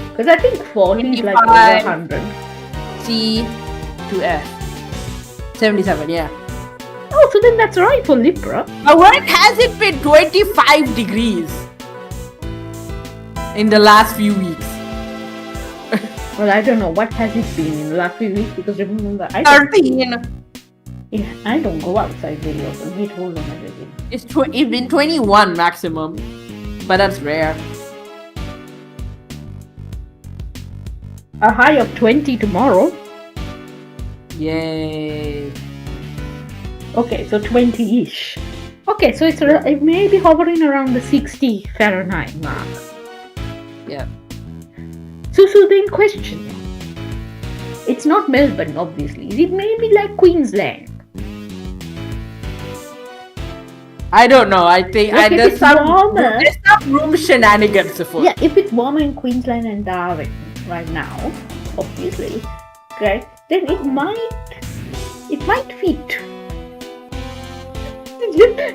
Because I think 40 is like over 25. 100. C to F. 77, yeah. Oh, so then that's right for Libra. But when has it been 25 degrees? In the last few weeks. Well, I don't know what has it been in the last few weeks because remember I don't, 13. yeah, I don't go outside very often. Wait, hold on a second. It's been 21 maximum. But that's rare. A high of 20 tomorrow. Yay. Okay, so 20-ish. Okay, so it may be hovering around the 60 Fahrenheit mark. Yeah. So then question. It's not Melbourne, obviously. It may be like Queensland. I don't know. I think Like if there's it's some warmer. there's some room shenanigans afoot. Yeah, if it's warmer in Queensland and Darwin right now, obviously, right? Then it might fit.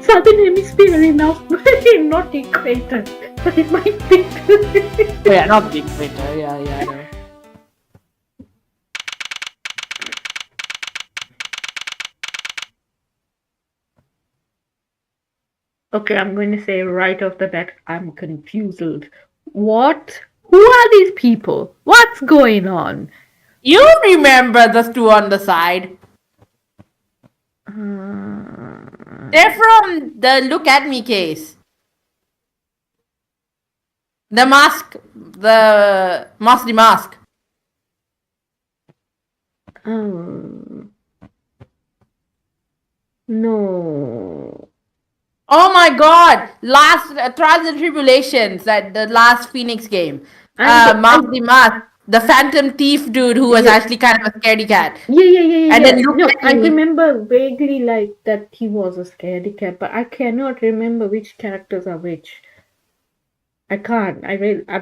Southern Hemisphere enough, not equator, but it might fit. Oh, yeah, not the equator. Yeah, I know. Okay, I'm going to say right off the bat, I'm confused. What? Who are these people? What's going on? You remember the two on the side? They're from the Look At Me case. The mask. The mask. No. Oh my god! Last Trials and Tribulations, that the last Phoenix game. Mask, the Phantom Thief dude who was actually kind of a scaredy cat. Yeah. And then look no, at I me. remember vaguely like that he was a scaredy cat, but I cannot remember which characters are which. I can't. I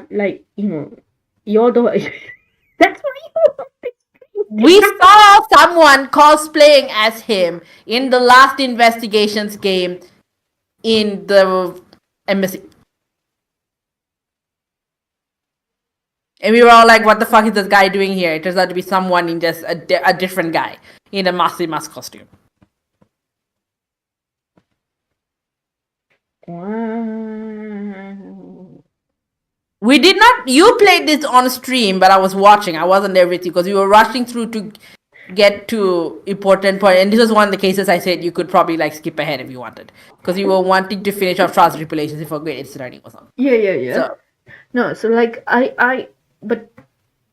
like, you're the that's why We saw someone cosplaying as him in the last Investigations game in the embassy. And we were all like, what the fuck is this guy doing here? It turns out to be someone in just a different guy in a mask costume. Wow. We did not. You played this on stream, but I was watching. I wasn't there with you because we were rushing through to get to important point. And this was one of the cases I said you could probably like skip ahead if you wanted, because you were wanting to finish off Trials and Tribulations before Great It's Learning or something. Yeah. So No, so like but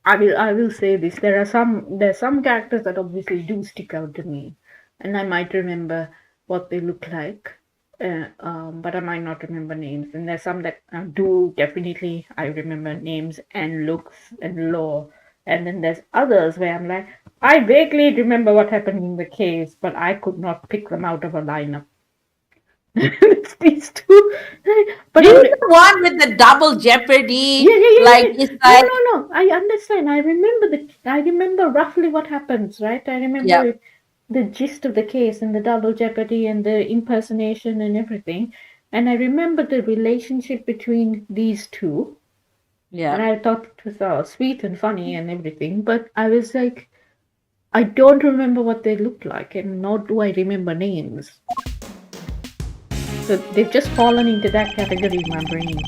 I will say this. There's some characters that obviously do stick out to me, and I might remember what they look like. But I might not remember names. And there's some that do definitely I remember names and looks and lore. And then there's others where I'm like, I vaguely remember what happened in the case, but I could not pick them out of a lineup. It's these two. But This is the one with the double jeopardy. yeah. Like it's No, like no. I understand. I remember roughly what happens, right? I remember yeah, the gist of the case and the double jeopardy and the impersonation and everything. And I remember the relationship between these two. And yeah. I thought it was sweet and funny and everything. But I was like, I don't remember what they looked like, and nor do I remember names. So they've just fallen into that category in my brain.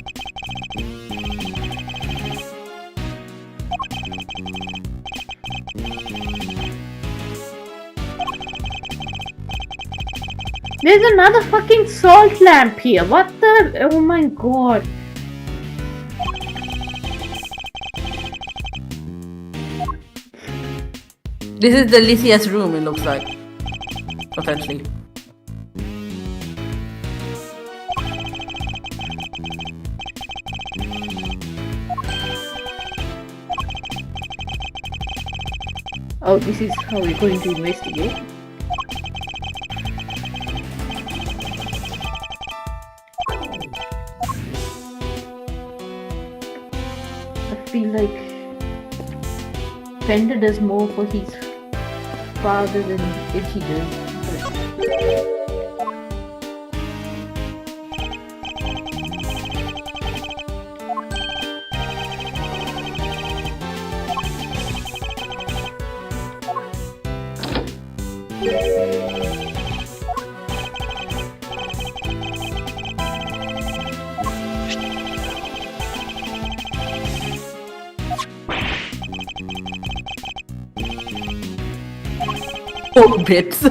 There's another fucking salt lamp here. What the? Oh my god. This is the Lysia's room. It looks like potentially. Oh, this is how we're going to investigate. I feel like Fender does more for his father than Itchy does. Oh, bits. Yeah.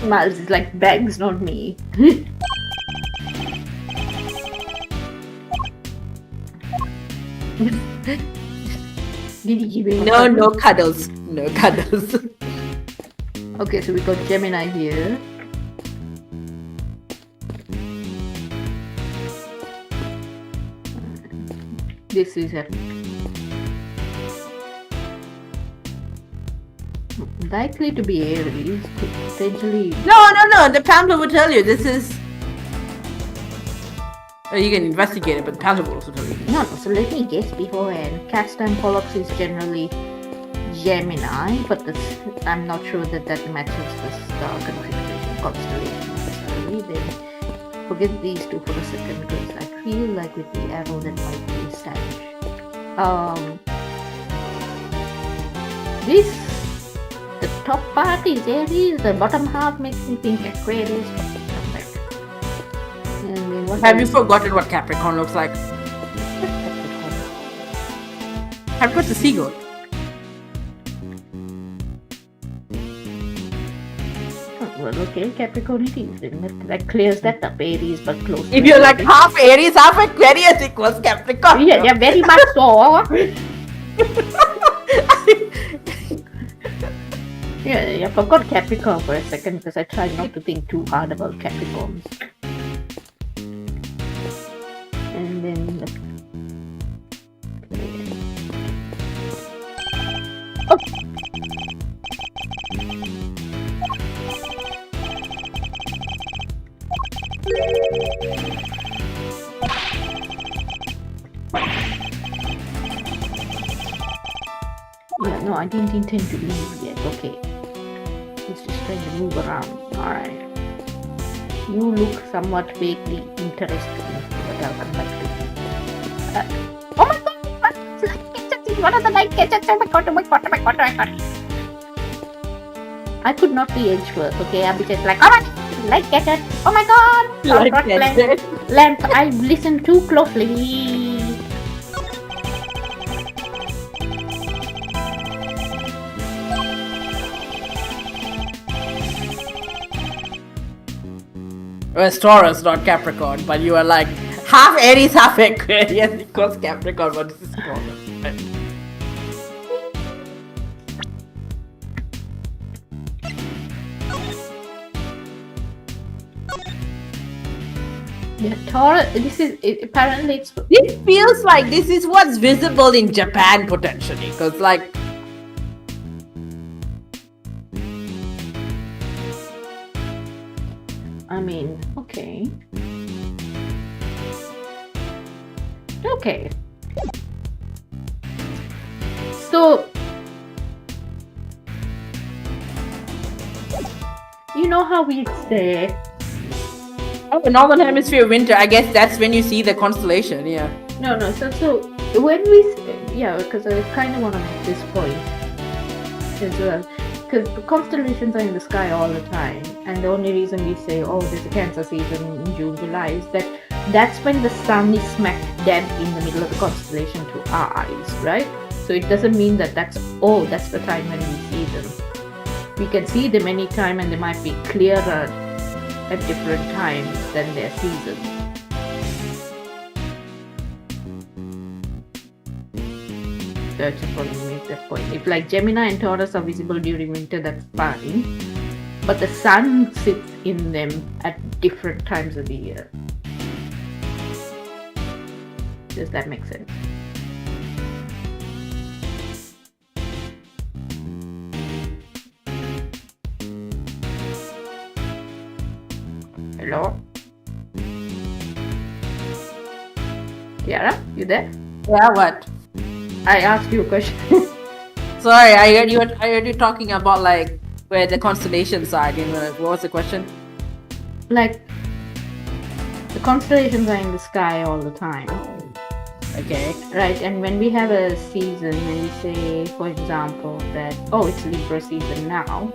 Miles is like, bags, not me. Did he give you a No, cuddle? no cuddles. No cuddles. Okay, so we got Gemini here. This is a likely to be Aries, could potentially. No. The pamphlet will tell you this is. Oh, you can investigate it, but the pamphlet will also tell you. No, so let me guess beforehand. Castime Pollux is generally Gemini, but I'm not sure that matches the star configuration constellation necessarily. Then forget these two for a second, because I feel like with the arrow that might be Sag. The top part is Aries, the bottom half makes me think Aquarius. And then what Have you else? forgotten what Capricorn looks like? Have you got the seagull? Well, okay, Capricorn it is. Then that clears that up. Aries, but close. If you're like half Aries, half Aquarius equals Capricorn. Yeah, very much so. Yeah, I forgot Capricorn for a second because I tried not to think too hard about Capricorns. And then yeah, no, I didn't intend to leave yet. Okay. He's just trying to move around. Alright. You look somewhat vaguely interesting, but I'll come back to you. Oh my god! What are the light gadgets? Oh my god. I could not be Edgeworth, okay? I'll be just like, oh my god, light gadget! Oh my god! Light Soundtrack gadget. lamp, I listened too closely. Well, it's Taurus, not Capricorn, but you are like half Aries, half Aquarius equals Capricorn, but this is Taurus. Yeah, Taurus. Apparently it's. This feels like this is what's visible in Japan potentially, because like I mean, okay. Okay. So, you know how we say, oh, Northern Hemisphere winter. I guess that's when you see the constellation. Yeah. no, so when we, yeah, because I kind of want to make this point as well. Because the constellations are in the sky all the time, and the only reason we say, oh, there's a Cancer season in June, July, is that that's when the sun is smack dab in the middle of the constellation to our eyes, right? So it doesn't mean that that's the time when we see them. We can see them anytime, and they might be clearer at different times than their season. I just want to make that point. If like Gemini and Taurus are visible during winter, that's fine. But the sun sits in them at different times of the year. Does that make sense? Hello? Tiara, you there? Yeah. What? I asked you a question. Sorry, I heard you talking about like where the constellations are. What was the question? Like, the constellations are in the sky all the time. Okay. Right, and when we have a season, when we say, for example, that, oh, it's Libra season now,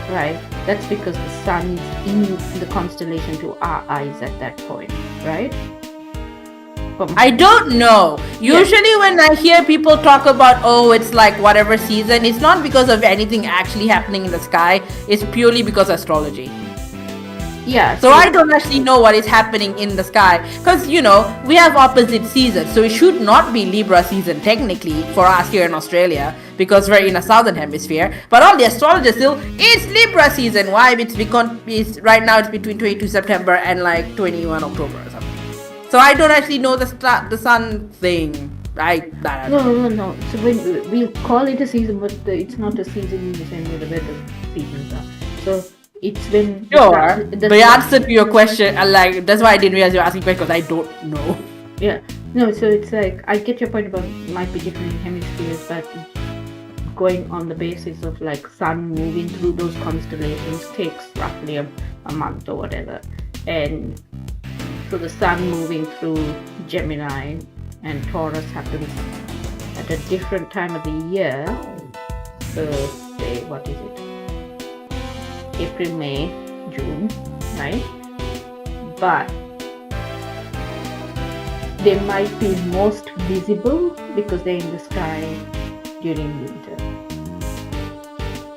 right, that's because the sun is in the constellation to our eyes at that point, right? I don't know. Usually when I hear people talk about, oh, it's like whatever season, it's not because of anything actually happening in the sky. It's purely because of astrology. Yeah. So I don't actually know what is happening in the sky. Because, we have opposite seasons. So it should not be Libra season technically for us here in Australia. Because we're in a southern hemisphere. But all the astrologers still, it's Libra season. Why? It's right now it's between 22 September and like 21 October or something. So I don't actually know the sun thing, right? No. So when we call it a season, but it's not a season in the same way the weather seasons are. So it's when sure. The answer to your question, like that's why I didn't realize you were asking questions because I don't know. Yeah. No. So it's like I get your point about it might be different in hemispheres, but going on the basis of like sun moving through those constellations takes roughly a month or whatever, and so the sun moving through Gemini and Taurus happens at a different time of the year. So say, what is it? April, May, June, right? But they might be most visible because they're in the sky during winter.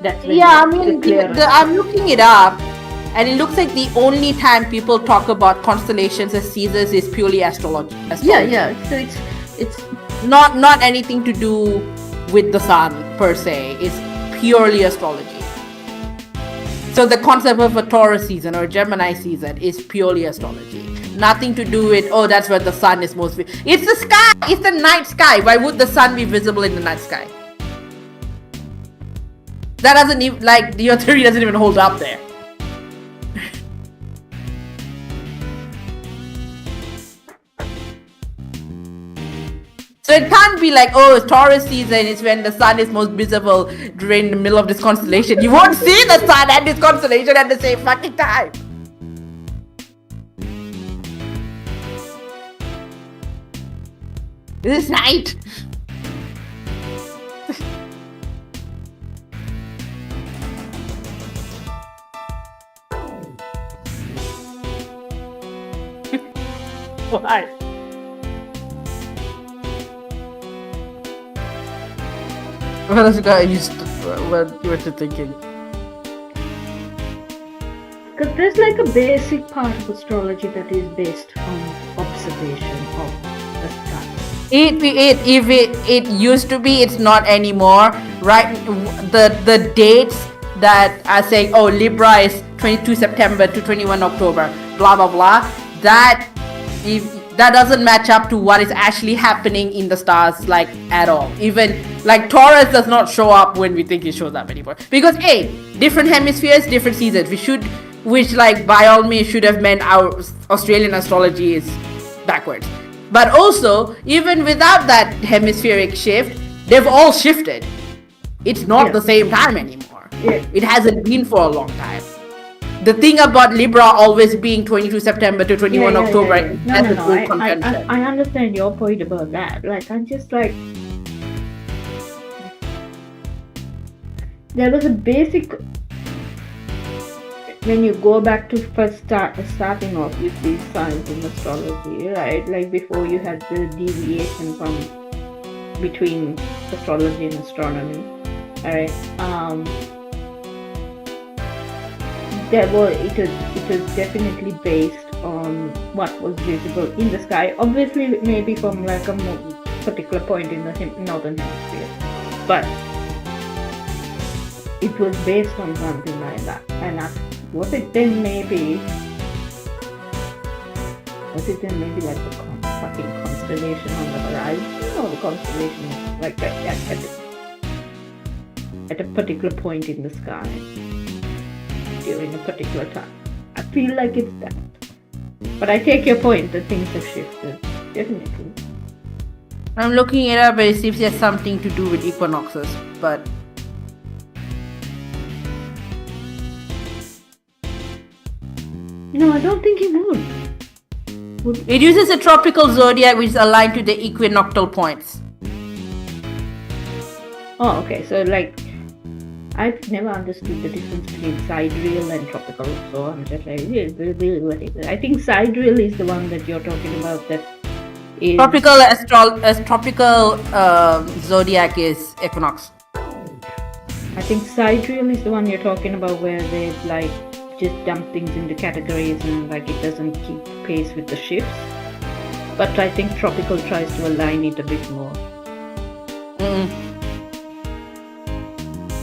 That's when I'm looking it up. And it looks like the only time people talk about constellations as seasons is purely astrology. Yeah. So it's not anything to do with the sun per se. It's purely astrology. So the concept of a Taurus season or a Gemini season is purely astrology. Nothing to do with, oh, that's where the sun is most visible. It's the sky. It's the night sky. Why would the sun be visible in the night sky? That doesn't even, like, your theory doesn't even hold up there. So it can't be like, oh, Taurus season is when the sun is most visible during the middle of this constellation. You won't see the sun and this constellation at the same fucking time. This is night. Why? What you were thinking? Because there's like a basic part of astrology that is based on observation of the sky. It used to be, it's not anymore. Right, the dates that are saying, oh, Libra is 22 September to 21 October, blah blah blah. that that doesn't match up to what is actually happening in the stars, like, at all. Even like Taurus does not show up when we think it shows up anymore, because different hemispheres, different seasons, which like by all means should have meant our Australian astrology is backwards. But also, even without that hemispheric shift, they've all shifted. It's not the same time anymore. It hasn't been for a long time. The thing about Libra always being 22 September to 21 October, that's a full convention. I understand your point about that. Like, I'm just like, there was a basic, when you go back to first starting off with these signs in astrology, right? Like before you had the deviation from between astrology and astronomy, right? It was definitely based on what was visible in the sky. Obviously, maybe from like a particular point in the northern hemisphere, but it was based on something like that. And was it then maybe like the fucking constellation on the horizon? No, the constellation is like at a particular point in the sky during a particular time. I feel like it's that. But I take your point that things have shifted. Definitely. I'm looking it up, but it seems there's something to do with equinoxes, but no, I don't think it would. It uses a tropical zodiac which is aligned to the equinoctial points. Oh, okay. So like, I've never understood the difference between sidereal and tropical. So I'm just like, I think sidereal is the one that you're talking about. That is Tropical zodiac is equinox. I think sidereal is the one you're talking about, where they like just dump things into categories and like it doesn't keep pace with the shifts. But I think tropical tries to align it a bit more.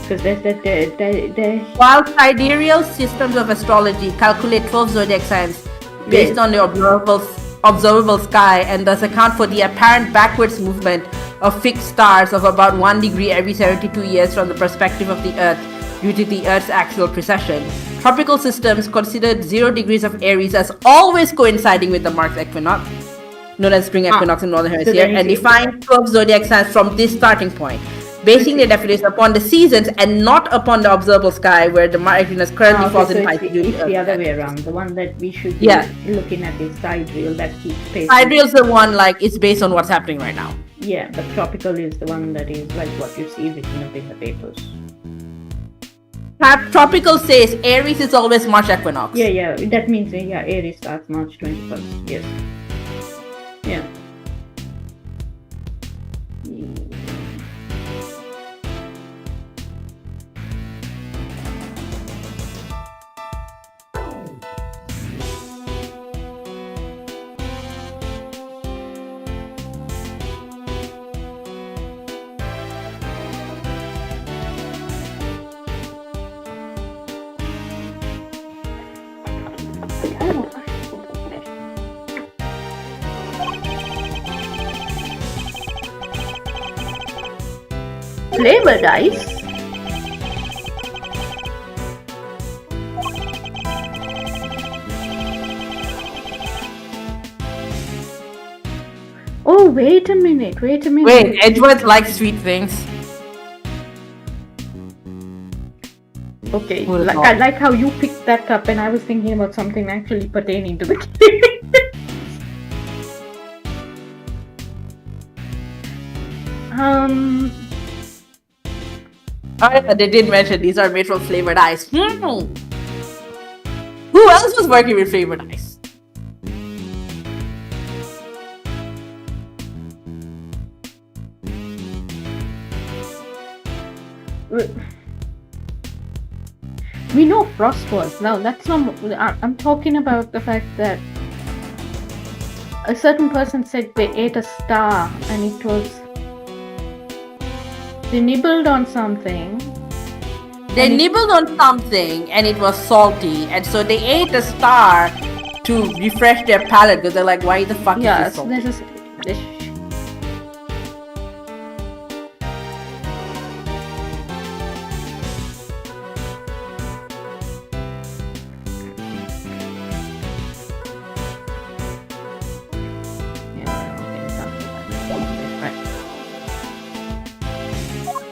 Because While sidereal systems of astrology calculate 12 zodiac signs based on the observable sky and thus account for the apparent backwards movement of fixed stars of about 1 degree every 72 years from the perspective of the Earth due to the Earth's axial precession, tropical systems considered 0 degrees of Aries as always coinciding with the March equinox, known as spring equinox in northern hemisphere, and define 12 zodiac signs from this starting point, basing their definition upon the seasons and not upon the observable sky, where the March equinox currently falls in Pisces. It's the other way around. The one that we should be looking at is sidereal, that keeps pace. Sidereal is the one like it's based on what's happening right now. Yeah, but tropical is the one that is like what you see written up in the papers. Tropical says Aries is always March equinox. Yeah, that means Aries starts March 21st. Yes. Yeah. Flavor dice. Oh, wait a minute. Wait, Edgeworth likes sweet things. Okay, I like how you picked that up, and I was thinking about something actually pertaining to the game. They did mention these are made from flavored ice. Who else was working with flavored ice? We know frost was. Now that's not. I'm talking about the fact that a certain person said they ate a star, and it was. They nibbled on something. They nibbled on something and it was salty, and so they ate a star to refresh their palate because they're like, why the fuck Yeah, is this so salty? this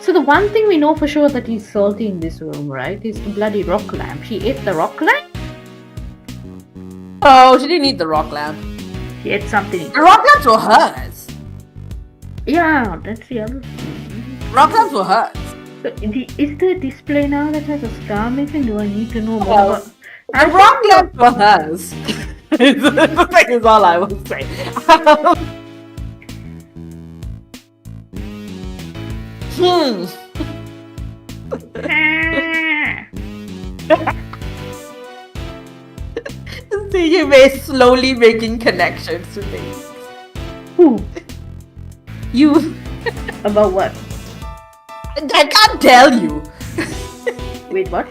So the one thing we know for sure that he's salty in this room, right, is the bloody rock lamp. She ate the rock lamp? Oh, she didn't eat the rock lamp. She ate something. The rock lamps were hers. Yeah, that's the other thing. Rock lamps were hers. So is the display now that has a star missing? Do I need to know more Well, about... The rock lamps were hers. That is all I will say. See you slowly making connections to things. Who? You. About what? I can't tell you. Wait, what?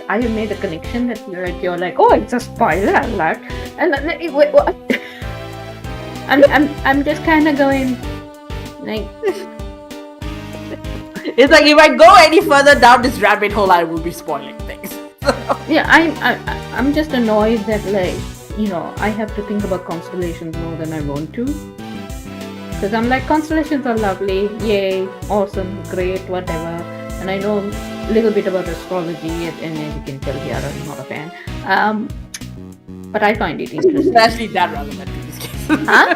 I have made a connection that you're like, oh, it's a spoiler alert, and then, wait, what? I'm just kind of going, like, It's like if I go any further down this rabbit hole, I will be spoiling things. yeah, I'm just annoyed that, like, I have to think about constellations more than I want to, because I'm like, constellations are lovely, yay, awesome, great, whatever, and I know a little bit about astrology, and as you can tell here, I'm not a fan. But I find it It's interesting. actually that relevant in this case. Huh?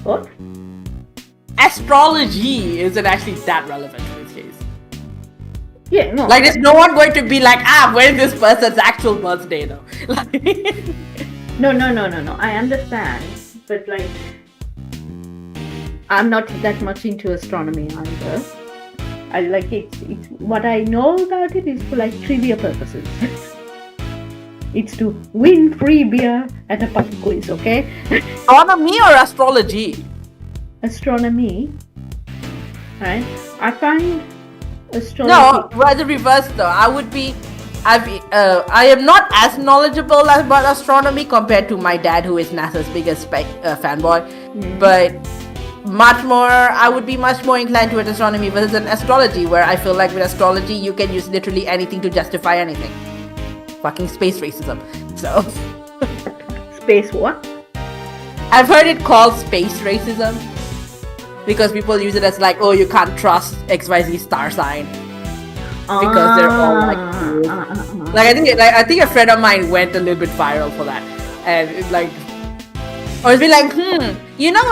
What? Astrology isn't actually that relevant in this case. Yeah, no. Like, there's no one going to be like, when is this person's actual birthday though? Like, No. I understand, but like, I'm not that much into astronomy either. I like it's what I know about it is for like trivia purposes. It's to win free beer at a pub quiz, okay? astronomy or astrology? Astronomy, right? I find astrology. No, rather reverse though. I am not as knowledgeable about astronomy compared to my dad, who is NASA's biggest fanboy. But I would be much more inclined towards astronomy versus an astrology, where I feel like with astrology you can use literally anything to justify anything. Fucking space racism. So Space what? I've heard it called space racism because people use it as like, oh, you can't trust XYZ star sign because they're all like cool. Like I think a friend of mine went a little bit viral for that, and it's like, or it's been like,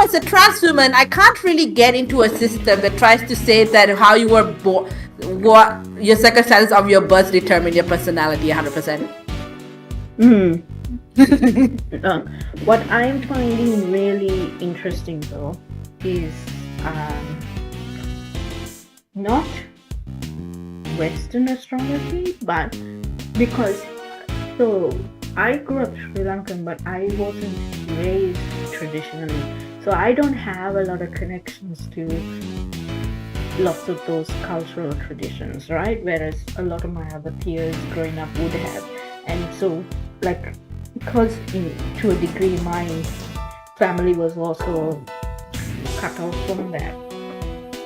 as a trans woman, I can't really get into a system that tries to say that how you were born, what your circumstances of your birth determine your personality 100%. What I'm finding really interesting though is not Western astrology, but because I grew up Sri Lankan, but I wasn't raised traditionally, so I don't have a lot of connections to lots of those cultural traditions, right? Whereas a lot of my other peers growing up would have, and so like, because to a degree my family was also cut off from that.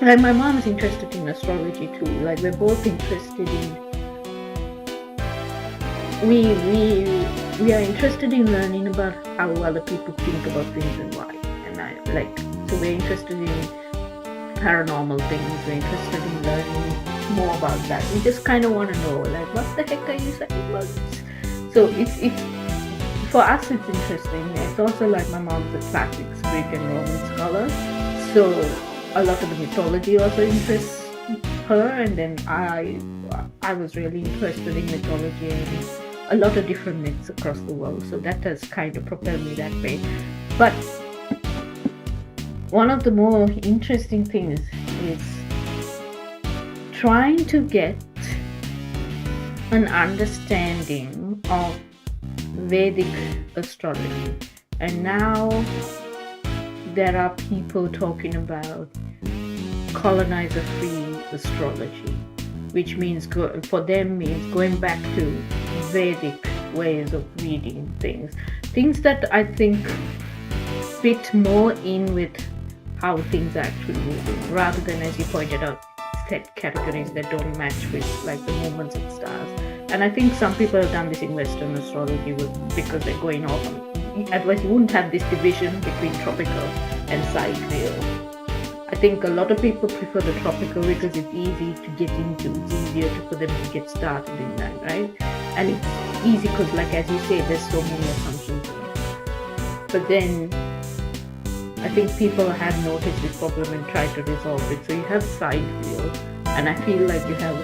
Like, my mom is interested in astrology too. Like, we're both interested in. We are interested in learning about how other people think about things and why. And so we're interested in paranormal things. We're interested in learning more about that. We just kind of want to know, like, what the heck are you saying about this? So it's for us it's interesting. It's also like my mom's a classics Greek and Roman scholar, so a lot of the mythology also interests her, and then I was really interested in mythology and a lot of different myths across the world, so that has kind of propelled me that way. But one of the more interesting things is trying to get an understanding of Vedic astrology, and now there are people talking about colonizer-free astrology, which means for them means going back to Vedic ways of reading things that I think fit more in with how things are actually moving, rather than, as you pointed out, set categories that don't match with like the movements of stars. And I think some people have done this in Western astrology because they're going off on, otherwise you wouldn't have this division between tropical and sidereal. I think a lot of people prefer the tropical because it's easy to get into, it's easier for them to get started in that, right? And it's easy because, like as you say, there's so many assumptions in it. But then I think people have noticed this problem and tried to resolve it. So you have sidereal, and I feel like you have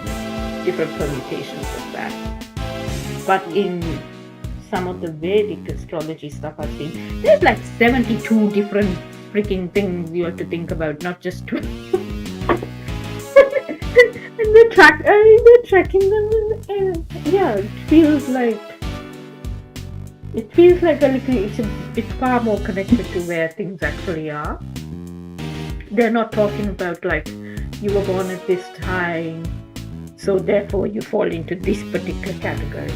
different permutations of that. But in some of the Vedic astrology stuff I've seen, there's like 72 different freaking things you have to think about, not just 12. And they're tracking them, and yeah, it feels like a little, it's far more connected to where things actually are. They're not talking about like you were born at this time, so therefore you fall into this particular category.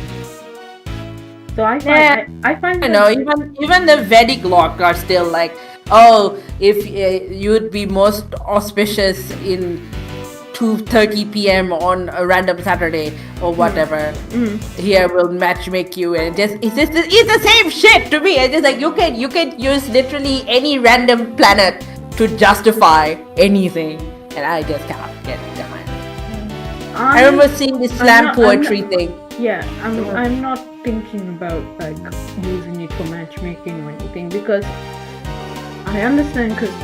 So I find I know, even the Vedic lock are still like, oh, if you'd be most auspicious in 2:30 p.m. on a random Saturday or whatever. Here will matchmake you, and it's the same shit to me. It's just like you can use literally any random planet to justify anything, and I just can't get behind it. I remember seeing this slam poetry thing. Yeah, I'm not thinking about like using it for matchmaking or anything, because I understand, because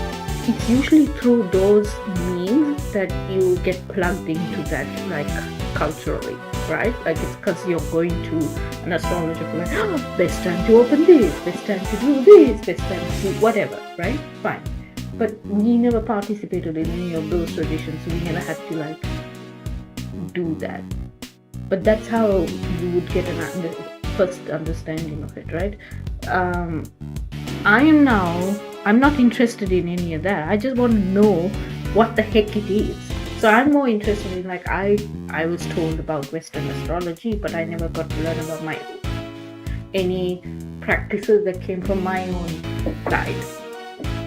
it's usually through those means that you get plugged into that, like culturally, right? Like it's because you're going to an astrologer for like, oh, best time to open this, best time to do this, best time to do whatever, right? Fine. But we never participated in any of those traditions, so we never had to like do that. But that's how you would get first understanding of it, right? I'm not interested in any of that. I just want to know what the heck it is. So I'm more interested in, like, I was told about Western astrology, but I never got to learn about any practices that came from my own side.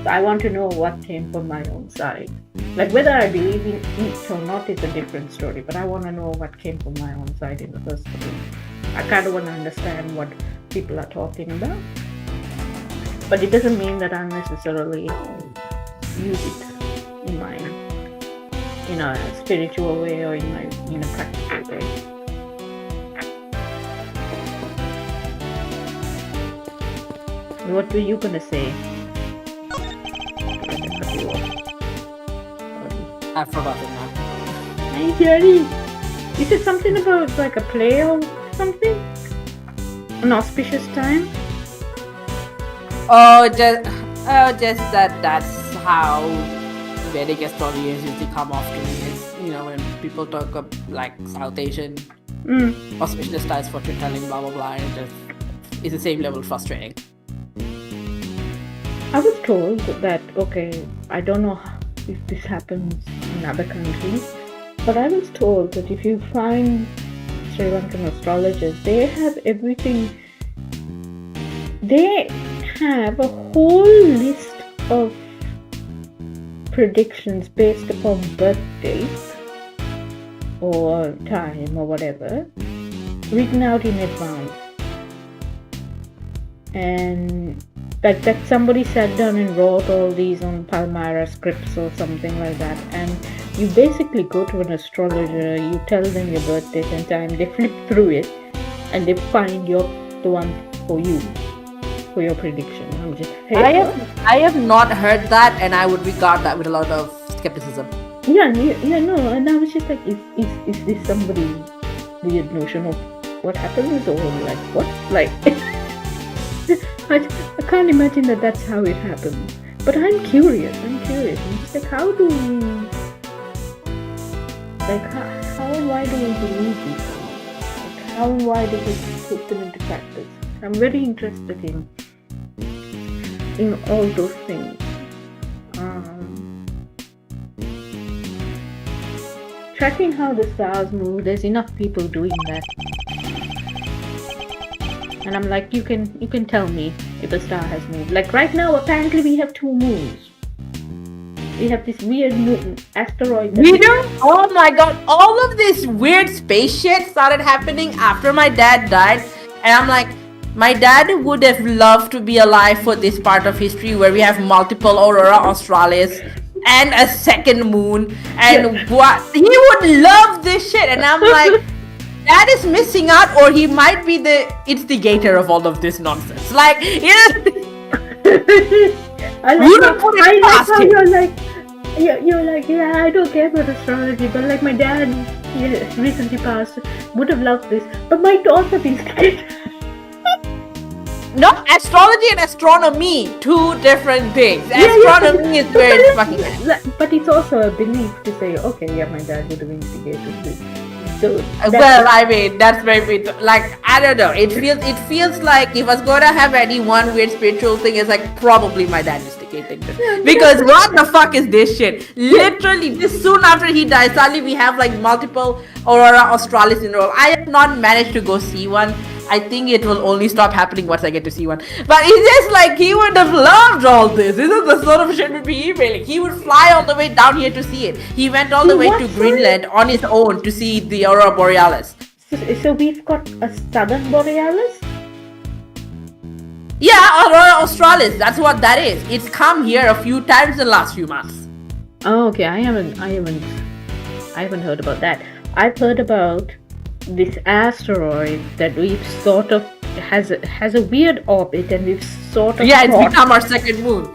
So I want to know what came from my own side. Like whether I believe in it or not is a different story, but I want to know what came from my own side in the first place. I kind of want to understand what people are talking about. But it doesn't mean that I necessarily use it in a spiritual way or in a practical way. What were you gonna say? I've forgotten now. Hey Jerry, is it something about like a play or something? An auspicious time? Oh, just that's how Vedic astrology has usually come off to me. It's, when people talk of like South Asian auspicious styles for telling blah blah blah, and it's the same level frustrating. I was told that, okay, I don't know if this happens in other countries, but I was told that if you find Sri Lankan astrologers, they have everything. They have a whole list of predictions based upon birth dates or time or whatever, written out in advance. And like that somebody sat down and wrote all these on Palmyra scripts or something like that, and you basically go to an astrologer, you tell them your birth date and time, they flip through it and they find the one for you, for your prediction. I'm just, hey, I have not heard that, and I would regard that with a lot of skepticism. Yeah, no, and I was just like, is this somebody's weird notion of what happens, or like what? Like I can't imagine that that's how it happens. But I'm curious. I'm just like, how do we, like, how and why do we believe these things? Like, how and why do we put them into practice? I'm very interested in all those things. Tracking how the stars move, there's enough people doing that. And I'm like, you can tell me if a star has moved. Like right now, apparently we have 2 moons. We have this weird moon asteroid. that- We do? Oh my god, all of this weird space shit started happening after my dad died. And I'm like, my dad would have loved to be alive for this part of history where we have multiple Aurora Australis and a second moon. And what he would love this shit. And I'm like, Dad is missing out, or he might be the instigator of all of this nonsense. Like, you know, I You like, don't put it I like past how him. you're like, yeah, I don't care about astrology, but like my dad recently passed, would have loved this, but might also be scared. no, astrology and astronomy, 2 different things. Yeah, Astronomy is where it's fucking at. But it's also a belief to say, okay, yeah, my dad would have instigated this. So Well, I mean, that's very like, I don't know. It feels like if I was gonna have any one weird spiritual thing, it's like probably my dad instigating this. Because what the fuck is this shit? Literally, this soon after he dies, suddenly we have like multiple Aurora Australis in a row. I have not managed to go see one. I think it will only stop happening once I get to see one. But it's just like he would have loved all this. This is the sort of shit we'd be emailing. He would fly all the way down here to see it. He went all the way to Greenland on his own to see the Aurora Borealis. So we've got a southern borealis. Yeah, Aurora Australis. That's what that is. It's come here a few times in the last few months. Oh, okay. I haven't heard about that. I've heard about this asteroid that we've sort of has a weird orbit, and we've sort of Yeah, it's caught- become our second moon.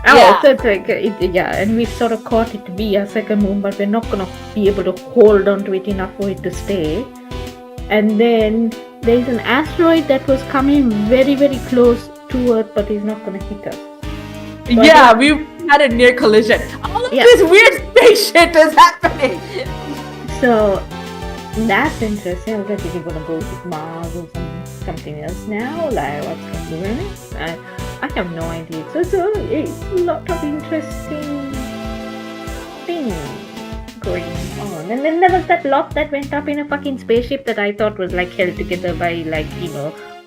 Oh, Yeah. so it's like and we sort of caught it to be a second moon, but we're not gonna be able to hold on to it enough for it to stay. And then there's an asteroid that was coming very, very close to Earth, but is not gonna hit us. Yeah, we had a near collision. All of Yeah. this weird space shit is happening. So that's interesting. I was like, is he gonna go to Mars or something else now? Like, what's happening? I have no idea. So it's a lot of interesting things going on. And then there was that lot that went up in a fucking spaceship that I thought was like held together by like,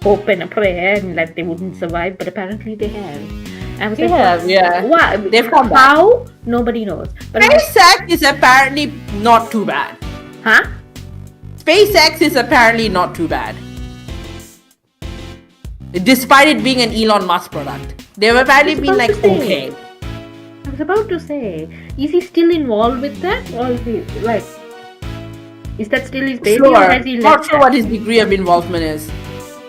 hope and a prayer, and like they wouldn't survive, but apparently they have. I was like, Yeah. Why? They've come back. How? Nobody knows. But I'm like, SpaceX is apparently not too bad. huh? SpaceX is apparently not too bad. Despite it being an Elon Musk product. They've apparently been like, okay. I was about to say, is he still involved with that? Or is he like, is that still his baby? Or has he Not left sure that? what his degree of involvement is.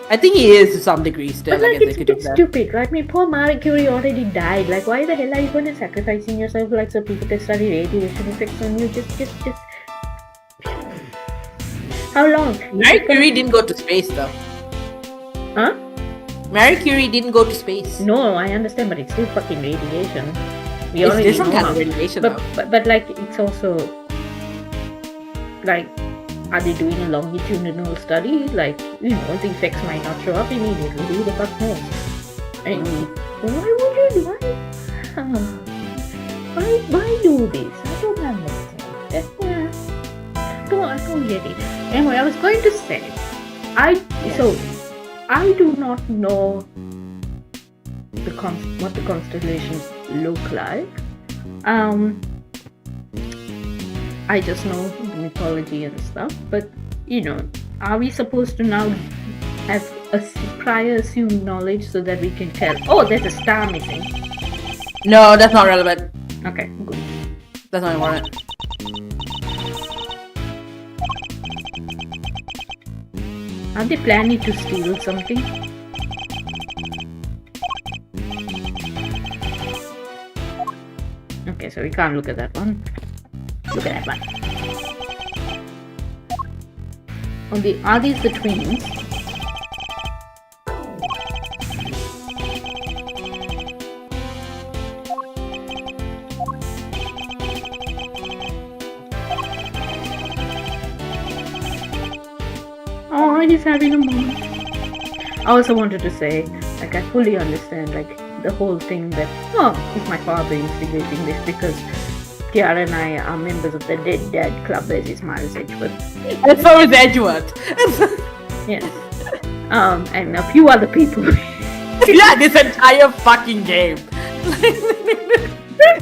I think he is to some degree still But like like, it's a executive bit there. stupid, right? I mean, poor Marie Curie already died. Like, why the hell are you going to sacrificing yourself like so people can study radiation effects on you? Just. How long? Marie Curie didn't go to space though. Huh? Marie Curie didn't go to space. No, I understand, but it's still fucking radiation. We It's already different know kind of how. radiation though. But like, it's also like, are they doing a longitudinal study? Like, the effects might not show up immediately. Who the fuck knows? And why would you do why do this? I don't understand. I don't get it. Anyway, I was going to say, I do not know what the constellations look like. I just know the mythology and stuff, but are we supposed to now have a prior assumed knowledge so that we can tell, oh, there's a star missing? No, that's not relevant. Okay, good. That's not important. Are they planning to steal something? Okay, so we can't look at that one. Look at that one. Are these the twins? Oh, he's having a moment. I also wanted to say, like, I fully understand, like, the whole thing that, is my father instigating this because Tiara and I are members of the Dead Dad Club, as is Miles Edgeworth. And so is Edgeworth. Yes. and a few other people. Yeah, this entire fucking game.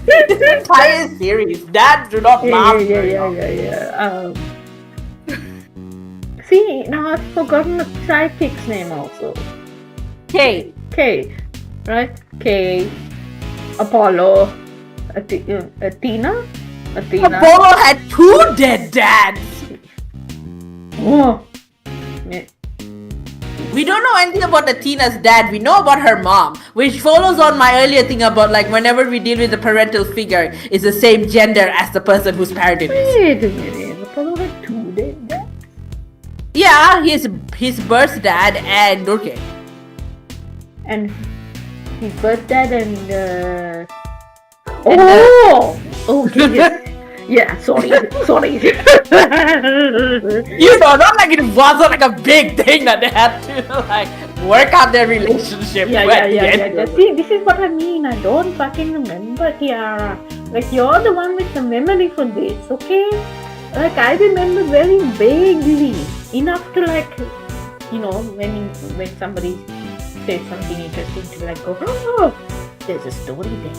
This entire series. Dad, do not laugh. Yeah. See, now I've forgotten the sidekick's name also. Okay. K, right? K, Apollo, Athena. Apollo had 2 dead dads. Oh. Yeah. We don't know anything about Athena's dad. We know about her mom, which follows on my earlier thing about like whenever we deal with the parental figure, is the same gender as the person who's parenting is. Wait a minute, Apollo had 2 dead dads? Yeah, his birth dad and Durke. And his birth dad and okay. Yeah, sorry. You know, not like it wasn't like a big thing that they had to like work out their relationship. Yeah. See, this is what I mean. I don't fucking remember, Tiara. Like, you're the one with the memory for this, okay? Like, I remember very vaguely enough to like, you know, when somebody says something interesting to like go, oh, there's a story there.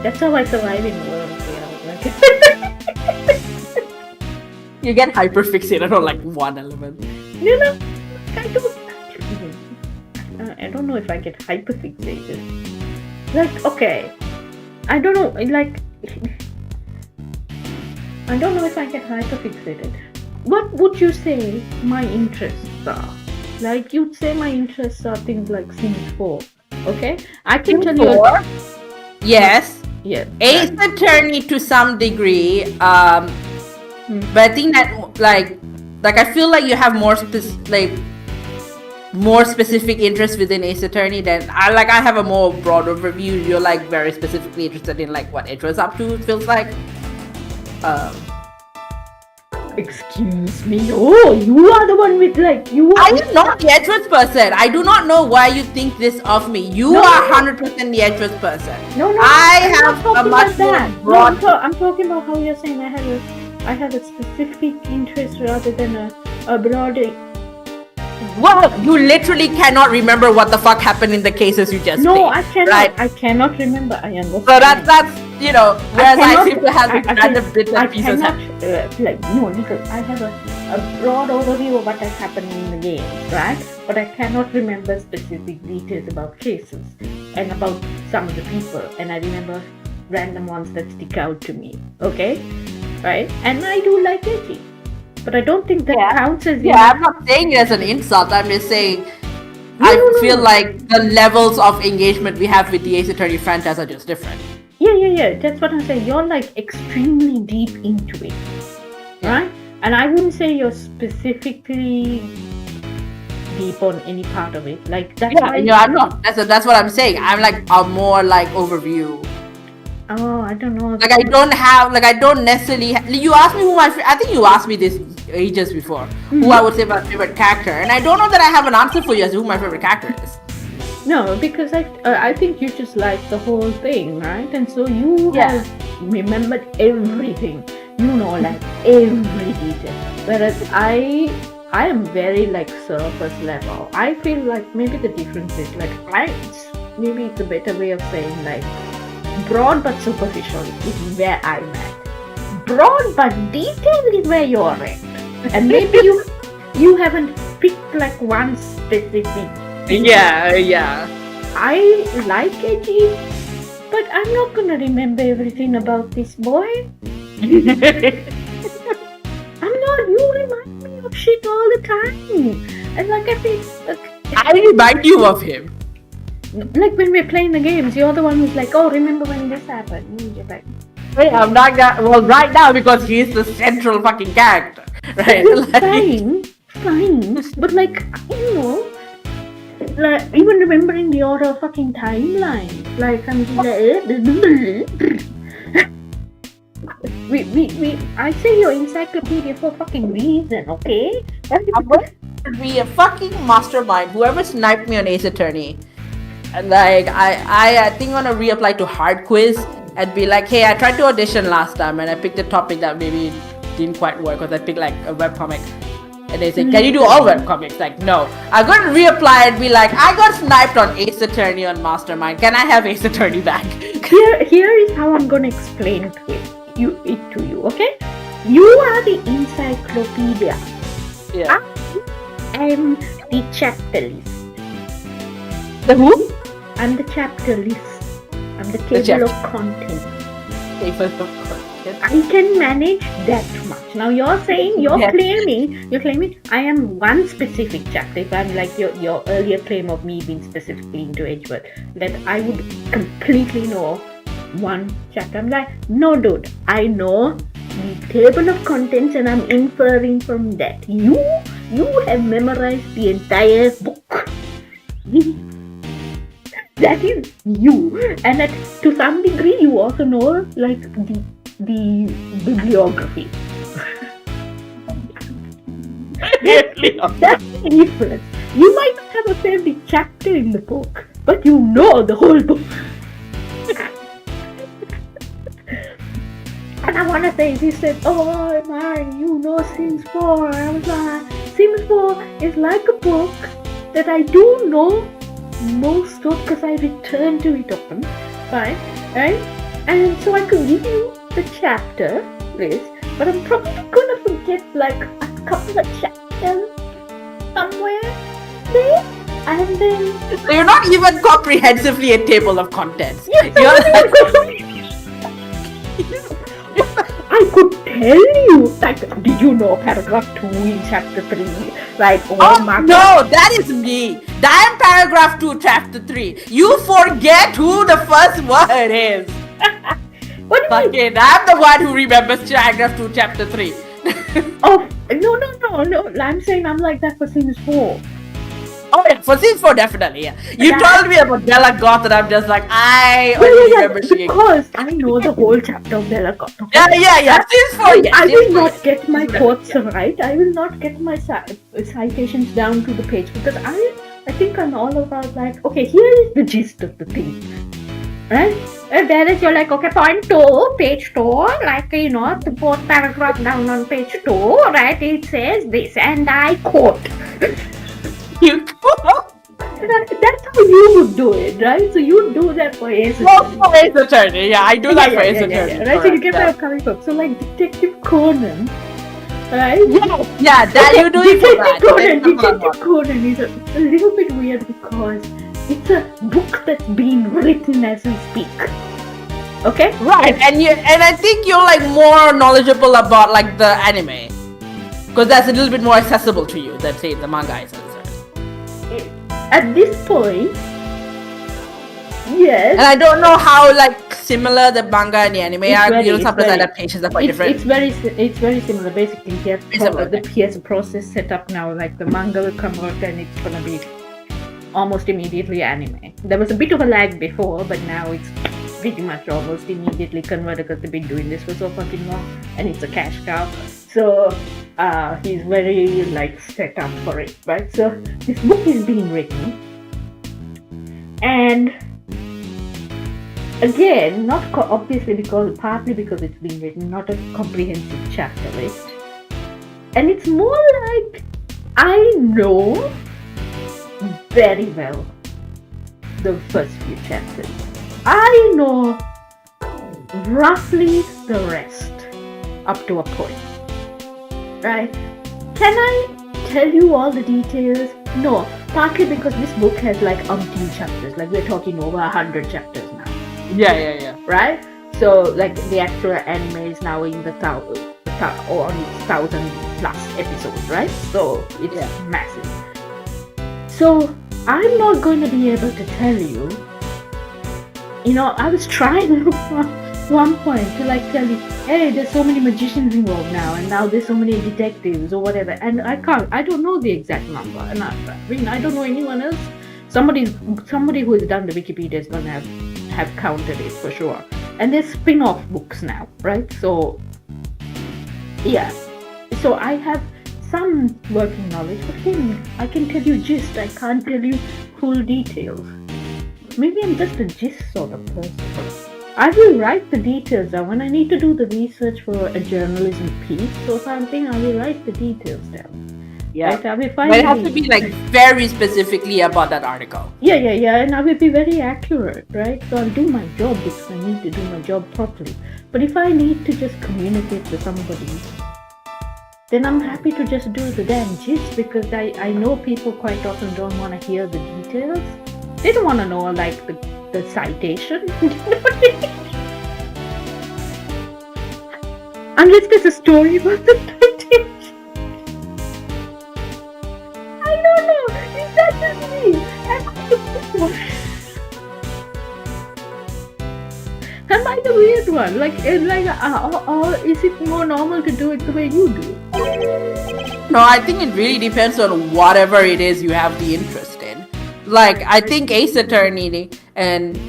That's how I survive in the world, Tiara. Like, You get hyper fixated on like one element. you know, I don't know if I get hyper fixated. Like, okay, I don't know, like, I don't know if I get hyper fixated. What would you say my interests are? Like, you'd say my interests are things like Sims 4, okay? I can tell you. Yes. Yeah. Ace Attorney to some degree, but I think that like I feel like you have more specific interest within Ace Attorney than I have a more broad overview. You're like very specifically interested in like what Edge's up to. It feels like. Excuse me. Oh, you are the one with like you. I am not the Edge's person. I do not know why you think this of me. You are 100% the Edge's person. No. I have a much more broad. I'm talking about how you're saying I have a specific interest rather than a broad. Well, you literally cannot remember what the fuck happened in the cases you just No, played, I cannot. right? I cannot remember. I understand. So that's you know, whereas I seem to have I random bits and pieces. Because I have a broad overview of what has happened in the game, right? But I cannot remember specific details about cases and about some of the people, and I remember random ones that stick out to me. Okay, right? And I do like edgy, but I don't think that counts as I'm not saying it as an insult. I'm just saying I feel like the levels of engagement we have with the Ace Attorney franchise are just different. Yeah. That's what I'm saying. You're like extremely deep into it, right? And I wouldn't say you're specifically deep on any part of it. Like that's why. No, I'm not. That's what I'm saying. I'm like a more like overview. Oh, I don't know. Like I don't necessarily. You asked me I think you asked me this ages before. Who I would say my favorite character, and I don't know that I have an answer for you as to who my favorite character is. No, because I think you just like the whole thing, right? And so you have remembered everything. You know, like every detail. Whereas I am very like surface level. I feel like maybe the difference is like maybe it's a better way of saying like broad but superficial is where I'm at. Broad but detailed is where you're at. And maybe you haven't picked like one specific. Yeah. I like edgy, but I'm not gonna remember everything about this boy. I'm not. You remind me of shit all the time, and like I feel I remind you of him. Like when we're playing the games, you're the one who's like, "Oh, remember when this happened?" And you're like, Wait, I'm not that. Well, right now because he's the central fucking character, right? Fine, but like you know. Like even remembering the order of fucking timeline, like I'm just like, I say you're encyclopedia for a fucking reason, okay? I'm going to be a fucking mastermind. Whoever sniped me on Ace Attorney, and like I think I'm gonna reapply to hard quiz and be like, hey, I tried to audition last time and I picked a topic that maybe didn't quite work because I picked like a webcomic. And they say, can you do all webcomics? Like, no. I'm going to reapply and be like, I got sniped on Ace Attorney on Mastermind. Can I have Ace Attorney back? Here is how I'm gonna explain it to you, okay? You are the encyclopedia. Yeah. I am the chapter list. The who? I'm the chapter list. I'm the table of contents. Table of contents. I can manage that much. Now you're saying, you're claiming I am one specific chapter. If I'm like your earlier claim of me being specifically into Edgeworth, that I would completely know one chapter. I'm like, no dude, I know the table of contents and I'm inferring from that. You have memorized the entire book. That is you. And to some degree you also know like the bibliography. That's the difference. You might not have a favorite chapter in the book, but you know the whole book. And I want to say, he said, oh my, you know Sims 4. I was like, Sims 4 is like a book that I do know most of because I return to it often. Fine, right? And so I could give you the chapter list, but I'm probably gonna forget like a couple of chapters somewhere there, and then So you're not even comprehensively a table of contents. yes, You're I could tell you, like, did you know paragraph 2 in chapter 3? Like, Oh no, that is me. I am paragraph 2, chapter 3. You forget who the first word is. What do you mean? Fucking, I'm the one who remembers paragraph 2, chapter 3. Oh, no. I'm saying I'm like that for Sims 4. Oh yeah, for Sims 4 definitely, yeah. You Yeah. told me about Bella Goth and I'm just like, I Yeah, only yeah, remember she... because I know the whole chapter of Bella Goth. Yeah. Sims 4, yes. I Sims will 4, not yes. get my Sims 4, quotes yeah. right. I will not get my citations down to the page because I think I'm all about like, okay, here is the gist of the thing, right? And there is you're like, okay, point 2, page 2, like, you know, the fourth paragraph down on page 2, right? It says this, and I quote. You go. That's how you would do it, right? So you do that for Ace Well, Attorney. for Ace Attorney, yeah, I do that for Ace Attorney. Right? So you get correct, my comic book. So like Detective Conan, right? Yeah, that you do it for that. Detective Conan is a little bit weird because it's a book that's being written as we speak. Okay? Right, and I think you're like more knowledgeable about like the anime, because that's a little bit more accessible to you than say the manga is. At this point, yes. And I don't know how like similar the manga and the anime are. very- You know, it's sometimes very- adaptations are quite different. It's very similar. Basically, he has Similar, the PS process set up now. Like the manga will come out and it's gonna be almost immediately anime. There was a bit of a lag before, but now it's pretty much almost immediately converted because they've been doing this for so fucking long, and it's a cash cow. So he's very like set up for it, right? So this book is being written, and again, not obviously because partly because it's being written, not a comprehensive chapter list, and it's more like I know very well the first few chapters. I know roughly the rest up to a point. Right? Can I tell you all the details? No, partly because this book has like umpteen chapters. Like we're talking over 100 chapters now. Yeah. Right? So like the actual anime is now in the on its 1,000 plus episodes, right? So it's massive. So I'm not going to be able to tell you. You know, I was trying at one point to like tell you, hey, there's so many magicians involved now, and now there's so many detectives or whatever, and I don't know the exact number, and I don't know anyone else. Somebody who has done the Wikipedia is gonna have counted it for sure. And there's spin-off books now, right? So yeah, so I have some working knowledge, but again, I can tell you gist. I can't tell you full details. Maybe I'm just a gist sort of person. I will write the details down. When I need to do the research for a journalism piece or something, I will write the details down. Yeah. Right? I will But it has to finally. be like very specifically about that article. Yeah, and I will be very accurate, right? So I'll do my job because I need to do my job properly. But if I need to just communicate with somebody, then I'm happy to just do the damn gist because I know people quite often don't want to hear the details. They don't want to know like the citation. Unless there's a story about the citation. I don't know. Is that just me? Am I the weird one? Or is it more normal to do it the way you do? No, I think it really depends on whatever it is you have the interest in. Like, I think Ace Attorney and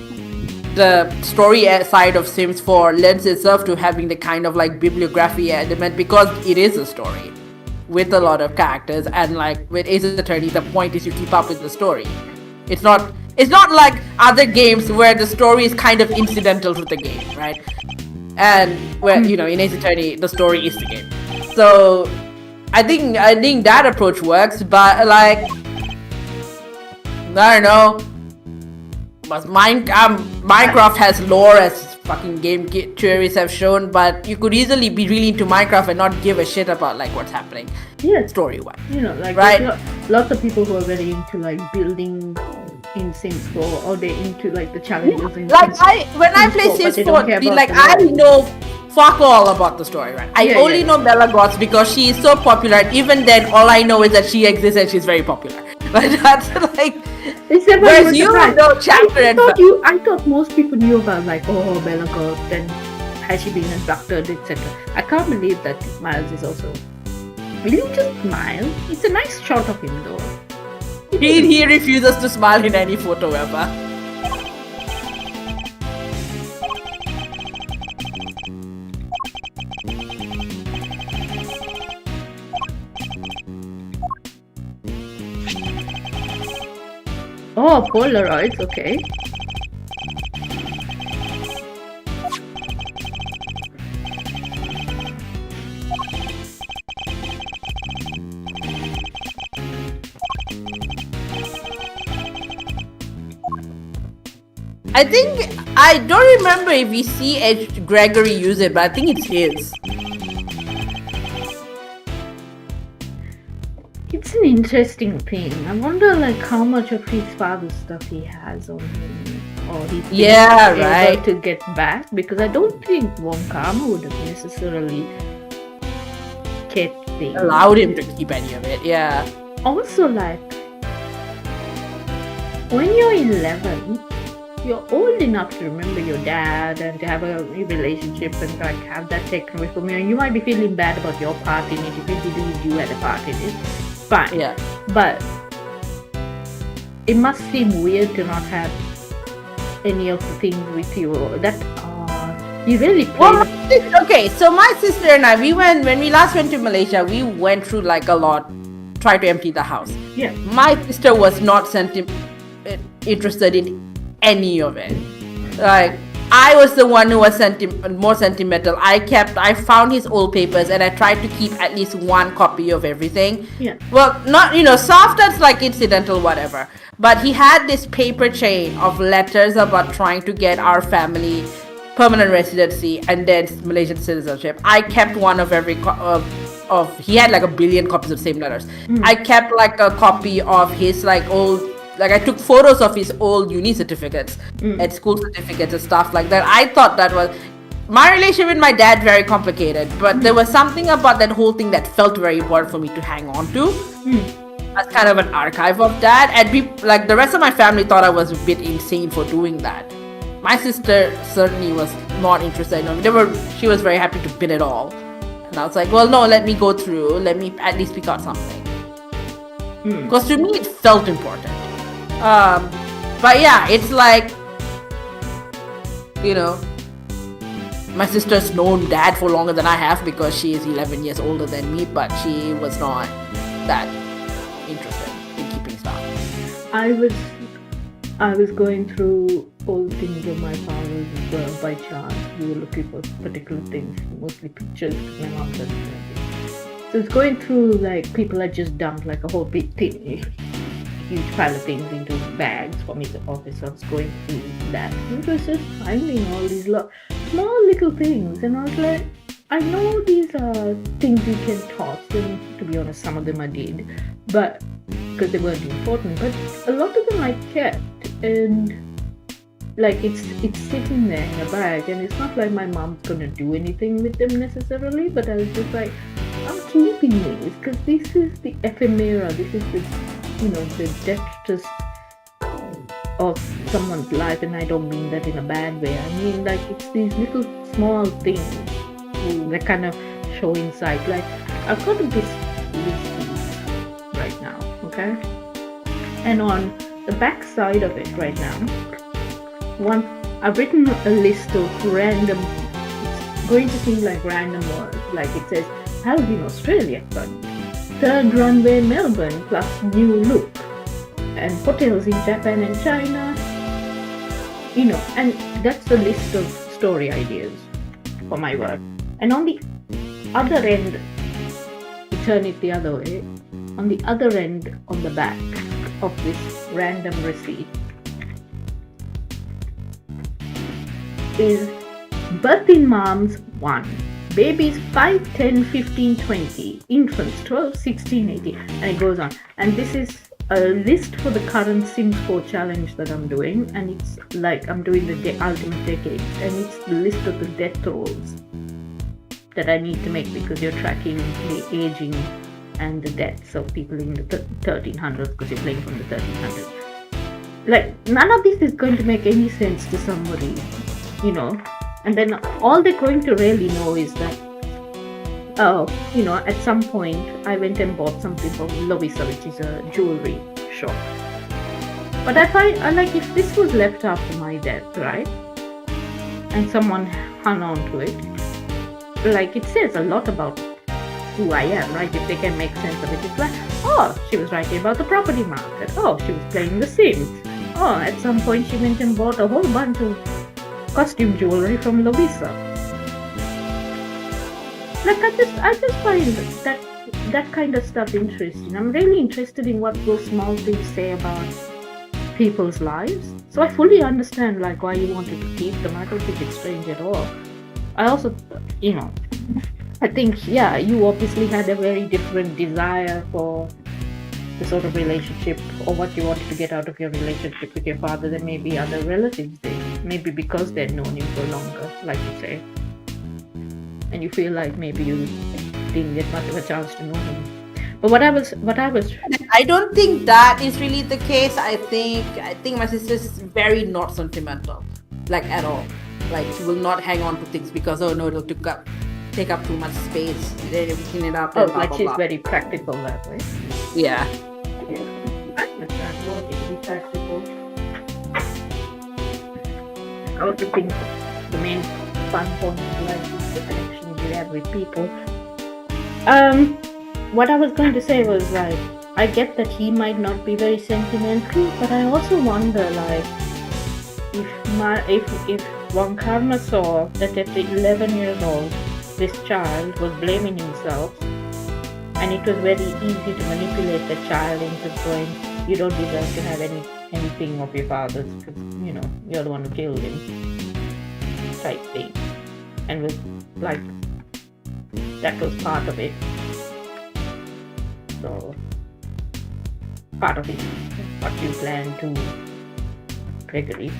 the story side of Sims 4 lends itself to having the kind of like bibliography element because it is a story with a lot of characters, and like with Ace Attorney, the point is you keep up with the story. It's not like other games where the story is kind of incidental to the game, right? And where in Ace Attorney the story is the game. So I think that approach works, but like I don't know. But Minecraft has lore, as fucking game theories have shown, but you could easily be really into Minecraft and not give a shit about like what's happening story wise. Like right? Lots of people who are very into like building in Sims 4, or they're into like the challenges in like Sims when I play Sims 4, like I know fuck all about the story, right? I only know Bella Goths because she is so popular, and even then all I know is that she exists and she's very popular. But that's like whereas you know chapter and I thought most people knew about like Bella Goth and has she been abducted, etc. I can't believe that Miles is also. Will you just smile? It's a nice shot of him though. He refuses to smile in any photo ever. Oh, Polaroids, okay. I think I don't remember if we see Gregory use it, but I think it's his. It's an interesting thing. I wonder like how much of his father's stuff he has on him, or he's able to get back, because I don't think Von Karma would have necessarily kept things. Allowed him to keep any of it, yeah. Also, like when you're 11, you're old enough to remember your dad and to have a relationship and like have that taken away from you. You might be feeling bad about your part in it if you believe you had a part in it. Fine. Yeah. But it must seem weird to not have any of the things with you that you really played. Well, okay, so my sister and I, when we last went to Malaysia, we went through like a lot, tried to empty the house. Yeah. My sister was not interested in any of it. Like, I was the one who was more sentimental. I found his old papers and I tried to keep at least one copy of everything. Yeah. Well, not, soft that's like incidental, whatever. But he had this paper chain of letters about trying to get our family permanent residency and then Malaysian citizenship. I kept one of every he had like 1 billion copies of the same letters. I kept like a copy of his like old, like I took photos of his old uni certificates and school certificates and stuff like that. I thought that was my relationship with my dad, very complicated, but there was something about that whole thing that felt very important for me to hang on to. As kind of an archive of that, and like the rest of my family thought I was a bit insane for doing that. My sister certainly was not interested in it. She was very happy to bin it all. And I was like, well, no, let me go through. Let me at least pick out something. Because to me, it felt important. But yeah, it's like, my sister's known dad for longer than I have because she is 11 years older than me, but she was not that interested in keeping stuff. I was going through old things of my father's by chance. We were looking for particular things, mostly pictures, because my mom doesn't have it. So it's going through like people had just dumped like a whole big thing, huge pile of things into bags for me to office. So I was going through that. And it was just finding all these small little things, and I was like, I know these are things you can toss, and to be honest, some of them I did, but because they weren't important. But a lot of them I kept, and like it's sitting there in a bag, and it's not like my mom's gonna do anything with them necessarily. But I was just like, I'm keeping these because this is the ephemera. This is the the detritus of someone's life, and I don't mean that in a bad way. I mean like it's these little small things that kind of show inside. Like I've got this right now, okay? And on the back side of it right now, I've written a list of random, it's going to seem like random words, like it says Halloween Australia, but third runway Melbourne plus new look, and hotels in Japan and China, and that's the list of story ideas for my work. And on the other end, you turn it the other way, on the other end, on the back of this random receipt is birthing moms 1, babies 5, 10, 15, 20, infants 12, 16, 18, and it goes on. And this is a list for the current Sims 4 challenge that I'm doing, and it's like I'm doing the ultimate decade, and it's the list of the death rolls that I need to make because you're tracking the aging and the deaths of people in the 1300s because you're playing from the 1300s. Like none of this is going to make any sense to somebody, and then all they're going to really know is that at some point I went and bought something from Lovisa, which is a jewelry shop. But I find like if this was left after my death, right, and someone hung on to it, like it says a lot about who I am, right? If they can make sense of it, it's like, oh, she was writing about the property market. Oh, she was playing The Sims. Oh, at some point she went and bought a whole bunch of costume jewelry from Lovisa. Like I just find that kind of stuff interesting. I'm really interested in what those small things say about people's lives. So I fully understand like why you wanted to keep them. I don't think it's strange at all. I also, I think, you obviously had a very different desire for the sort of relationship or what you wanted to get out of your relationship with your father than maybe other relatives did. Maybe because they'd known him for longer, like you say. And you feel like maybe you didn't get much of a chance to know him. But what I was I don't think that is really the case. I think my sister's very not sentimental, like at all. Like she will not hang on to things because it'll take up too much space. Then clean it up. And like she's very practical that way. Yeah. I understand wanting to be practical. I also think the main fun point of life is the connection you have with people. What I was going to say was like, I get that he might not be very sentimental, but I also wonder like if Von Karma saw that at 11 years old this child was blaming himself, and it was very easy to manipulate the child into going, you don't deserve to have anything of your father's because you're the one who killed him type thing, and was like that was part of it. So part of it what you plan to Gregory.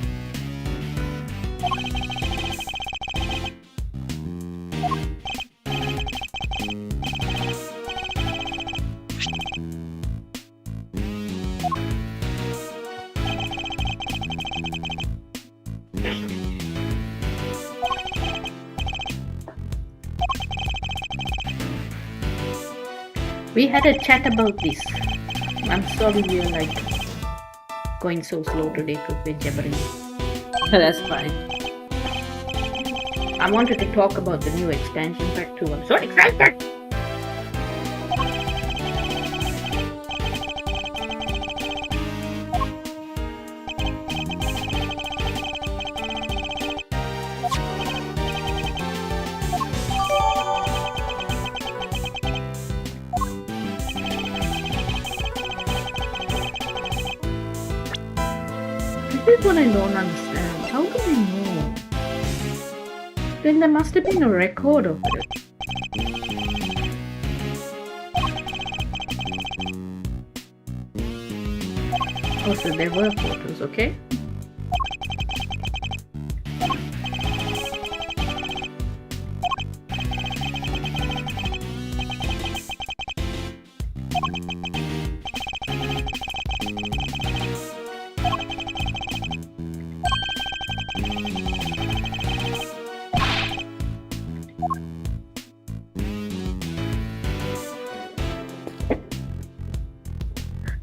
We had a chat about this. I'm sorry we are like going so slow today because we're jabbering. That's fine. I wanted to talk about the new expansion pack too. I'm so excited! what I don't understand. How do they know? Then there must have been a record of it. Oh, so there were photos, okay?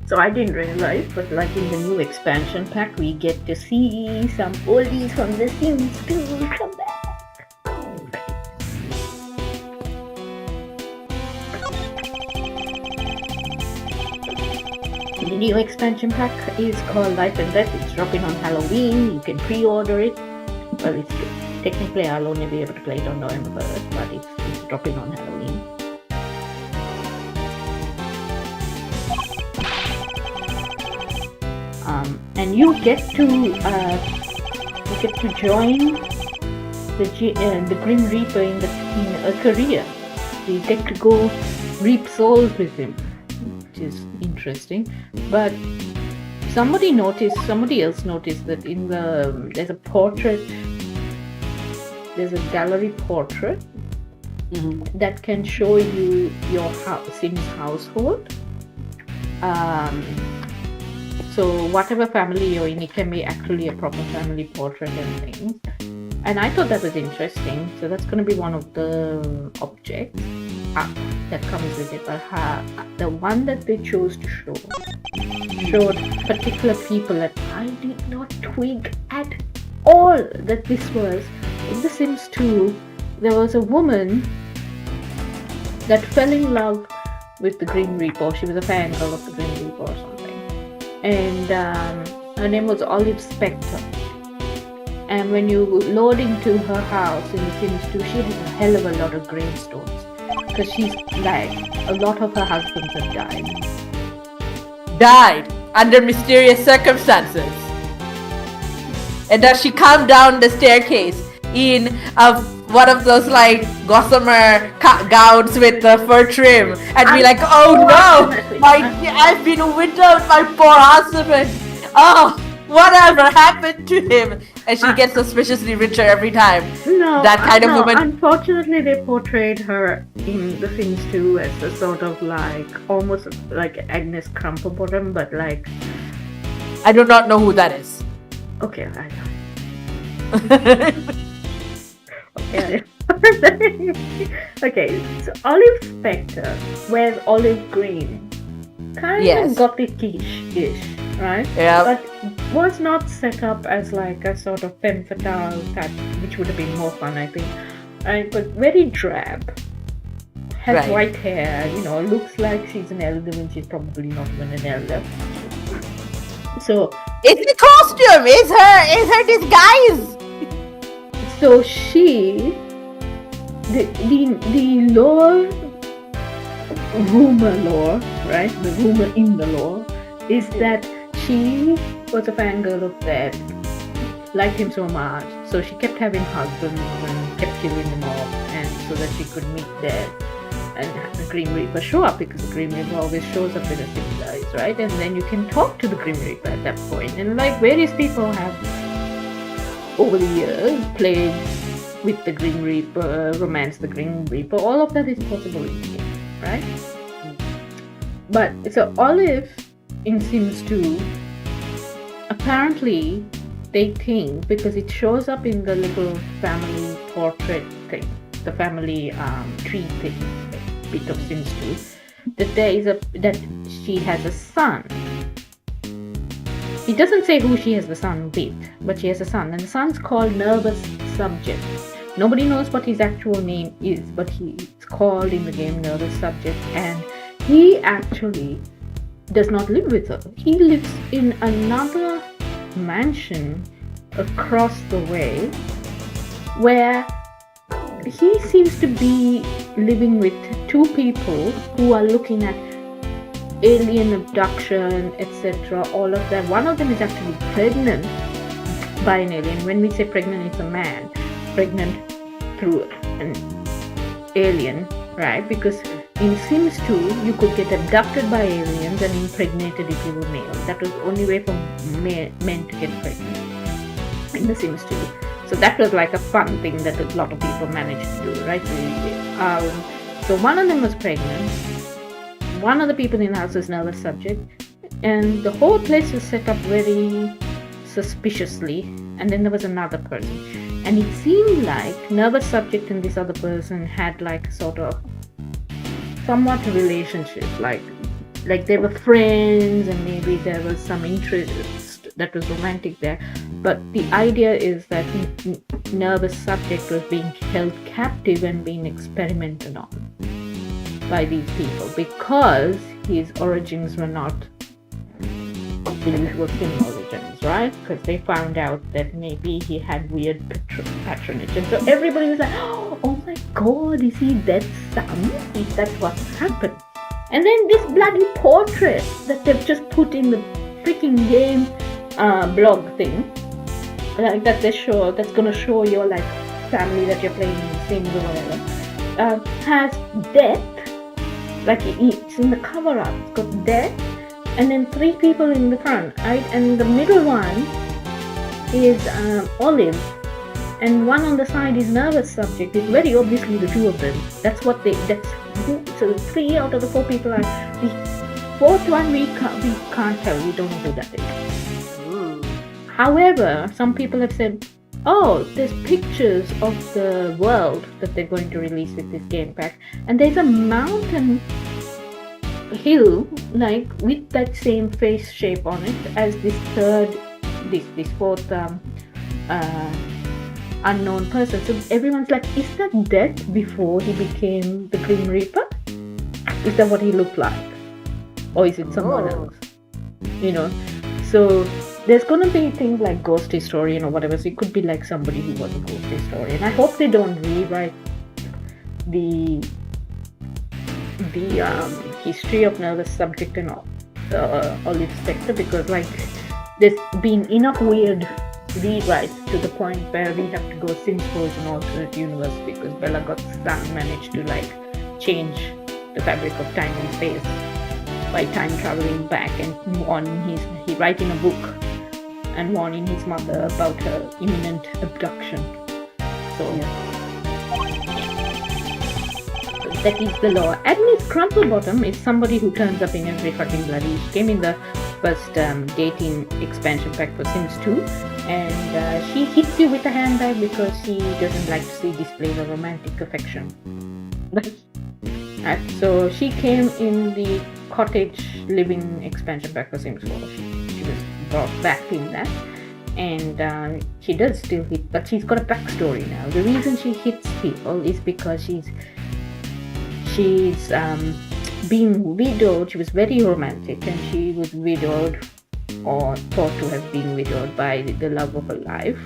So I didn't realize, but like in the new expansion pack, we get to see some oldies from The Sims 2 come back. The new expansion pack is called Life and Death. It's dropping on Halloween. You can pre-order it. Well, it's technically I'll only be able to play it on November 1st, but it's dropping on Halloween. And you get to join the Grim Reaper in a career. So you get to go reap souls with him, which is interesting. But somebody else noticed that there's a gallery portrait that can show you your Sims household. So whatever family you're in, it can be actually a proper family portrait and things. And I thought that was interesting. So that's going to be one of the objects that comes with it. But the one that they chose to show showed particular people that I did not twig at all that this was. In The Sims 2, there was a woman that fell in love with the Grim Reaper. She was a fangirl of the Grim Reaper or something. And her name was Olive Spectre. And when you load into her house in The Sims 2, she has a hell of a lot of gravestones. Because she's like, a lot of her husbands have Died under mysterious circumstances. And does she come down the staircase in one of those like gossamer gowns with the fur trim and be like, oh no, I've been widowed, my poor husband. Oh, whatever happened to him? And she gets suspiciously richer every time. No, that kind of woman. Unfortunately, they portrayed her in The Sims 2 as a sort of like almost like Agnes Crumplebottom, but like I do not know who that is. Okay, I know. Okay, so Olive Spectre wears olive green, kind of gothic-ish, right? Yeah. But was not set up as like a sort of femme fatale type, which would have been more fun, I think. Right, but very drab. Has white hair, looks like she's an elder when she's probably not even an elder. So it's the costume. It's her disguise. So the rumor lore, right? The rumor in the lore is that she was a fangirl of Zed, liked him so much, so she kept having husbands and kept killing them off, and so that she could meet Zed and have the Grim Reaper show up, because the Grim Reaper always shows up in a civilized, right? And then you can talk to the Grim Reaper at that point, and like various people have over the years played with the Grim Reaper, romance the Grim Reaper. All of that is possible in the game, right? But so Olive in Sims 2, apparently they think, because it shows up in the little family portrait thing, the family tree thing, bit of Sims 2, that she has a son. It doesn't say who she has the son with, but she has a son, and the son's called Nervous Subject. Nobody knows what his actual name is, but he's called in the game Nervous Subject, and he actually does not live with her. He lives in another mansion across the way, where he seems to be living with two people who are looking at alien abduction, etc. All of that. One of them is actually pregnant by an alien. When we say pregnant, it's a man pregnant through an alien, right? Because in Sims 2, you could get abducted by aliens and impregnated if you were male. That was the only way for men to get pregnant in the Sims 2. So that was like a fun thing that a lot of people managed to do, right? So one of them was pregnant. One of the people in the house was nervous subject, and the whole place was set up very suspiciously. And then there was another person, and it seemed like nervous subject and this other person had like sort of somewhat a relationship, like they were friends, and maybe there was some interest that was romantic there. But the idea is that nervous subject was being held captive and being experimented on by these people because his origins were not the usual Sim origins, right? Because they found out that maybe he had weird patronage, and so everybody was like, oh my god, is he that son? Is that what happened? And then this bloody portrait that they've just put in the freaking game blog thing, like that they show, that's gonna show your like family that you're playing in Sims or whatever, has death. Like it's in the cover up, it's got death, and then 3 people in the front, right? And the middle one is Olive, and one on the side is nervous subject. It's very obviously the 2 of them. So 3 out of the 4 people are. The 4th one we can't tell. We don't know who that is. However, some people have said, oh, there's pictures of the world that they're going to release with this game pack, and there's a mountain hill like with that same face shape on it as this 4th unknown person. So everyone's like, is that Death before he became the Grim Reaper? Is that what he looked like, or is it someone else? You know, so there's gonna be things like ghost historian or whatever, so it could be like somebody who was a ghost historian. I hope they don't rewrite the history of nervous subject and Olive Spectre, because like there's been enough weird rewrites to the point where we have to go Sims 4 is an alternate universe because Bella Goth's son managed to like change the fabric of time and space by time traveling back and he writing a book and warning his mother about her imminent abduction. So that is the law. Agnes Crumplebottom is somebody who turns up in every fucking bloody. She came in the first dating expansion pack for Sims 2, and she hits you with a handbag because she doesn't like to see displays of romantic affection. So she came in the cottage living expansion pack for Sims 4. She was brought back in that, and she does still hit, but she's got a backstory now. The reason she hits people is because she's being widowed. She was very romantic, and she was widowed, or thought to have been widowed, by the love of her life.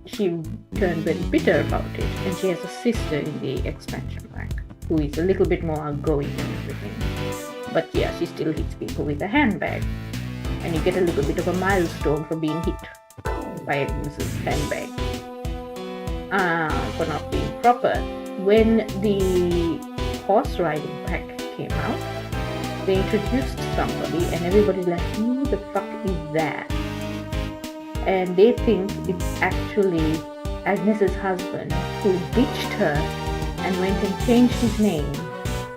She turned very bitter about it, and she has a sister in the expansion pack who is a little bit more outgoing and everything. But yeah, she still hits people with a handbag, and you get a little bit of a milestone for being hit by Agnes's handbag. For not being proper. When the horse riding pack came out, they introduced somebody, and everybody's like, who the fuck is that? And they think it's actually Agnes's husband who ditched her and went and changed his name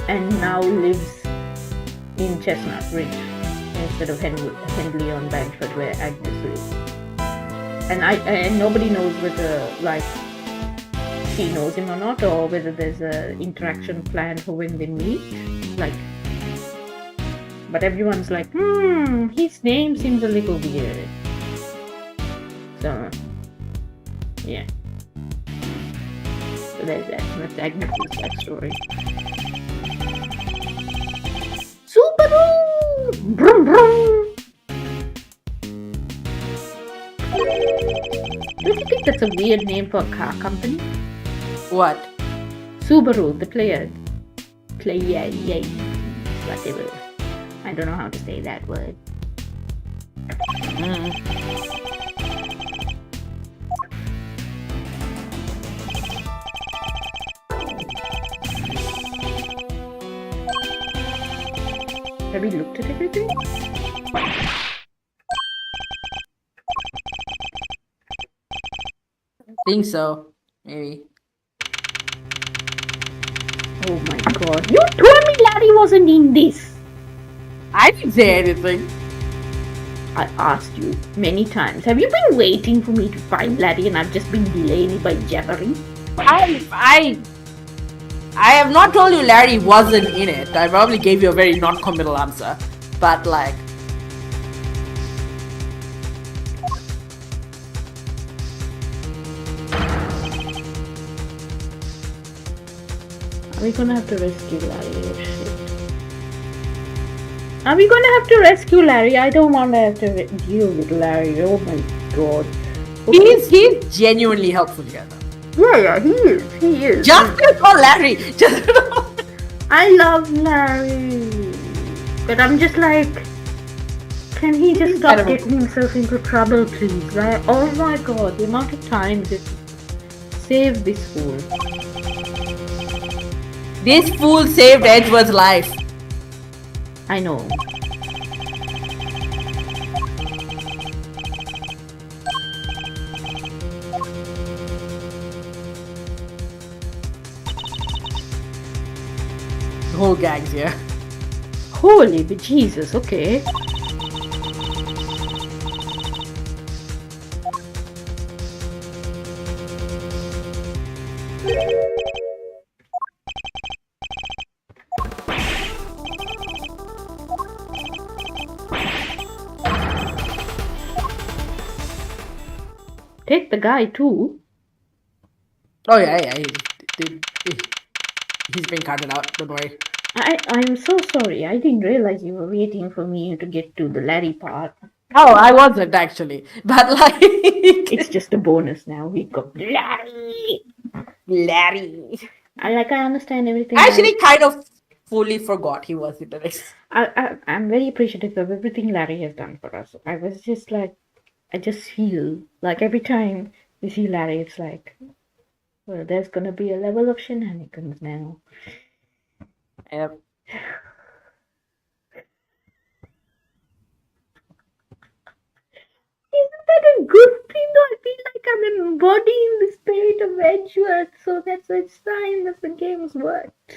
and now lives in Chestnut Ridge instead of Henley on Bangford where Agnes lives. And nobody knows whether like she knows him or not, or whether there's an interaction planned for when they meet. Like, but everyone's like, his name seems a little weird. So, yeah. So there's that. That's Agnes' backstory. Subaru! Brum brum! Don't you think that's a weird name for a car company? What? Subaru, the player, whatever. I don't know how to say that word. Have we looked at everything? Think so. Maybe. Oh my god. You told me Larry wasn't in this. I didn't say anything. I asked you many times. Have you been waiting for me to find Larry and I've just been delaying it by jabbering? I have not told you Larry wasn't in it. I probably gave you a very non-committal answer. But like... Are we gonna have to rescue Larry? Oh shit. Are we gonna have to rescue Larry? I don't want to have to deal with Larry. Oh my god. Okay. He's genuinely helpful here. Yeah, he is. He is. Just for Larry. Just I love Larry. But I'm just like, can he just stop getting himself into trouble, please? Like, oh my god, the amount of time that saved this fool. This fool saved Edward's life. I know. The whole gang's here. Holy bejesus, okay. Take the guy too. Oh yeah. He's been carted out, don't worry. I'm so sorry. I didn't realize you were waiting for me to get to the Larry part. Oh, I wasn't actually. But like... It's just a bonus now. We got Larry. I understand everything. I actually kind of fully forgot he was in the next. I'm very appreciative of everything Larry has done for us. I was just like, I just feel like every time we see Larry, it's like, well, there's gonna be a level of shenanigans now. Yep. Isn't that a good thing though? I feel like I'm embodying the spirit of Edgeworth, so that's a sign that the game's worked.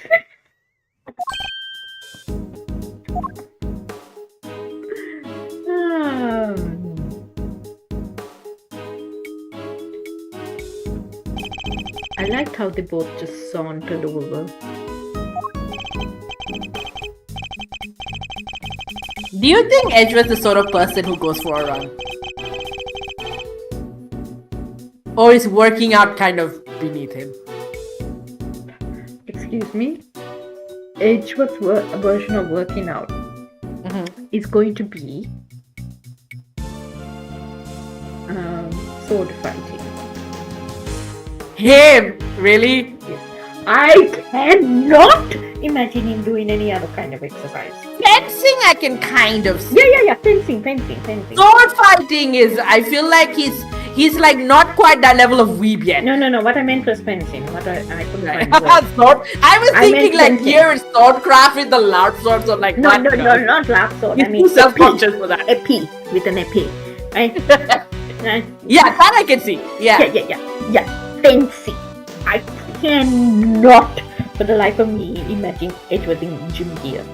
I liked how they both just sauntered over. Do you think Edgeworth's the sort of person who goes for a run? Or is working out kind of beneath him? Excuse me? Edgeworth's version of working out is going to be sword fighting. Him? Really? Yes. I cannot imagine him doing any other kind of exercise. Fencing I can kind of see. Yeah. Fencing. Sword fighting is, I feel like he's like not quite that level of weeb yet. No. What I meant was fencing. What I couldn't find Sword. I was thinking meant like fencing. here is swordcraft with the large swords or like No, that. not laugh sword. He's I mean too self-conscious for that. Ep with an ep. Right? Yeah, that I can see. Yeah. Fencing. I cannot, for the life of me, imagine Edgeworth in gym gear.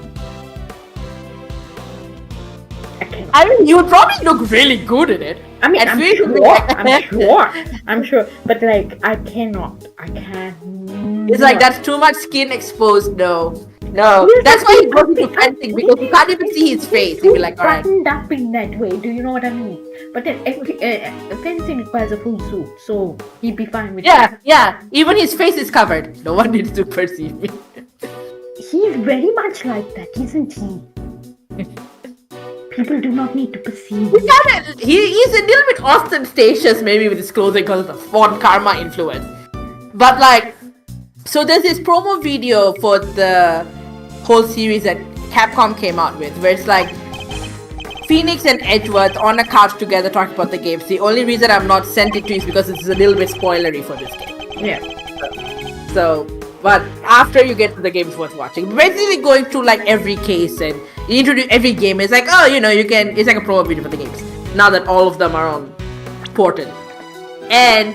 I cannot. I mean, you would probably look really good in it. I mean, I'm sure, but like, I cannot. It's like that's too much skin exposed. No. That's why he goes into fencing because you can't even see his face. You'll be like, alright. Buttoned up in that way. Do you know what I mean? But then fencing requires a full suit, so he'd be fine with that. Yeah. Even his face is covered. No one needs to perceive me. He's very much like that, isn't he? People do not need to perceive. He's a little bit ostentatious, maybe with his clothing because of the Font Karma influence. But like, so there's this promo video for the whole series that Capcom came out with, where it's like Phoenix and Edgeworth on a couch together talking about the games. The only reason I've not sent it to you is because it's a little bit spoilery for this game. Yeah. So, but after you get to the game, it's worth watching. Basically, going through like every case and you introduce every game. It's like, oh, you know, you can. It's like a promo video for the games. Now that all of them are on Portal, and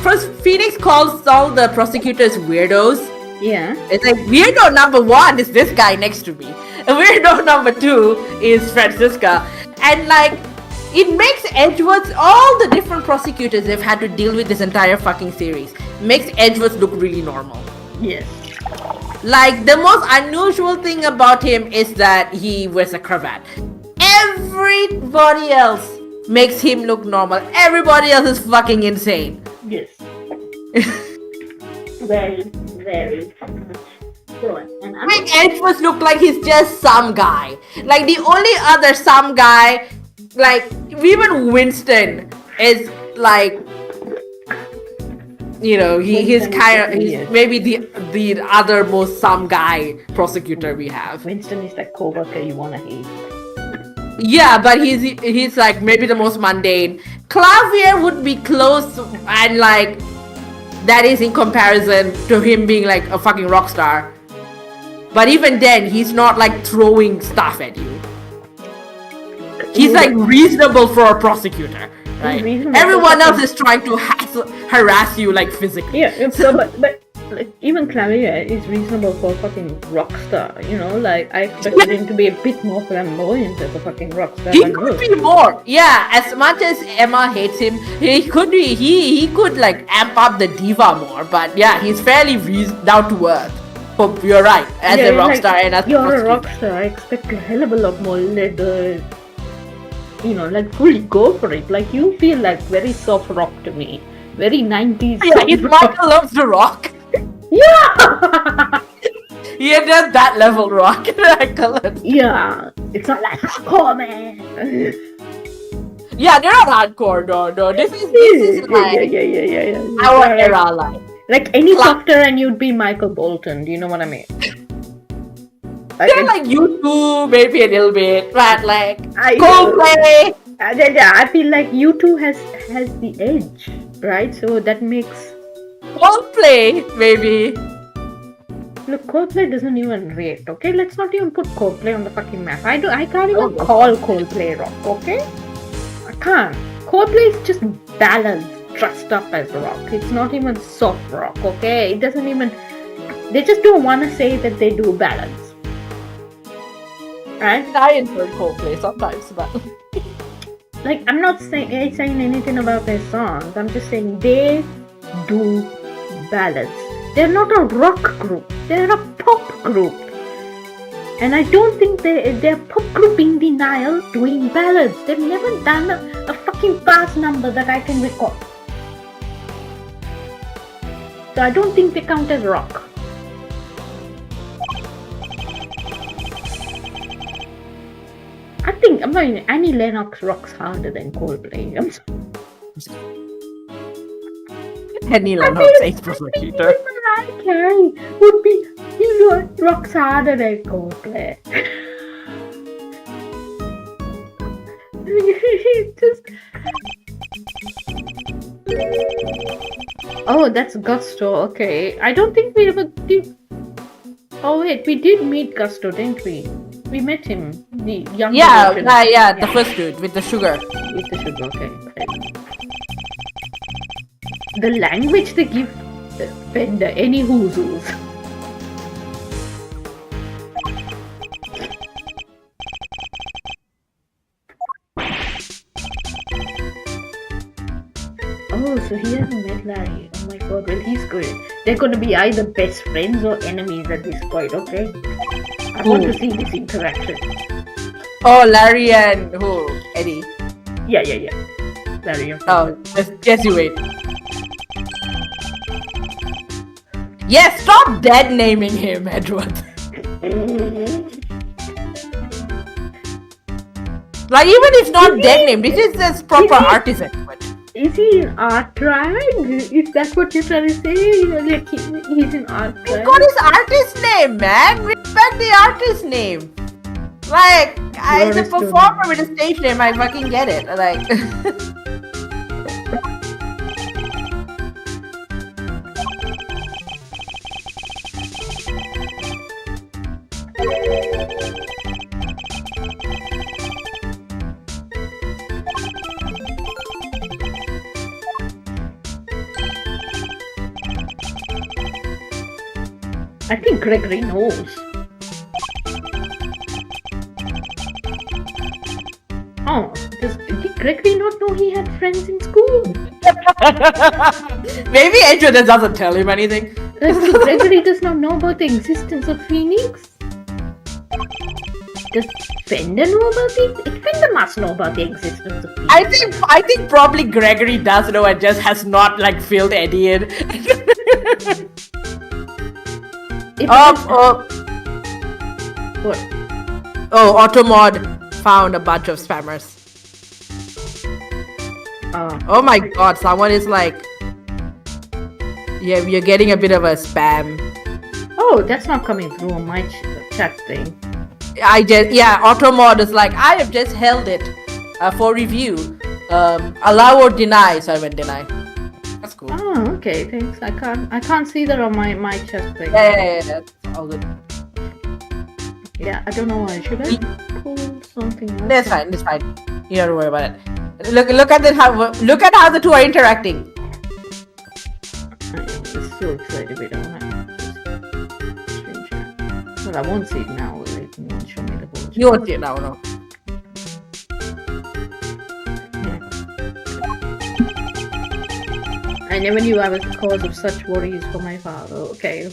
first Phoenix calls all the prosecutors weirdos. Yeah. It's like weirdo number 1 is this guy next to me. And weirdo number 2 is Francisca. And like, it makes Edgeworth, all the different prosecutors they've had to deal with this entire fucking series, makes Edgeworth look really normal. Yes. Like, the most unusual thing about him is that he wears a cravat. Everybody else makes him look normal. Everybody else is fucking insane. Yes. Very, very. And I Make Edgeworth look like he's just some guy. Like, the only other some guy, like, even Winston is like, you know, he's maybe the other most some guy prosecutor we have. Winston is that coworker you wanna hate. Yeah, but he's like maybe the most mundane. Clavier would be close, and like that is in comparison to him being like a fucking rock star. But even then, he's not like throwing stuff at you. He's like reasonable for a prosecutor, right? Everyone else is trying to harass you like physically. Yeah, so but like, even Clavier is reasonable for a fucking rock star, you know? Like, I expected him to be a bit more flamboyant as a fucking rock star. He could be more. Yeah, as much as Emma hates him, he could be, he could like amp up the diva more, but yeah, he's fairly down to earth. Oh, you're right, as a rock star and as you're a rock star, I expect a hell of a lot more leather, you know, like fully go for it. Like, you feel like very soft rock to me. Very 90s. Yeah, if Michael loves the rock. Yeah! Yeah, just that level rock. Yeah, it's not like hardcore, man. Yeah, they're not hardcore, no. This is like yeah. our era, like any softer and you'd be Michael Bolton. Do you know what I mean? They're like U2, maybe a little bit, but like Coldplay. I feel like U2 has the edge, right? So that makes Coldplay, maybe. Look, Coldplay doesn't even rate, okay? Let's not even put Coldplay on the fucking map. I can't even call Coldplay rock, okay? I can't. Coldplay is just ballads dressed up as rock. It's not even soft rock, okay? It doesn't even... They just don't want to say that they do ballads. Right? I enjoy Coldplay sometimes, but... Like, I'm not saying anything about their songs. I'm just saying they do ballads. They're not a rock group. They're a pop group. And I don't think they're pop group in denial doing ballads. They've never done a fucking fast number that I can recall. So I don't think they count as rock. I think, Annie Lennox rocks harder than Coldplay. I'm sorry. Annie Lennox, ex-prosecutor. Mariah Carey would be, you know, rocks harder than Coldplay. Just... Oh, that's Gusto. Okay, I don't think we ever did. Oh wait, we did meet Gusto, didn't we? We met him, the young. Yeah, the first dude with the sugar. With the sugar, okay. The language they give Fender any whoozos. Oh, so he hasn't met Larry. Oh my god, well he's good. They're gonna be either best friends or enemies at this point, okay? I want to see this interaction. Oh, Larry and who? Eddie. Yeah. Larry. Okay. Oh, just you wait. Yes, stop dead naming him, Edward. Like, even if not dead name, this is just proper artisan. Is he in art drag? Is that what you're trying to say? Like he's in art He's drag? got his artist name, man. Respect the artist name. Like, as a Glorious student. performer with a stage name, I fucking get it. Like, I think Gregory knows. Oh, did Gregory not know he had friends in school? maybe Angel just doesn't tell him anything. Gregory does not know about the existence of Phoenix? Does Fender know about it? Fender must know about the existence of Phoenix. I think probably Gregory does know and just has not like filled Eddie in. What? Oh, Automod found a bunch of spammers. Oh my god, someone is like, yeah, you're getting a bit of a spam. Oh, that's not coming through on my chat thing. Automod is like, I have just held it for review. Allow or deny, so I went deny. That's cool. Oh, okay, thanks. I can't see that on my chat thing. Yeah, that's all good. Yeah, I don't know why. Should I pull something else? That's fine. That's fine. You don't worry about it. Look at how the two are interacting. I am just so excited we don't have stream chat. Well, I won't see it now. It won't show me the whole chat. You won't see it now, no. I never knew I was the cause of such worries for my father. Okay.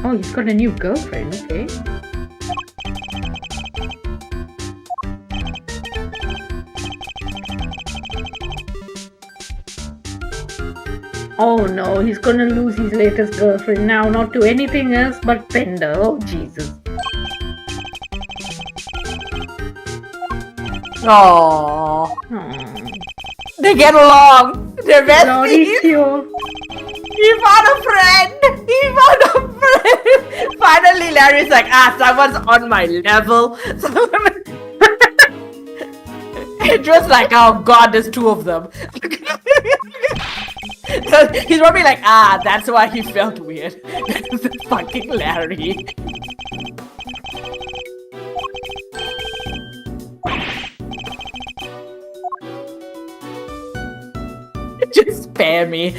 Oh, he's got a new girlfriend, okay. Oh no, he's gonna lose his latest girlfriend now, not to anything else but Pender. Oh Jesus. Aww. Aww. They get along. They're Naughty besties. cute. He found a friend. Finally, Larry's like, someone's on my level. It was like, oh god, there's two of them. So he's probably like, that's why he felt weird. This is fucking Larry. Just spare me.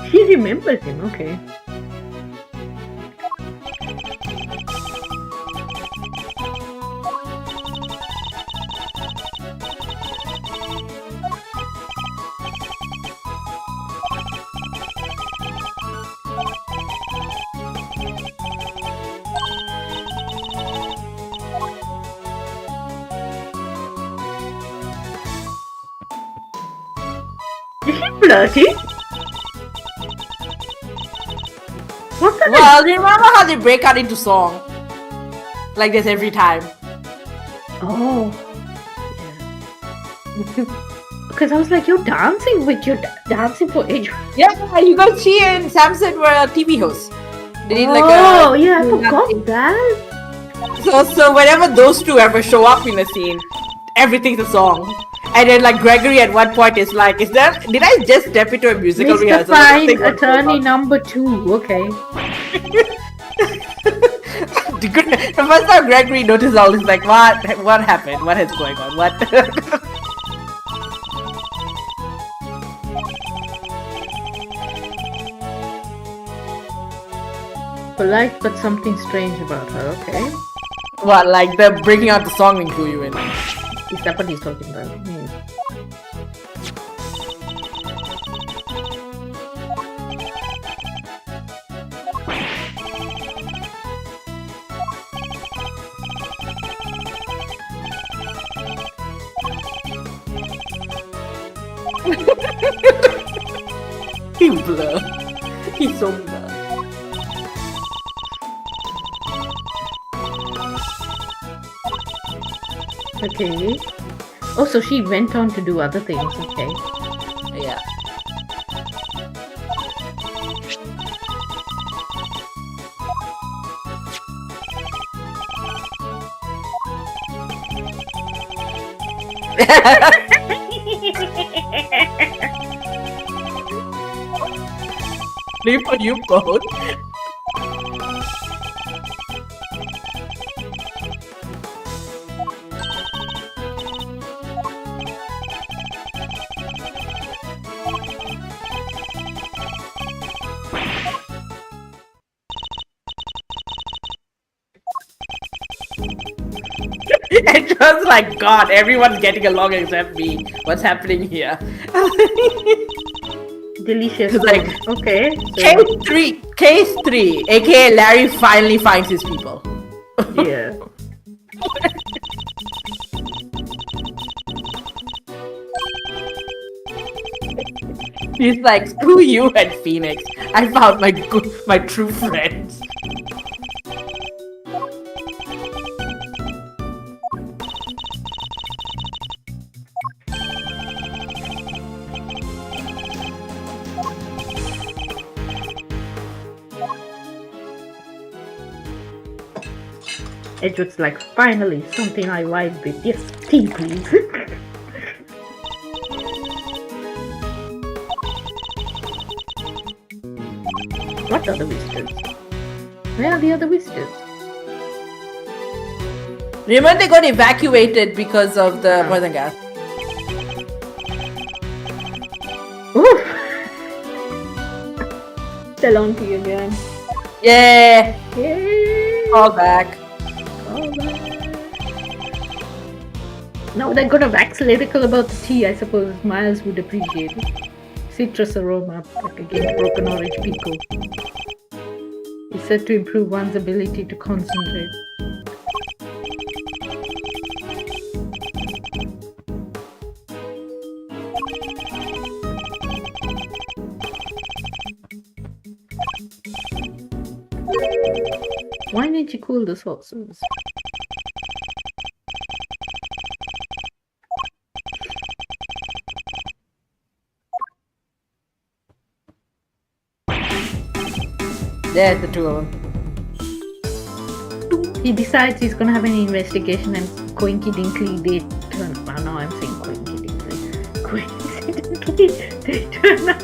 She remembers him, okay. Is she flirty? What's that? Well, remember how they break out into song? Like this every time. Oh. Yeah. Because I was like, you're dancing dancing for age. Yeah, you got she and Samson were a TV host. They did like Oh, a yeah, I forgot that. So whenever those two ever show up in a scene, everything's a song. And then like Gregory at one point is like, did I just step into a musical Mr. rehearsal? Fine, attorney number 2, okay. The first time Gregory noticed all this, like, what happened? What is going on? What? Polite, but something strange about her. Okay. What, like the breaking out the song and clue you in? Is that what he's talking about? He's blur. He's so blur. Okay. Oh, so she went on to do other things. Okay. Yeah. Leave for you both. It was like, God, everyone's getting along except me. What's happening here? Delicious. It's like, okay. Case 3, aka Larry finally finds his people. Yeah. He's like, screw you and Phoenix. I found my true friends. Edward's like, finally, something I vibe with. Yes, tea, please. What other visitors? Where are the other visitors? Remember they got evacuated because of the poison gas. Oof! Telonki again. Yeah! Yay! All back. All back. Now that got a wax lyrical about the tea, I suppose Miles would appreciate it. Citrus aroma, like again broken orange pico. It's said to improve one's ability to concentrate. Why didn't you cool the sauces? There's the two of them. He decides he's gonna have an investigation and Coinky Dinkley they turn up. Oh, no, I'm saying Coinky Dinkley. Coincidentally, they turn up.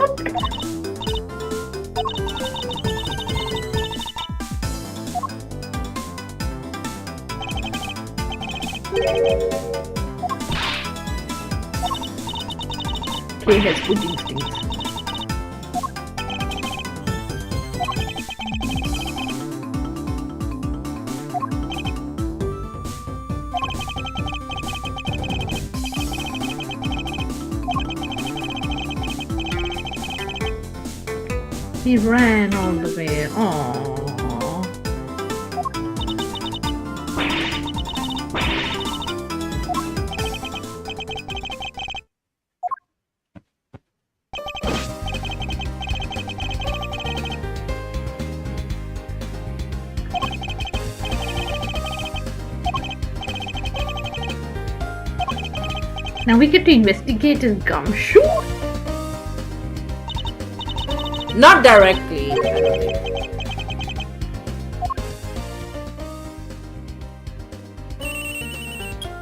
Kay has good instincts. He ran all the way. Aww. Now we get to investigate his gumshoe. Not directly.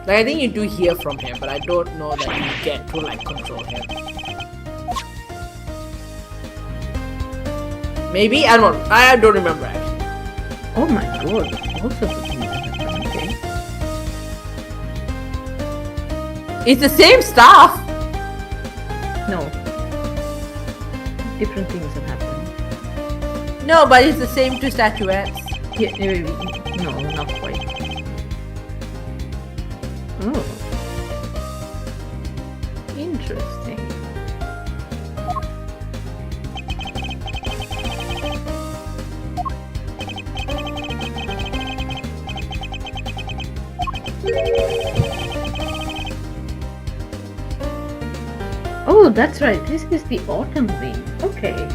Like, I think you do hear from him, but I don't know that you get to like control him. Maybe? I don't remember actually. Oh my god, all sorts of things happen. Okay. It's the same stuff. No. Different things have happened. No, but it's the same two statuettes. Yeah, no, not quite. Oh. Interesting. Oh, that's right. This is the autumn wing. Okay.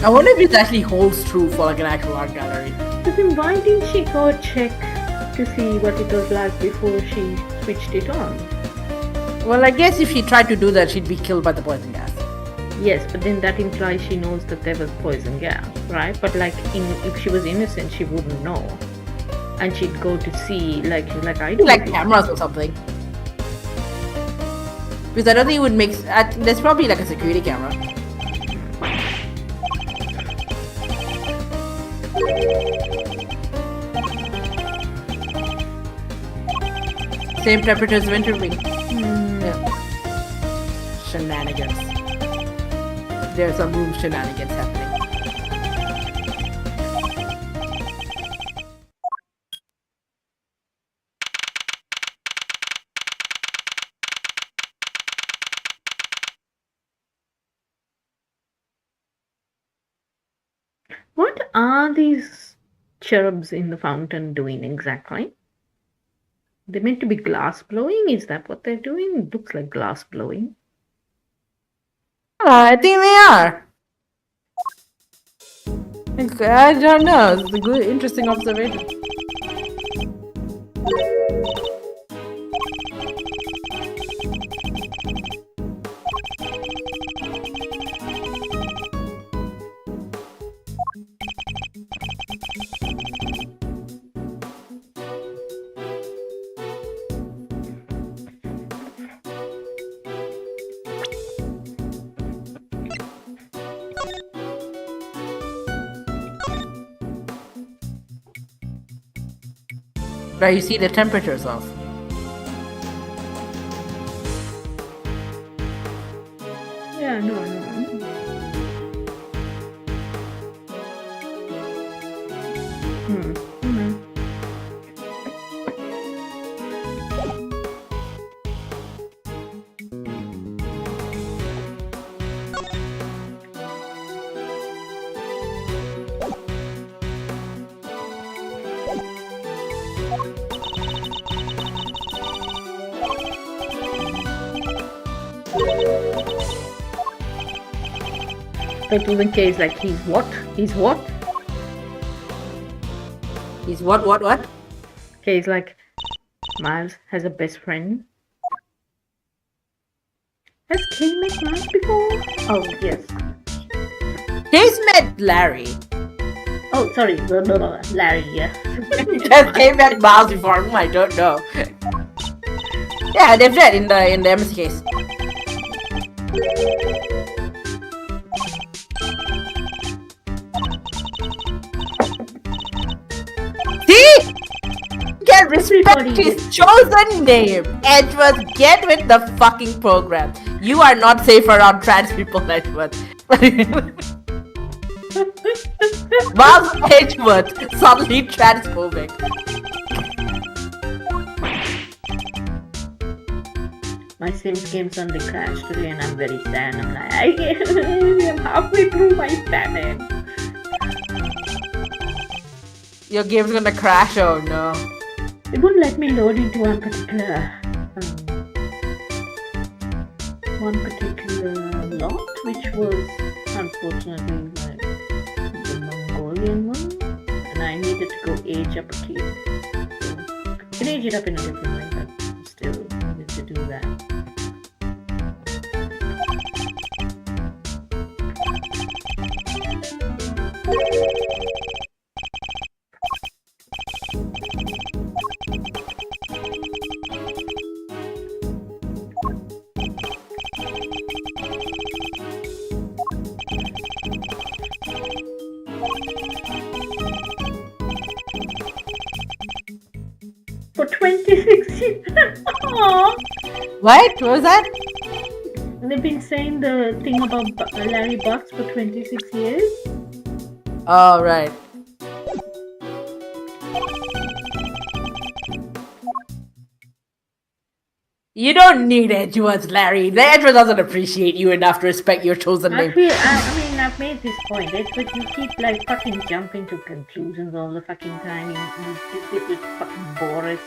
I wonder if it actually holds true for like an actual art gallery. But then why didn't she go check to see what it was like before she switched it on? Well, I guess if she tried to do that, she'd be killed by the poison gas. Yes, but then that implies she knows that there was poison gas, right? But like, if she was innocent, she wouldn't know, and she'd go to see, like I do. Like cameras or something. Because I don't think it would make. There's probably like a security camera. Same temperature as winter wing. Yeah. Shenanigans. There's some room shenanigans happening. What are these cherubs in the fountain doing exactly? They're meant to be glass blowing? Is that what they're doing? It looks like glass blowing. I think they are. I don't know. It's a good, interesting observation. Right, you see the temperatures off. Yeah, no. But even K is like, he's what? He's what? He's what? K is like, Miles has a best friend. Has K met Miles before? Oh, yes. He's met Larry. Oh, sorry. Larry, yeah. Just came met Miles before him, I don't know. Yeah, they've met in the embassy case. See? Get respect his chosen name. Edgeworth, get with the fucking program. You are not safe around trans people, Edgeworth. Miles Edgeworth, suddenly transphobic. My Sims game suddenly crashed today and I'm very sad. I'm like, I'm halfway through my standing. Your game's gonna crash. Oh no. It wouldn't let me load into one particular lot, which was unfortunately like the Mongolian one, and I needed to go age up a key. So you can age it up in a different way, but still need to do that. For 26 years. Aww. What was that? They've been saying the thing about Larry Bucks for 26 years. Oh right. You don't need Edgeworth, Larry. The Edgeworth doesn't appreciate you enough to respect your chosen name. I've made this point. It's but you keep like fucking jumping to conclusions all the fucking time. You did it with fucking Boris.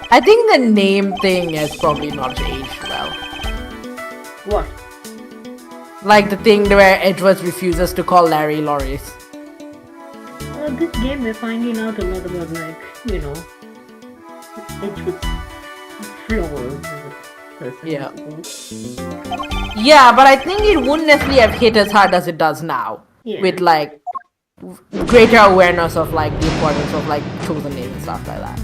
I think the name thing has probably not aged well. What? Like the thing where Edgeworth refuses to call Larry Loris. Well, this game we're finding out a lot about like, you know, Edgewood's flaws as a person. Yeah. I suppose. Yeah, but I think it wouldn't necessarily have hit as hard as it does now. Yeah. With like greater awareness of like the importance of like chosen names and stuff like that.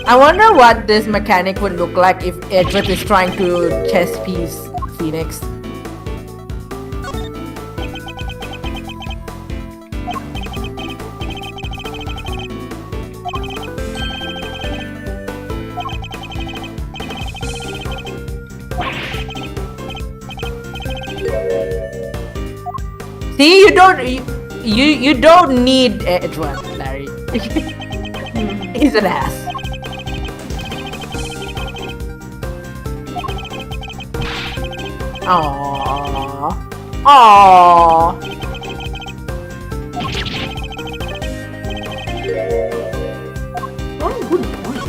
I wonder what this mechanic would look like if Edgeworth is trying to chess piece Phoenix. See, you don't need Edgeworth, Larry. He's an ass. Aww. Aww. Oh, good point.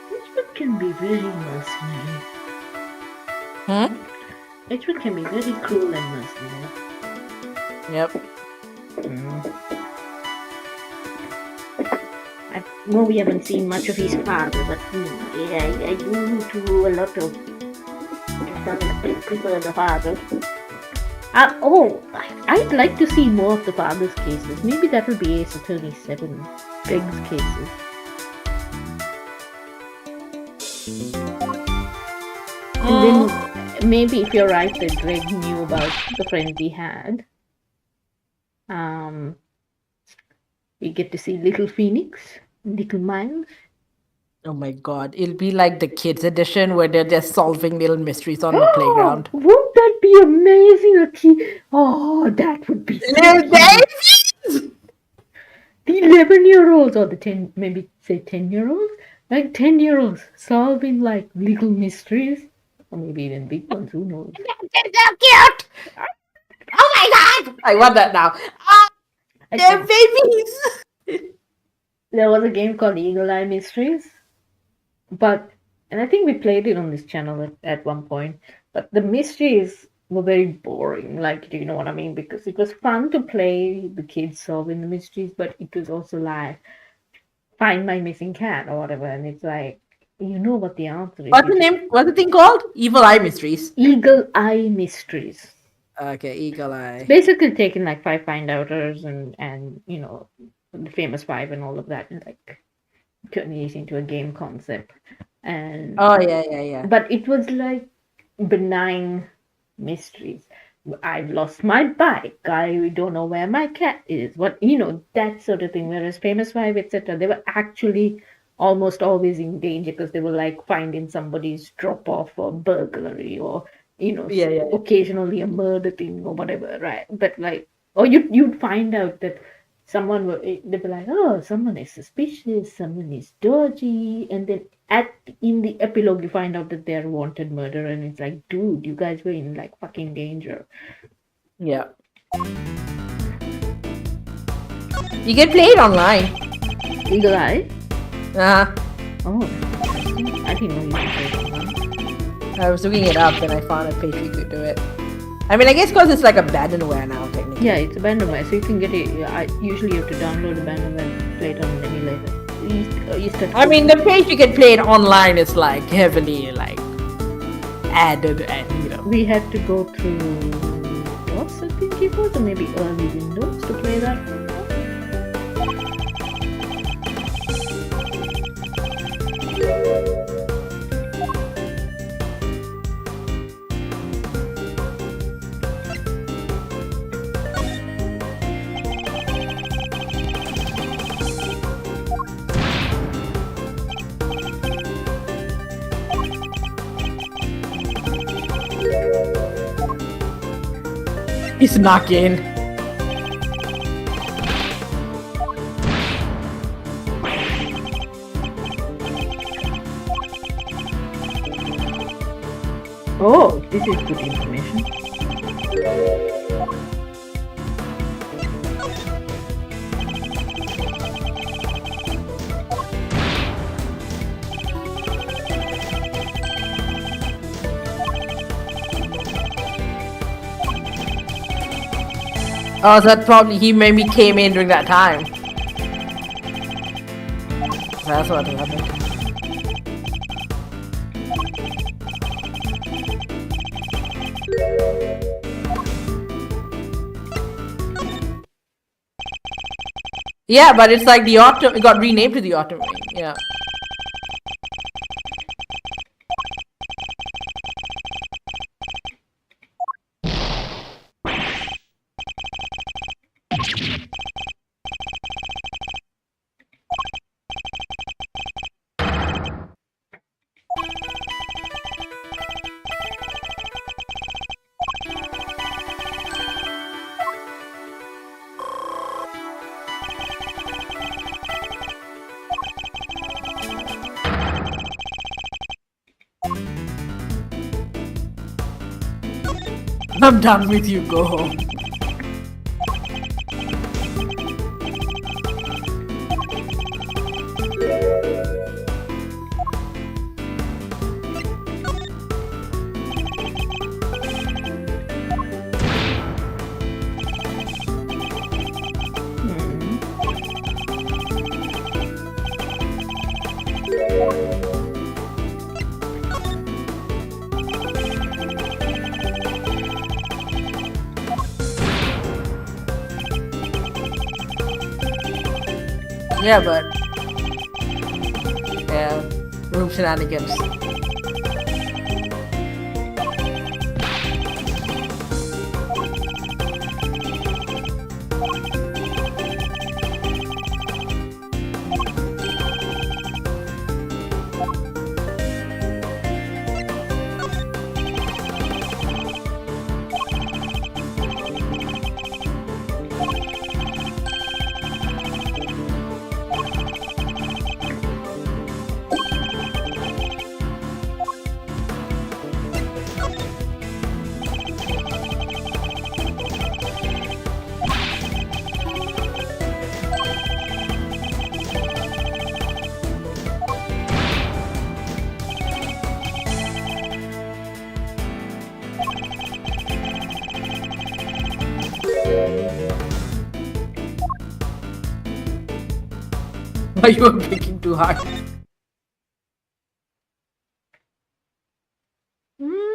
Edgewood can be very mercenary. Edgewood can be very cruel and mercenary. Yep. I know we haven't seen much of his father, but I do to a lot of prefer the father. I'd like to see more of the father's cases. Maybe that will be Ace Attorney 7, Greg's cases. And then maybe if you're right that Greg knew about the friend we had, we get to see Little Phoenix, Little Miles. Oh my god, it'll be like the kids edition where they're just solving little mysteries on the playground. Won't that be amazing? Oh, that would be so Little cute. babies! The 11-year-olds or the 10, maybe say 10-year-olds? Like 10-year-olds solving like little mysteries. Or maybe even big ones, who knows? They're so cute! Oh my god! I want that now. Ah, I they're think babies! there was a game called Eagle Eye Mysteries, but and I think we played it on this channel at one point. But the mysteries were very boring. Like, do you know what I mean? Because it was fun to play the kids solving the mysteries, but it was also like find my missing cat or whatever, and it's like you know what the answer is. What's the name? What's the thing called? Evil Eye Mysteries. Eagle Eye Mysteries. Okay, Eagle It's Eye. basically taking like five find outers and you know the famous five and all of that, and like turning it into a game concept. And Oh yeah. but it was like benign mysteries. I've lost my bike. I don't know where my cat is. What you know, that sort of thing. Whereas Famous Five, etc., they were actually almost always in danger because they were like finding somebody's drop off or burglary or you know Yeah. occasionally a murder thing or whatever, right? But like, or you'd find out that they'd be like, oh, someone is suspicious, someone is dodgy, and then in the epilogue you find out that they're a wanted murderer, and it's like, dude, you guys were in like fucking danger. Yeah. You can play it online. Eagle Eye? Uh-huh. Oh, I didn't know you could play it online. I was looking it up and I found a page we could do it. I mean, I guess because it's like abandonware now, technically. Yeah, it's abandonware, so you can get it. Usually you have to download abandonware and play it on an emulator. I mean, the page you can play it online is like heavily like added and you know. We had to go through DOS, I think it was, or maybe early Windows to play that. He snuck in. Oh, this is good information. Oh, so that probably he maybe came in during that time. That's what happened. Yeah, but it's like the autumn. It got renamed to the autumn rain. Yeah. I'm done with you. Go home. Yeah, but yeah, room shenanigans. you were blinking too hard. Mm,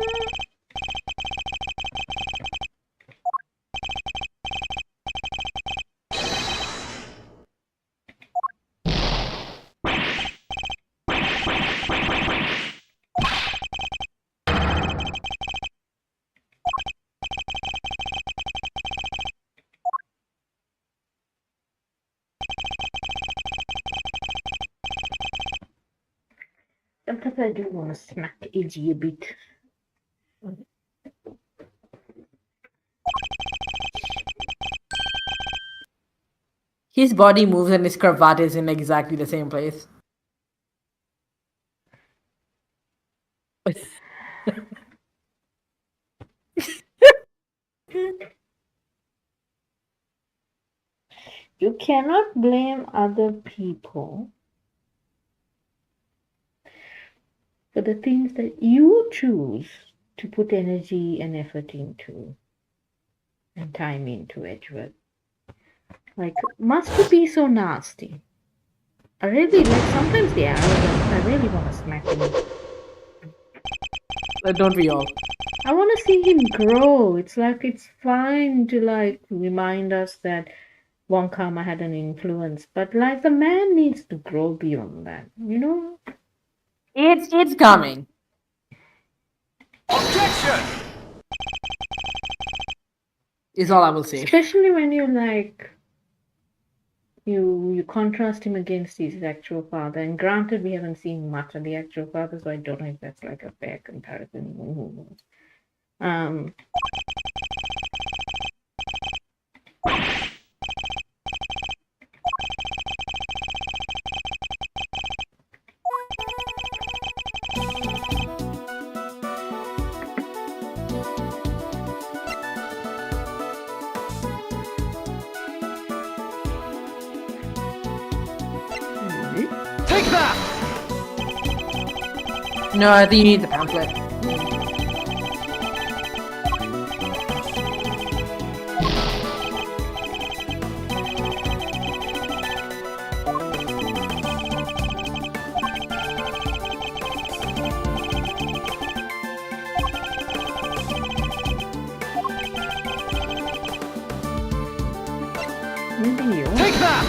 sometimes I do want to smack Edgy a bit. His body moves and his cravat is in exactly the same place. You cannot blame other people for the things that you choose to put energy and effort into and time into, Edward. Like, must you be so nasty? I really like sometimes the arrogance. I really want to smack him. Don't we all? I want to see him grow. It's like it's fine to like remind us that Wong Kama had an influence, but like the man needs to grow beyond that, you know? It's coming. Objection! Is all I will say. Especially when you like you contrast him against his actual father. And granted, we haven't seen much of the actual father, so I don't know if that's like a fair comparison. Who knows? Take that! No, I think you need the pamphlet. Maybe you. Take that!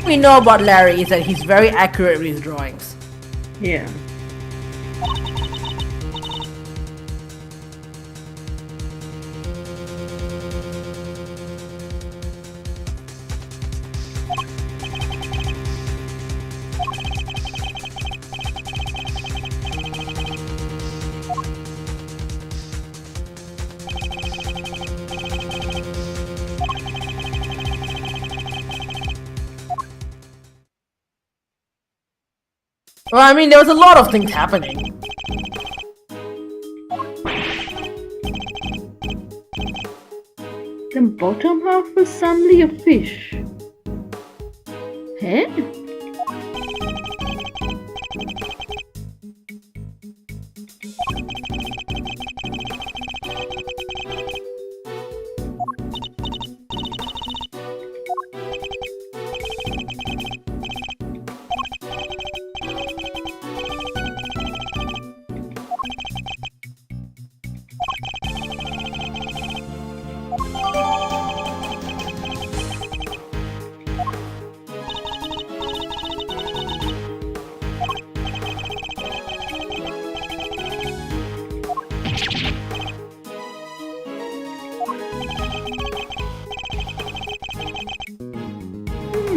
We know about Larry is that he's very accurate with his drawings. Yeah. Well, I mean, there was a lot of things happening. The bottom half was suddenly a fish. Huh?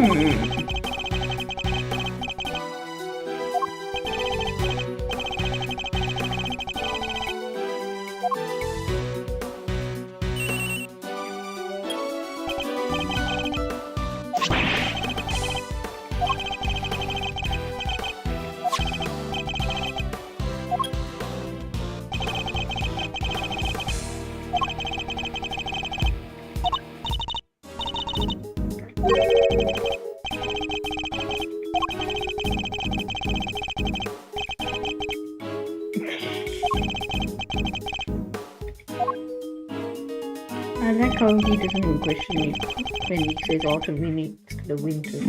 I like how he doesn't even question it when he says autumn, he needs the winter.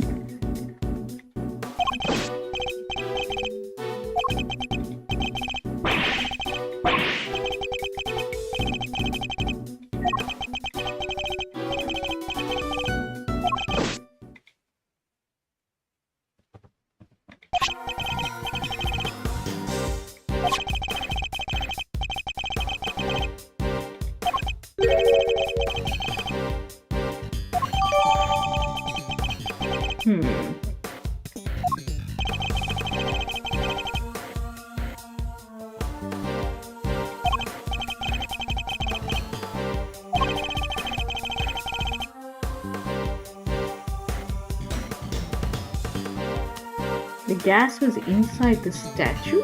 The gas was inside the statue?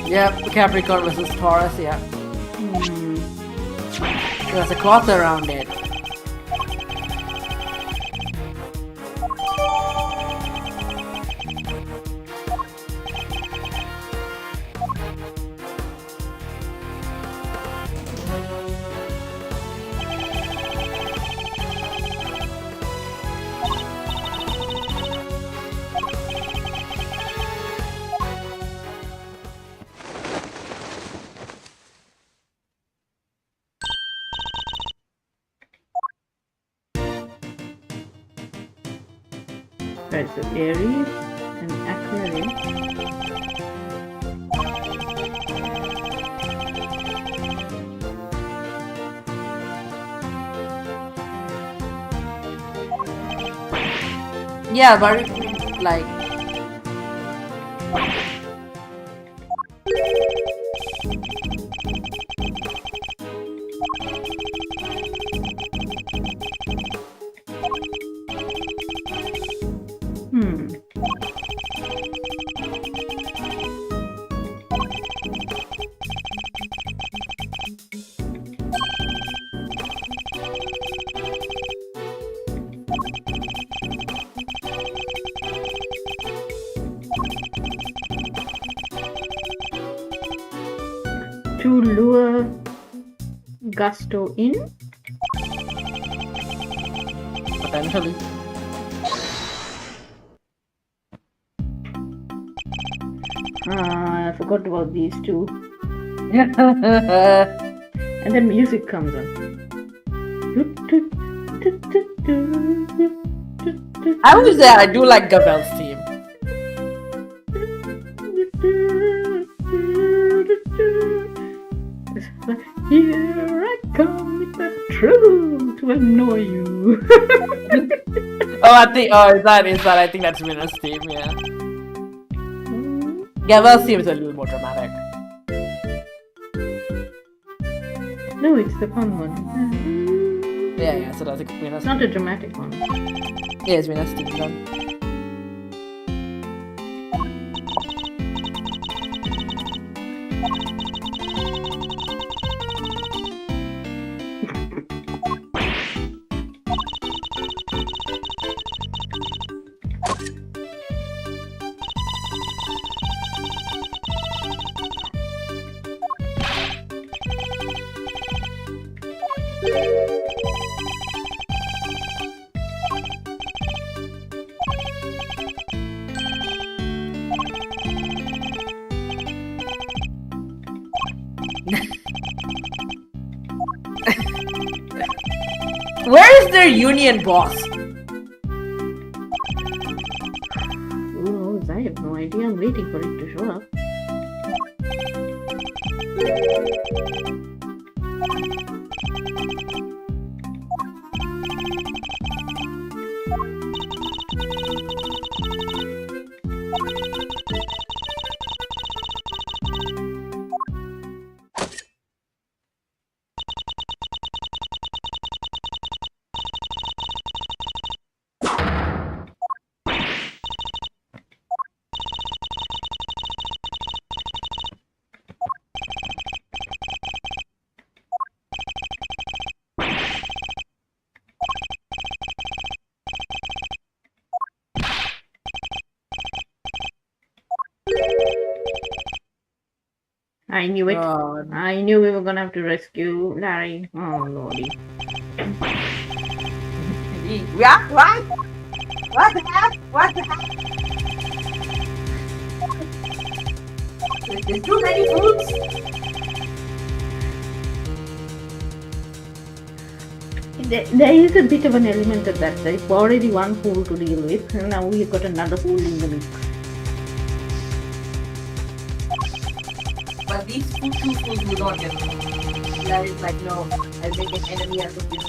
Yep, Capricorn versus Taurus, yeah. There's a cloth around it. Right, so Aries and Aquarius. Yeah, but like To lure Gusto in. potentially. I forgot about these two. And then music comes on. I would say I do like Gabel's theme. Here I come with the trouble to annoy you. Is that I think that's Winner's theme, yeah. Gabel's theme is a little more dramatic. No, it's the fun one. Yeah, so that's a Winner's It's not a dramatic one. Yeah, it's Winner's theme then. Where is their union boss? Who knows? I have no idea. I'm waiting for it to show up. I knew it. God. I knew we were gonna have to rescue Larry. Oh lordy. What? What the heck? What the heck? There's too many foods. There is a bit of an element of that. There's already one fool to deal with, and now we've got another fool in the mix. But these two fools will not get me. Larry's like, no, I'll make an enemy out of this.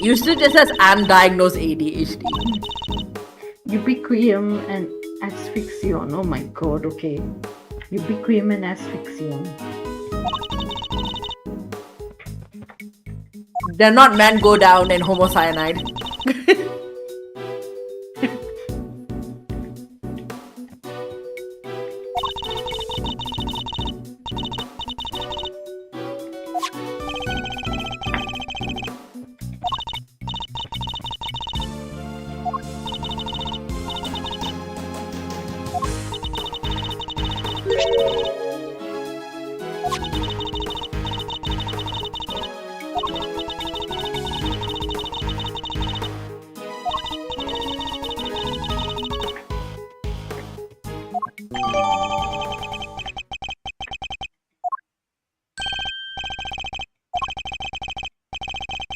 Usually just says undiagnosed ADHD. Ubiquium and asphyxion. Oh my god, okay. Ubiquium and asphyxion. They're not man go down and homocyanide.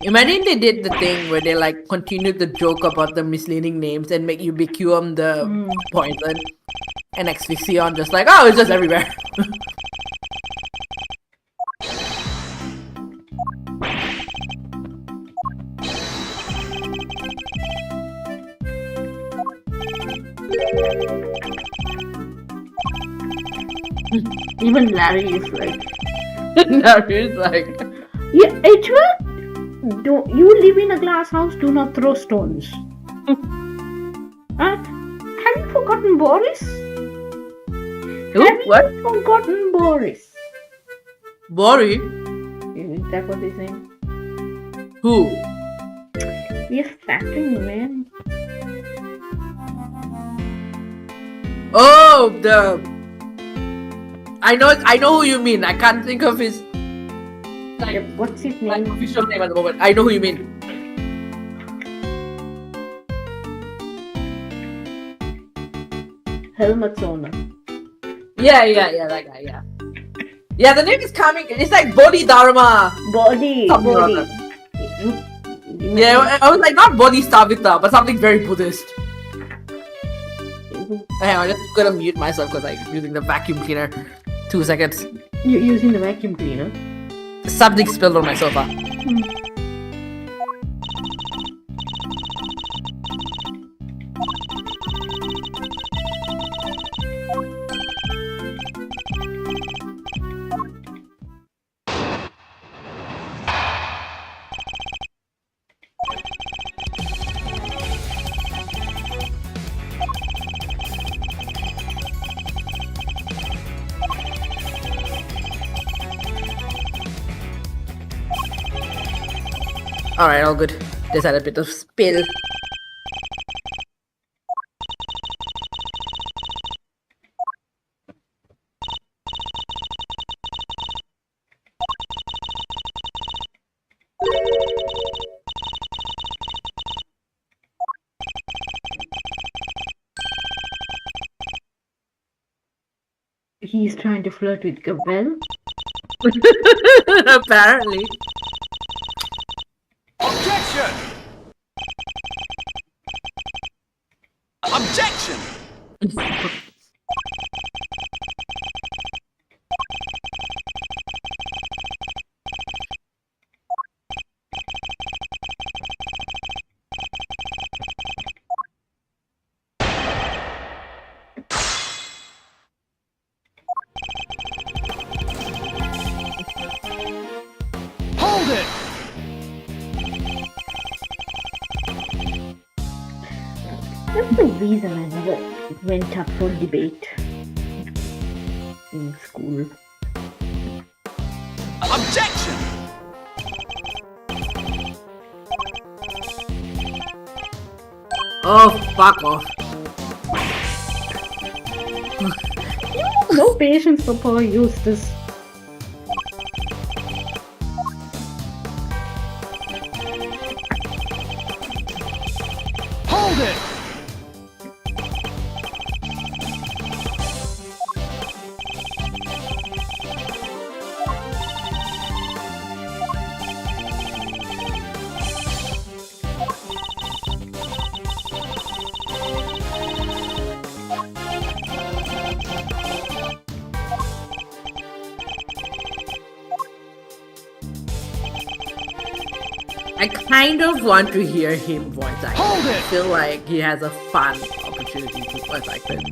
Imagine they did the thing where they like continued the joke about the misleading names and make Ubiquium the poison and Asphyxion just like, oh, it's just everywhere. Even Larry is like, Larry's like, yeah, Edgeworth, don't you live in a glass house? Do not throw stones. Have you forgotten Boris? who? What? Forgotten Boris? Bori? Is that what they say? Who? Yes, fattening man. Oh, I know who you mean. I can't think of his Yep, what's his like, name? official name at the moment. I know who you mean. Helmut Zona. Yeah, that guy, yeah. Yeah, the name is coming. It's like Bodhidharma. Body. Something Body. like Yeah, I was like, not Bodhisattva, but something very Buddhist. Hang on, I'm just gonna mute myself because I'm using the vacuum cleaner. 2 seconds. You're using the vacuum cleaner. Something spilled on my sofa. Alright, all good. Just had a bit of spill. He's trying to flirt with Gabelle. Apparently. Objection! Objection! Hold it! That's the reason I never went up for debate in school. Objection! Oh, fuck off. No patience for poor Eustace. Hold it! I kind of want to hear him voice act. Hold I it! feel like he has a fun opportunity to voice act it.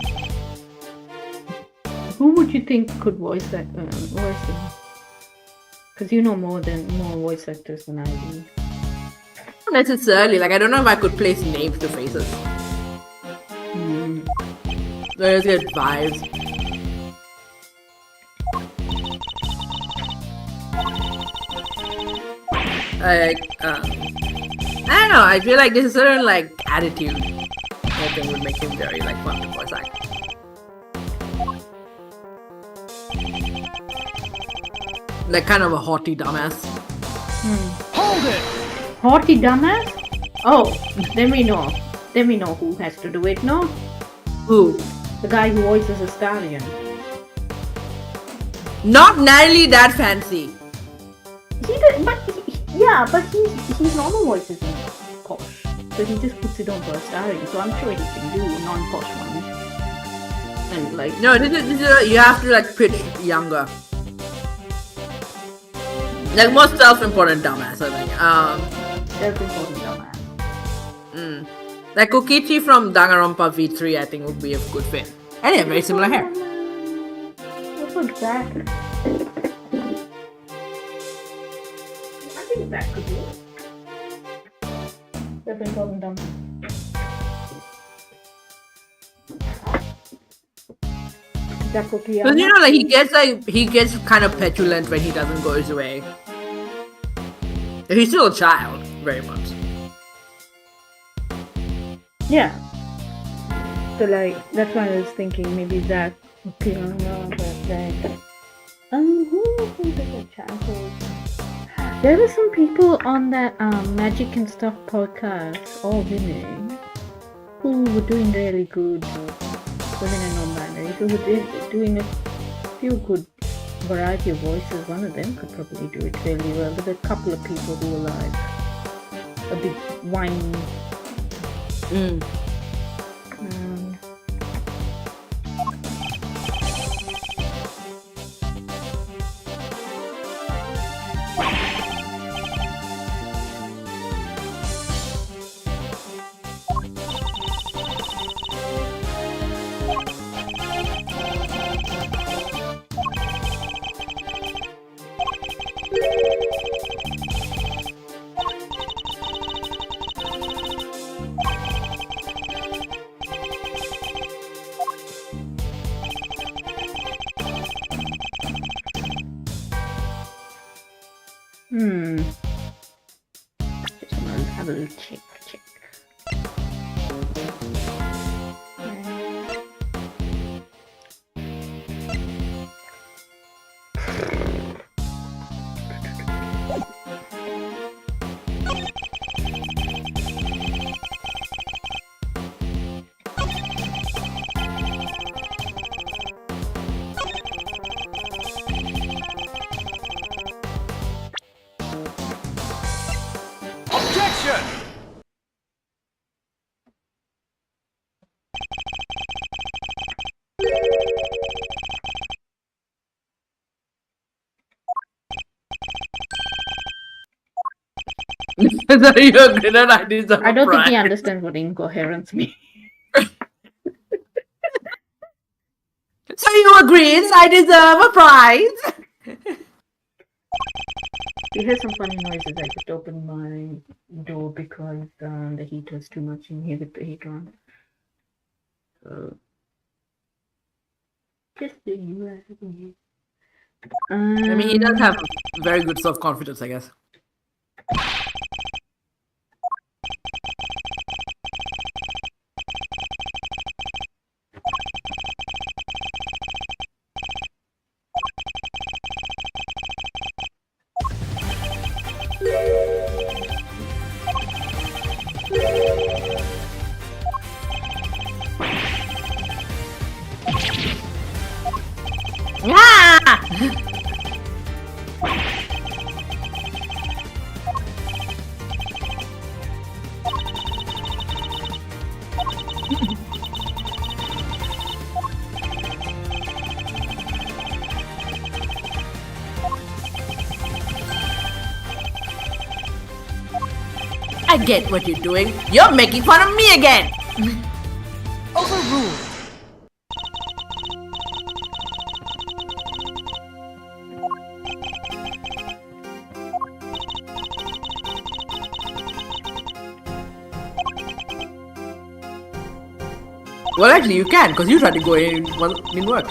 Who would you think could voice that? Voice him? Because you know more voice actors than I do. Not necessarily. Like, I don't know if I could place names to faces. So I just get vibes. Like, I don't know. I feel like there's a certain like attitude I think would make him very like fun to voice act. Like kind of a haughty dumbass. Hold it! Haughty dumbass? Oh, then we know. Then we know who has to do it, no? Who? The guy who voices a stallion. Not nearly that fancy. He did, but but his normal voice isn't posh. So he just puts it on for a stallion. So I'm sure he can do non-posh ones. And like No, this is you have to like pitch younger. Like more self-important dumbass, I think. self-important dumbass. Like Kokichi from Danganronpa V3, I think would be a good fit. And they have very similar hair. What's exactly? I think that could be it. Self-important dumbass. Because you know, like he gets kind of petulant when he doesn't go his way. He's still a child, very much. Yeah. So like that's why I was thinking maybe that Tiara, but like who was a childhood? There were some people on that Magic and Stuff podcast, all women, who were doing really good. Women and non-binary, who were doing a few good variety of voices. One of them could probably do it really well. There were a couple of people who were like a bit whiny. will check. Objection! So you agree that I deserve I don't think he prize? understands what incoherence means. So you agree I deserve a prize? We heard some funny noises. I just opened my door because the heat was too much in here with the heater on. So, just so you are happy. I mean, he does have very good self-confidence, I guess. Ah! I get what you're doing. You're making fun of me again. Overruled. Well, actually, you can, because you tried to go in, well, it didn't work.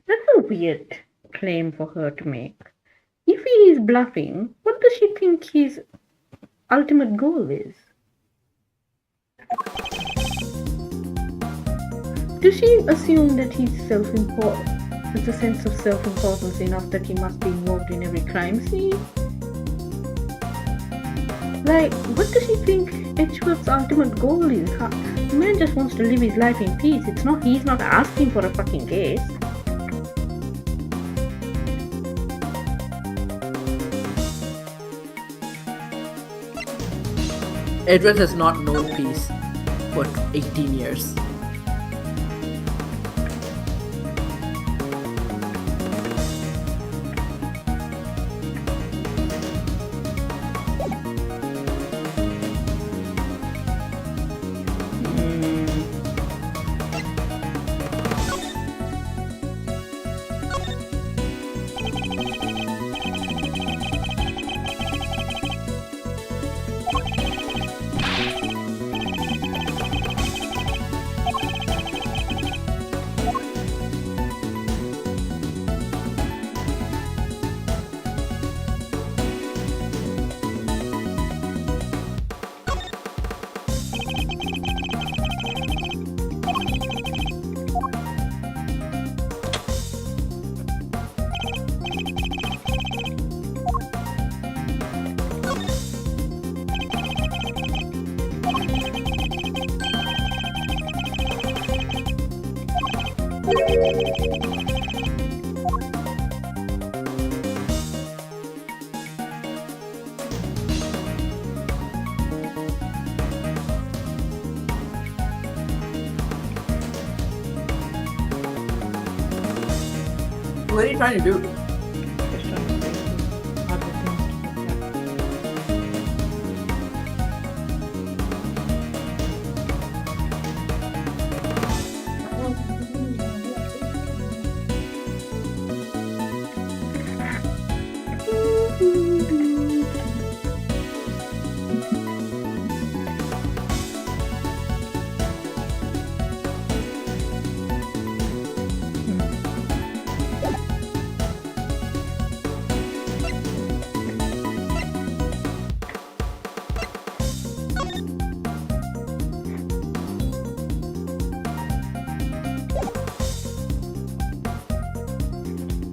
That's a weird claim for her to make. If he is bluffing, what does she think his ultimate goal is? Does she assume that he's self-important, has a sense of self-importance enough that he must be involved in every crime scene? Like, what does she think Edgeworth's ultimate goal is? The man just wants to live his life in peace. He's not asking for a fucking case. Edward has not known peace for 18 years. What are you trying to do? Just trying to think of other things to attack.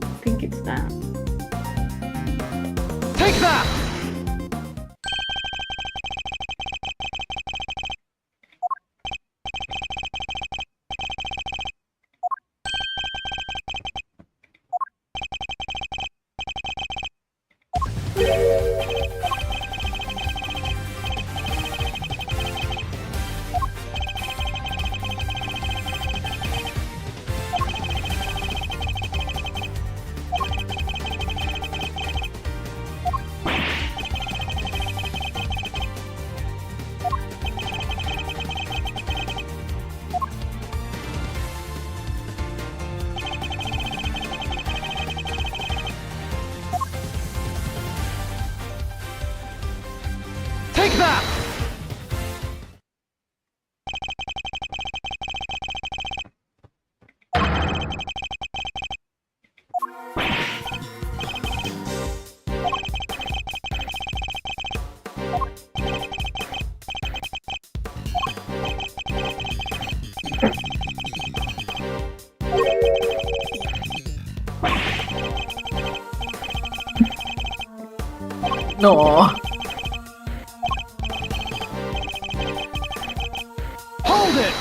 I think it's that. Take that! Take that! No. Hold it!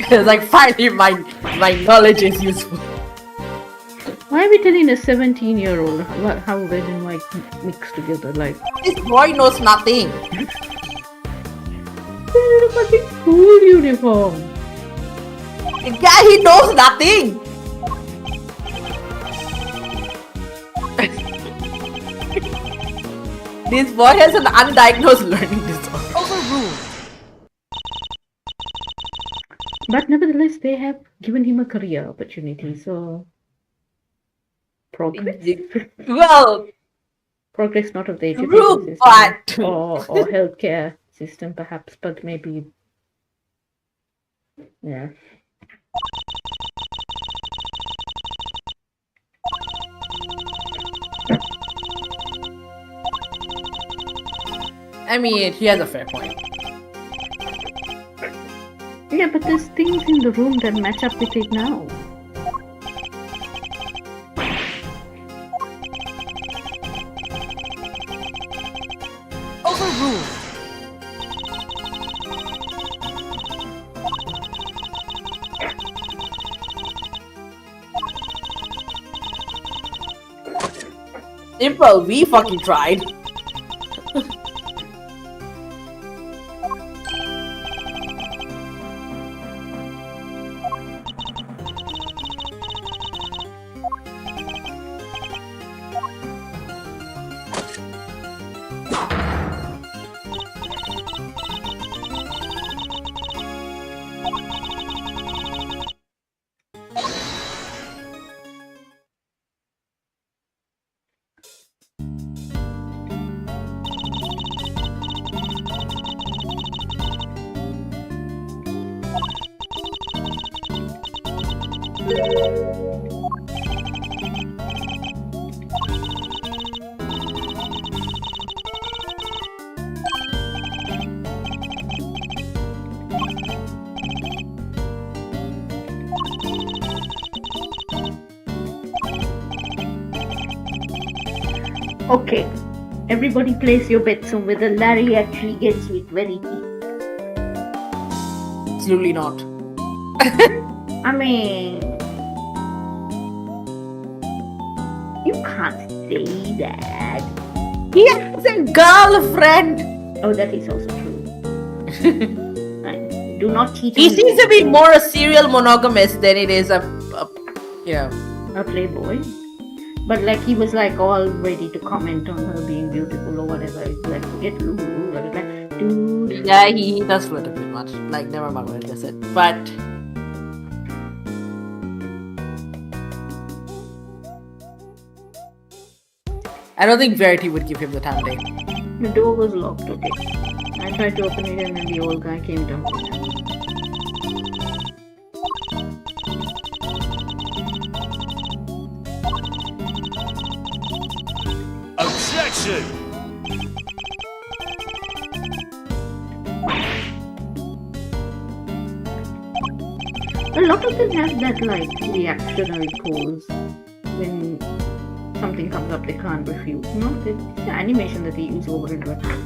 It's like finally my knowledge is useful. Why are we telling a 17-year-old how red and white mix together? Like, This boy knows nothing. they're in a fucking school uniform. Yeah, he knows nothing. This boy has an undiagnosed learning disorder. Overruled! But nevertheless, they have given him a career opportunity, so progress. Well, Progress not of the true, education but system or healthcare system, perhaps, but maybe, yeah. I mean, he has a fair point. Yeah, but there's things in the room that match up with it now. Overruled! Simple, we fucking tried. Okay, everybody place your bets on whether Larry actually gets with Verity. Absolutely not. I mean, you can't say that. He has a girlfriend. Oh, that is also true. Fine. Do not cheat He on seems to be more a serial monogamist than it is a a playboy. But like he was like all ready to comment on her being beautiful or whatever. It's like forget Lulu. I was like, dude. Yeah, he does flirt a bit much. Like, never mind what I just said. But I don't think Verity would give him the time of day. The door was locked. Okay. I tried to open it and then the old guy came down. Objection! A lot of them have that like reactionary pose when something comes up they can't refuse. No, it's the animation that they use over and over.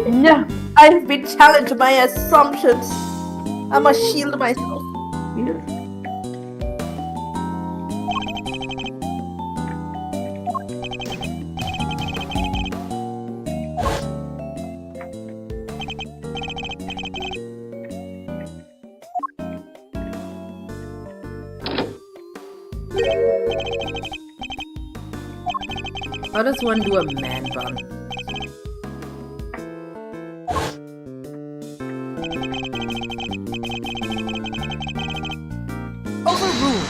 No, I've been challenged by assumptions. I must shield myself. Yes. How does one do a man bun? Overruled!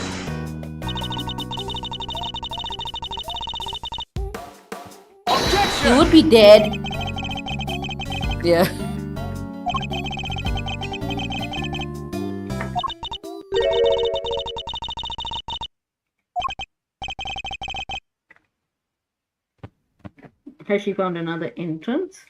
He Objection! would be dead. Yeah. Has she found another entrance?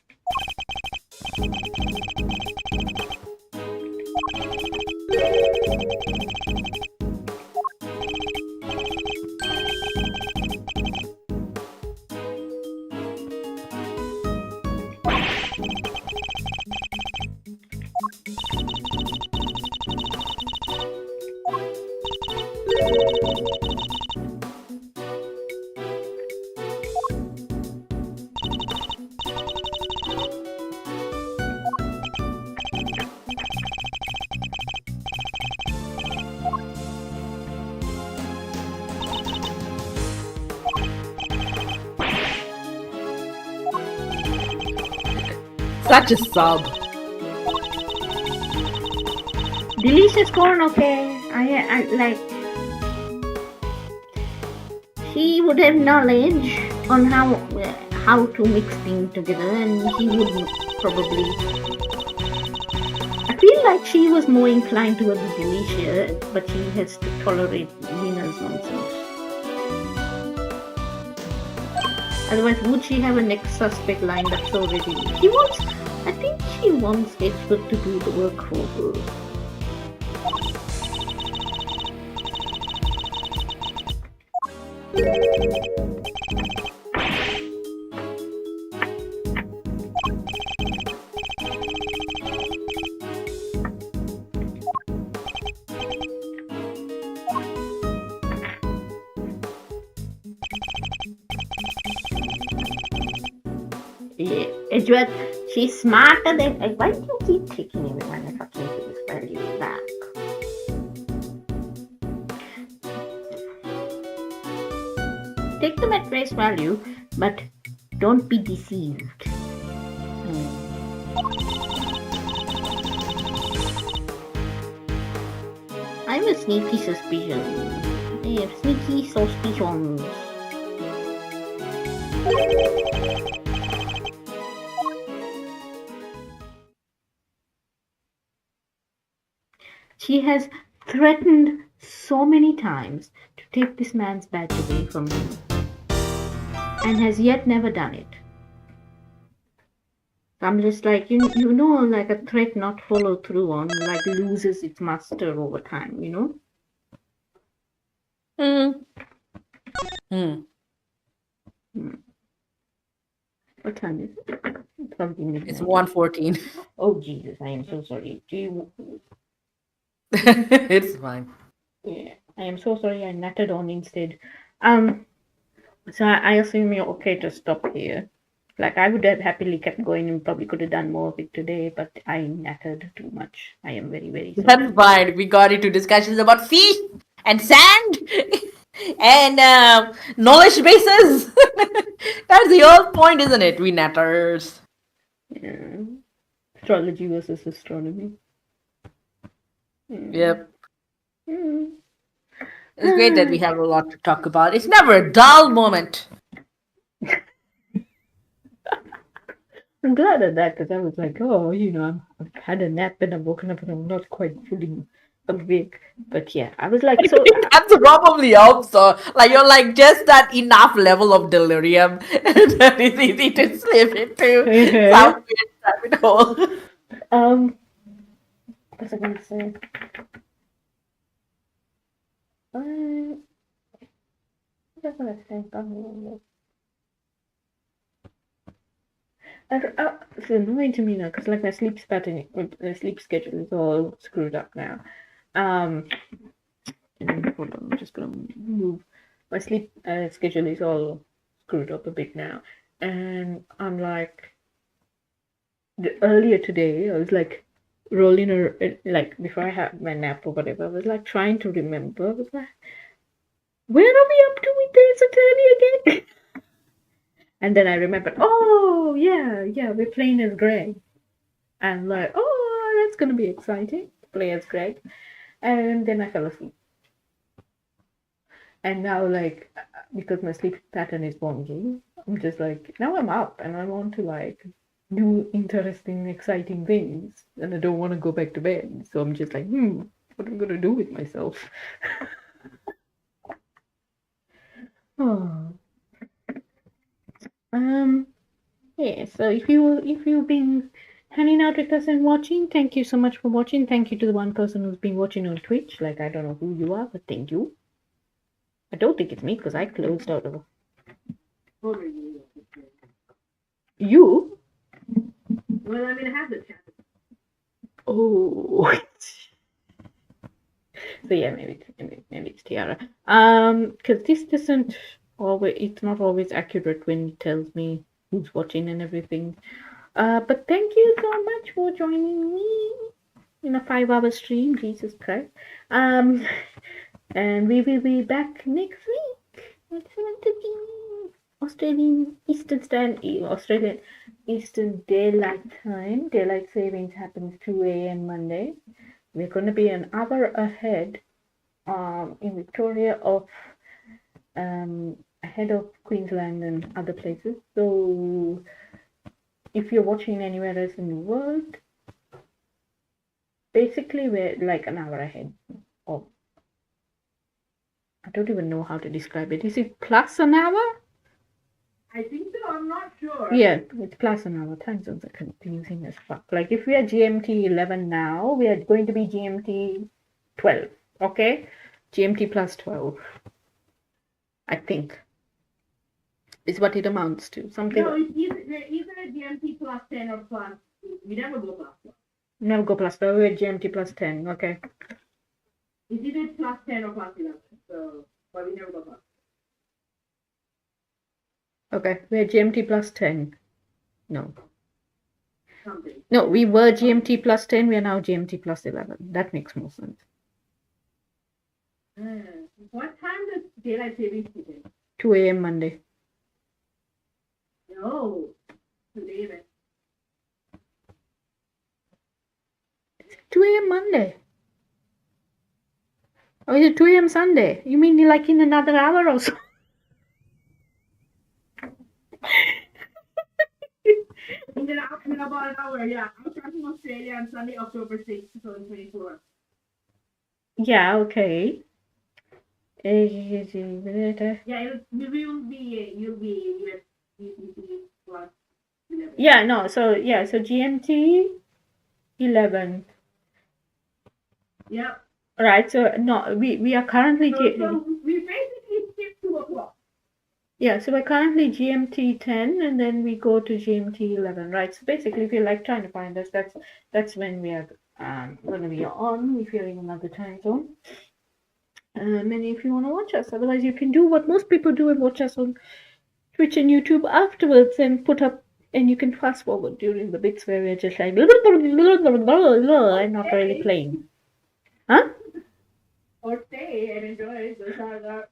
Such a sub. Delicious corn, okay. I like. He would have knowledge on how to mix things together, and he would probably. I feel like she was more inclined towards Delicia, but she has to tolerate Nina's nonsense. Otherwise, would she have a next suspect lined up so ready? I think she wants Edward to do the work for her. Yeah, Edward, she's smarter than. Why do you keep taking everyone and fucking face value back? Take them at face value, but don't be deceived. I'm a sneaky suspicion. I have sneaky suspicions. She has threatened so many times to take this man's badge away from him, and has yet never done it. I'm just like, you know, like a threat not followed through on, like loses its master over time, you know? What time is it? Probably midnight. It's 1:14. Oh, Jesus, I am so sorry. It's fine. Yeah, I am so sorry I nattered on instead. So I assume you're okay to stop here. Like I would have happily kept going and probably could have done more of it today, but I nattered too much. I am very, very sorry. That's fine. We got into discussions about fish and sand and knowledge bases. That's the whole point, isn't it? We natters. Yeah. Astrology versus astronomy. Yep. Mm. It's great that we have a lot to talk about. It's never a dull moment. I'm glad at that because I was like, oh, I've had a nap and I'm woken up and I'm not quite fully awake. But yeah, I was like, so That's probably also like you're like just that enough level of delirium that it's easy to slip into some weird rabbit hole. what was I going to say? What was I going to say? Can't remember. It's annoying to me now because like my sleep pattern, my sleep schedule is all screwed up now. Hold on, I'm just gonna move. My sleep schedule is all screwed up a bit now, and I'm like, earlier today I was like rolling like before I had my nap or whatever. I was like trying to remember. I was like, where are we up to with this attorney again? And then I remembered, oh yeah, we're playing as Greg. And like, oh, that's gonna be exciting. Play as Greg. And then I fell asleep. And now, like, because my sleep pattern is wonky, I'm just like, now I'm up and I want to like do interesting, exciting things, and I don't want to go back to bed. So I'm just like, what am I gonna do with myself? Oh. Yeah, so if you've been hanging out with us and watching, thank you so much for watching. Thank you to the one person who's been watching on Twitch. Like, I don't know who you are, but thank you. I don't think it's me because I closed out of you. Well, I mean, I have the chat. Oh. So yeah, maybe it's Tiara. Because this doesn't always, it's not always accurate when it tells me who's watching and everything. But thank you so much for joining me in a 5-hour stream. Jesus Christ. And we will be back next week at 7:30 Australian Eastern Daylight Time. Daylight savings happens 2 a.m. Monday. We're going to be an hour ahead in Victoria of ahead of Queensland and other places. So if you're watching anywhere else in the world, basically we're like an hour ahead of, I don't even know how to describe it. Is it plus an hour? I think so. I'm not sure. Yeah, it's plus an hour. Time zones are confusing as fuck. Like if we are GMT 11 now, we are going to be GMT 12. Okay? GMT plus 12. I think. Is what it amounts to. Something. No, it's either a GMT plus 10 or plus. We never go plus 1. Never go plus 12. We're GMT plus 10. Okay. It's either plus 10 or plus 11. So, but we never go plus. Okay. We're GMT plus 10. No. Something. No, we were GMT plus 10. We are now GMT plus 11. That makes more sense. What time does daylight savings begin? 2 a.m. Monday. No. Today then. 2 a.m. Monday. Or is it 2 a.m. Sunday? You mean like in another hour or so? In about an hour, yeah. I'm starting Australia on Sunday, October 6th, 2024. Yeah, okay. Yeah, you'll be US plus 11. Yeah, no, so GMT 11. Yep. Right, so no, we are currently So we basically skip 2 o'clock. yeah, so we're currently GMT 10 and then we go to GMT 11, right? So basically if you're like trying to find us, that's when we are gonna be on if you're in another time zone. And if you want to watch us, otherwise you can do what most people do and watch us on Twitch and YouTube afterwards and put up And you can fast forward during the bits where we're just like, and not really playing. Huh? Or stay and enjoy. Those are the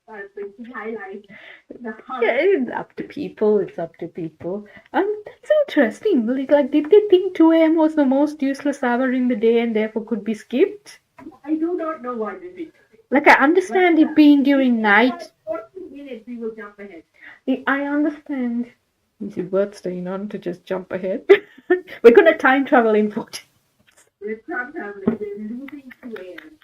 highlights. The Yeah, it's up to people. It's up to people. That's interesting. Like, did they think 2 a.m. was the most useless hour in the day and therefore could be skipped? I do not know why they did. Like, I understand it being during night. 40 minutes, we will jump ahead. I understand. Is your birthday on to just jump ahead? We're gonna time travel in 40. We're time traveling. We're losing 2 a.m.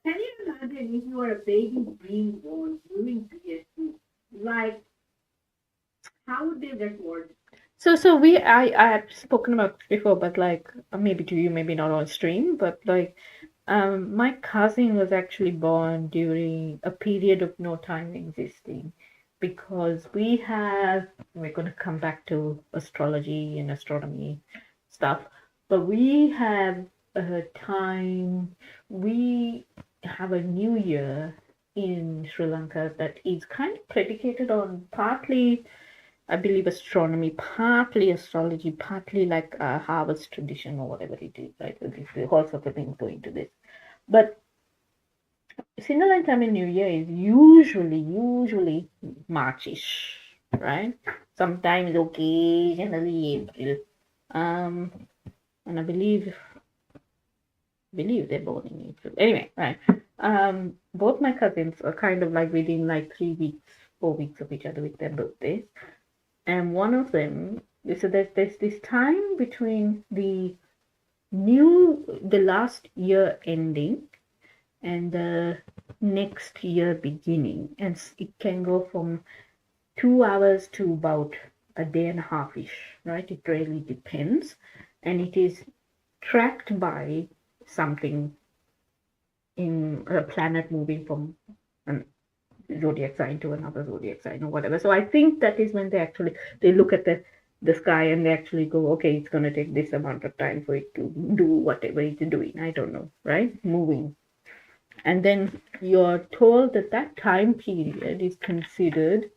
Can you imagine if you were a baby being born during PST? Like, how would they get bored? So I have spoken about this before, but like maybe to you, maybe not on stream, but like my cousin was actually born during a period of no time existing because we're going to come back to astrology and astronomy stuff, but we have a time, we have a new year in Sri Lanka that is kind of predicated on partly, I believe, astronomy, partly astrology, partly like a harvest tradition or whatever it is, right? There's all sorts of things going to this. But Sinhala Tamil New Year is usually Marchish, right? Sometimes occasionally April. And I believe they're born in April. Anyway, right. Both my cousins are kind of like within like 3 weeks, 4 weeks of each other with their birthdays. And one of them, so there's this time between the last year ending and the next year beginning, and it can go from 2 hours to about a day and a half ish, right? It really depends, and it is tracked by something in a planet moving from an zodiac sign to another zodiac sign or whatever. So I think that is when they look at the sky and they actually go, okay, it's going to take this amount of time for it to do whatever it's doing. I don't know, right? Moving. And then you're told that time period is considered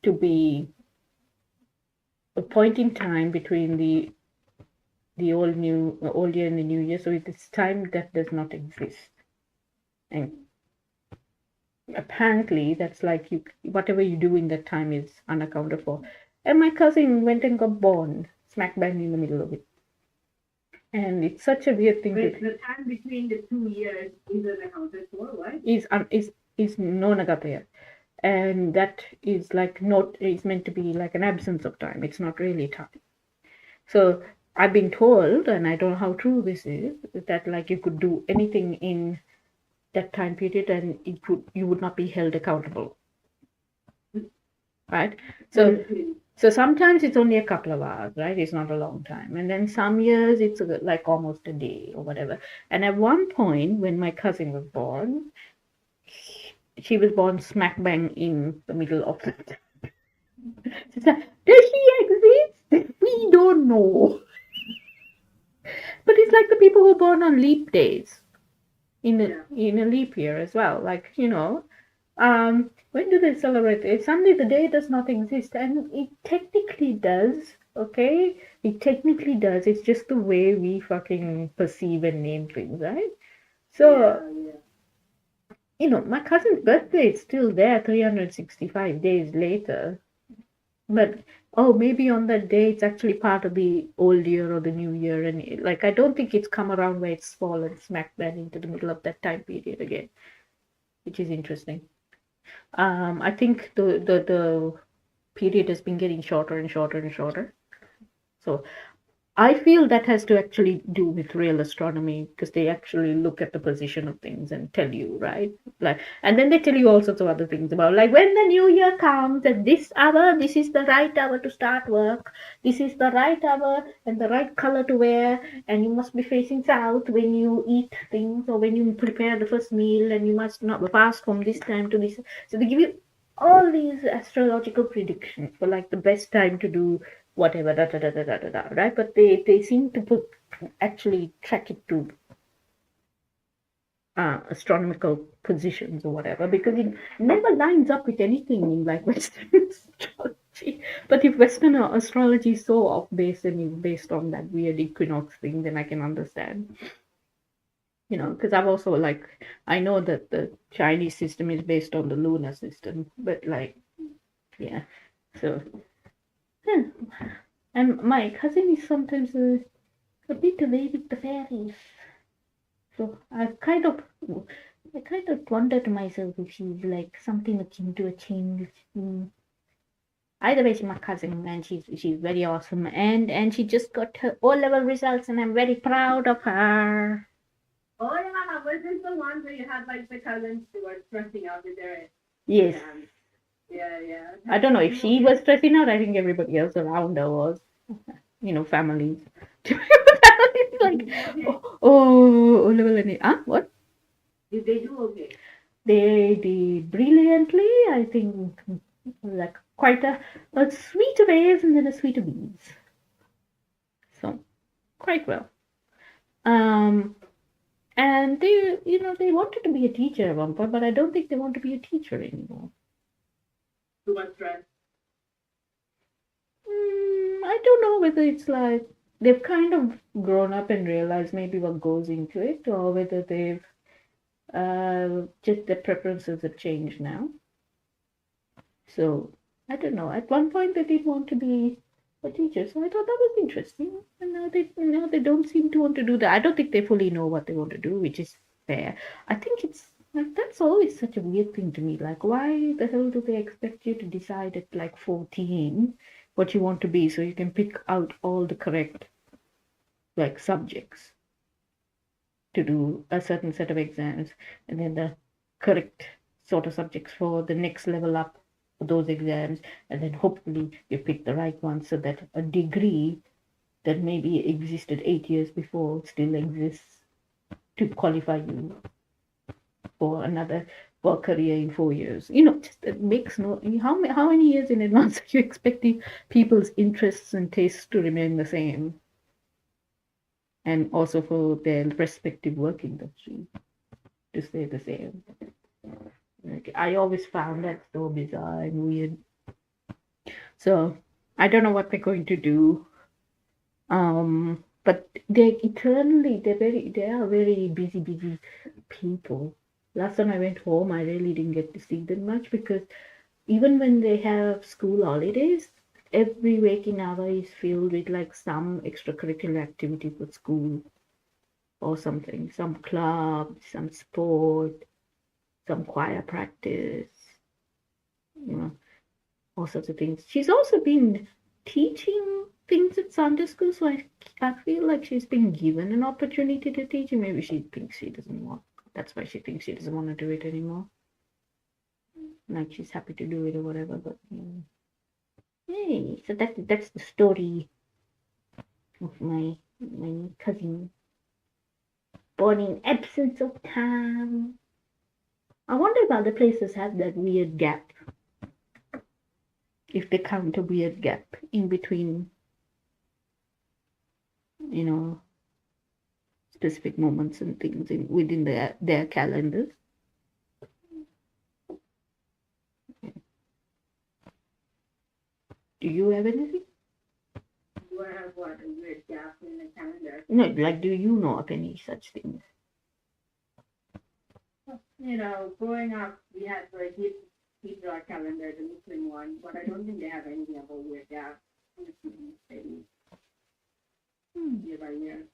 to be a point in time between the old year and the new year. So it's time that does not exist. And apparently that's like whatever you do in that time is unaccounted for. And my cousin went and got born smack bang in the middle of it. And it's such a weird thing. But the time between the 2 years isn't accounted for, what? Is no Nagataya. And that is like is meant to be like an absence of time. It's not really time. So I've been told, and I don't know how true this is, that like you could do anything in that time period and you would not be held accountable, right? So sometimes it's only a couple of hours, right? It's not a long time, and then some years it's like almost a day or whatever. And at one point when my cousin was born, she was born smack bang in the middle of it. Does she exist? We don't know. But it's like the people who are born on leap days in a leap year as well. Like, when do they celebrate it? Suddenly the day does not exist, and it technically does, okay? It technically does. It's just the way we fucking perceive and name things, right? So, my cousin's birthday is still there 365 days later. But, maybe on that day it's actually part of the old year or the new year, and I don't think it's come around where it's fallen smack bang into the middle of that time period again, which is interesting. I think the period has been getting shorter and shorter and shorter. So I feel that has to actually do with real astronomy, because they actually look at the position of things and tell you, right? And then they tell you all sorts of other things about like when the new year comes at this hour, this is the right hour to start work. This is the right hour and the right color to wear, and you must be facing south when you eat things or when you prepare the first meal, and you must not fast from this time to this. So they give you all these astrological predictions for like the best time to do whatever, right? But they seem to actually track it to astronomical positions or whatever, because it never lines up with anything in like Western astrology. But if Western astrology is so off base and is based on that weird equinox thing, then I can understand. Because I've also I know that the Chinese system is based on the lunar system, but yeah. So, huh. And my cousin is sometimes a bit away with the fairies. So I kind of wonder to myself if she's like something akin to a change. Either way, she's my cousin, and she's very awesome, and she just got her O-level results, and I'm very proud of her. Oh yeah, was this the one where you had like the cousins who were stressing out with their Yes. exams? Yeah. I don't know if she was stressing out. I think everybody else around her was. Families. like, O-level and what? Did they do okay? They did brilliantly. I think like quite a suite of A's and then a suite of B's. So quite well. And they wanted to be a teacher at one point, but I don't think they want to be a teacher anymore. Too much stress. I don't know whether it's like they've kind of grown up and realized maybe what goes into it, or whether they've just their preferences have changed now. So I don't know. At one point they did want to be a teacher, so I thought that was interesting. And now they don't seem to want to do that. I don't think they fully know what they want to do, which is fair. I think it's like that's always such a weird thing to me. Like, why the hell do they expect you to decide at like 14 what you want to be so you can pick out all the correct subjects to do a certain set of exams, and then the correct sort of subjects for the next level up for those exams, and then hopefully you pick the right one so that a degree that maybe existed 8 years before still exists to qualify you for a career in 4 years. Just it makes no. How many years in advance are you expecting people's interests and tastes to remain the same? And also for their respective work industry to stay the same. I always found that so bizarre and weird. So I don't know what they're going to do. But they are very busy people. Last time I went home, I really didn't get to see them much because even when they have school holidays, every waking hour is filled with some extracurricular activity for school or something, some club, some sport, some choir practice, all sorts of things. She's also been teaching things at Sunday school, so I feel like she's been given an opportunity to teach, and maybe she thinks she doesn't want. That's why she thinks she doesn't want to do it anymore. Like she's happy to do it or whatever, but hey, so that's the story of my cousin born in absence of time. I wonder if other places have that weird gap. If they count a weird gap in between, specific moments and things within their calendars. Do you have anything? You have what, a weird gap in the calendar? No, do you know of any such things? Growing up, we had the Hijra calendar, the Muslim one, but I don't think they have anything about weird gaps. Maybe year by year.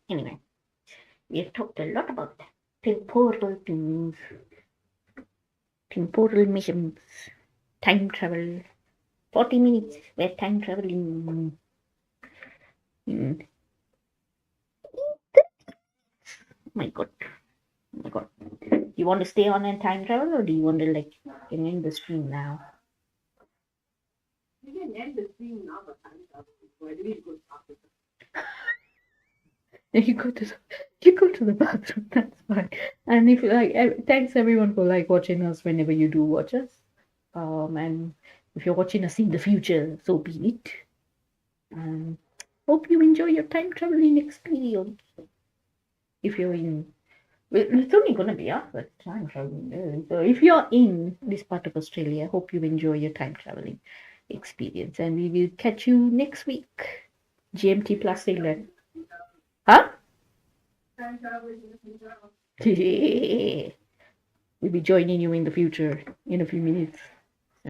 Anyway, we have talked a lot about temporal things, temporal missions, time travel. 40 minutes, we're time traveling. My God. You want to stay on and time travel, or do you want to end the stream now? You can end the stream now, but time travel. Where do we go after that? You go to the bathroom. That's fine. And if thanks everyone for watching us whenever you do watch us. And if you're watching us in the future, so be it. Hope you enjoy your time traveling experience. If you're in It's only gonna be us that's time traveling. So if you're in this part of Australia, I hope you enjoy your time traveling experience, and we will catch you next week. GMT plus 11. Huh? We'll be joining you in the future in a few minutes.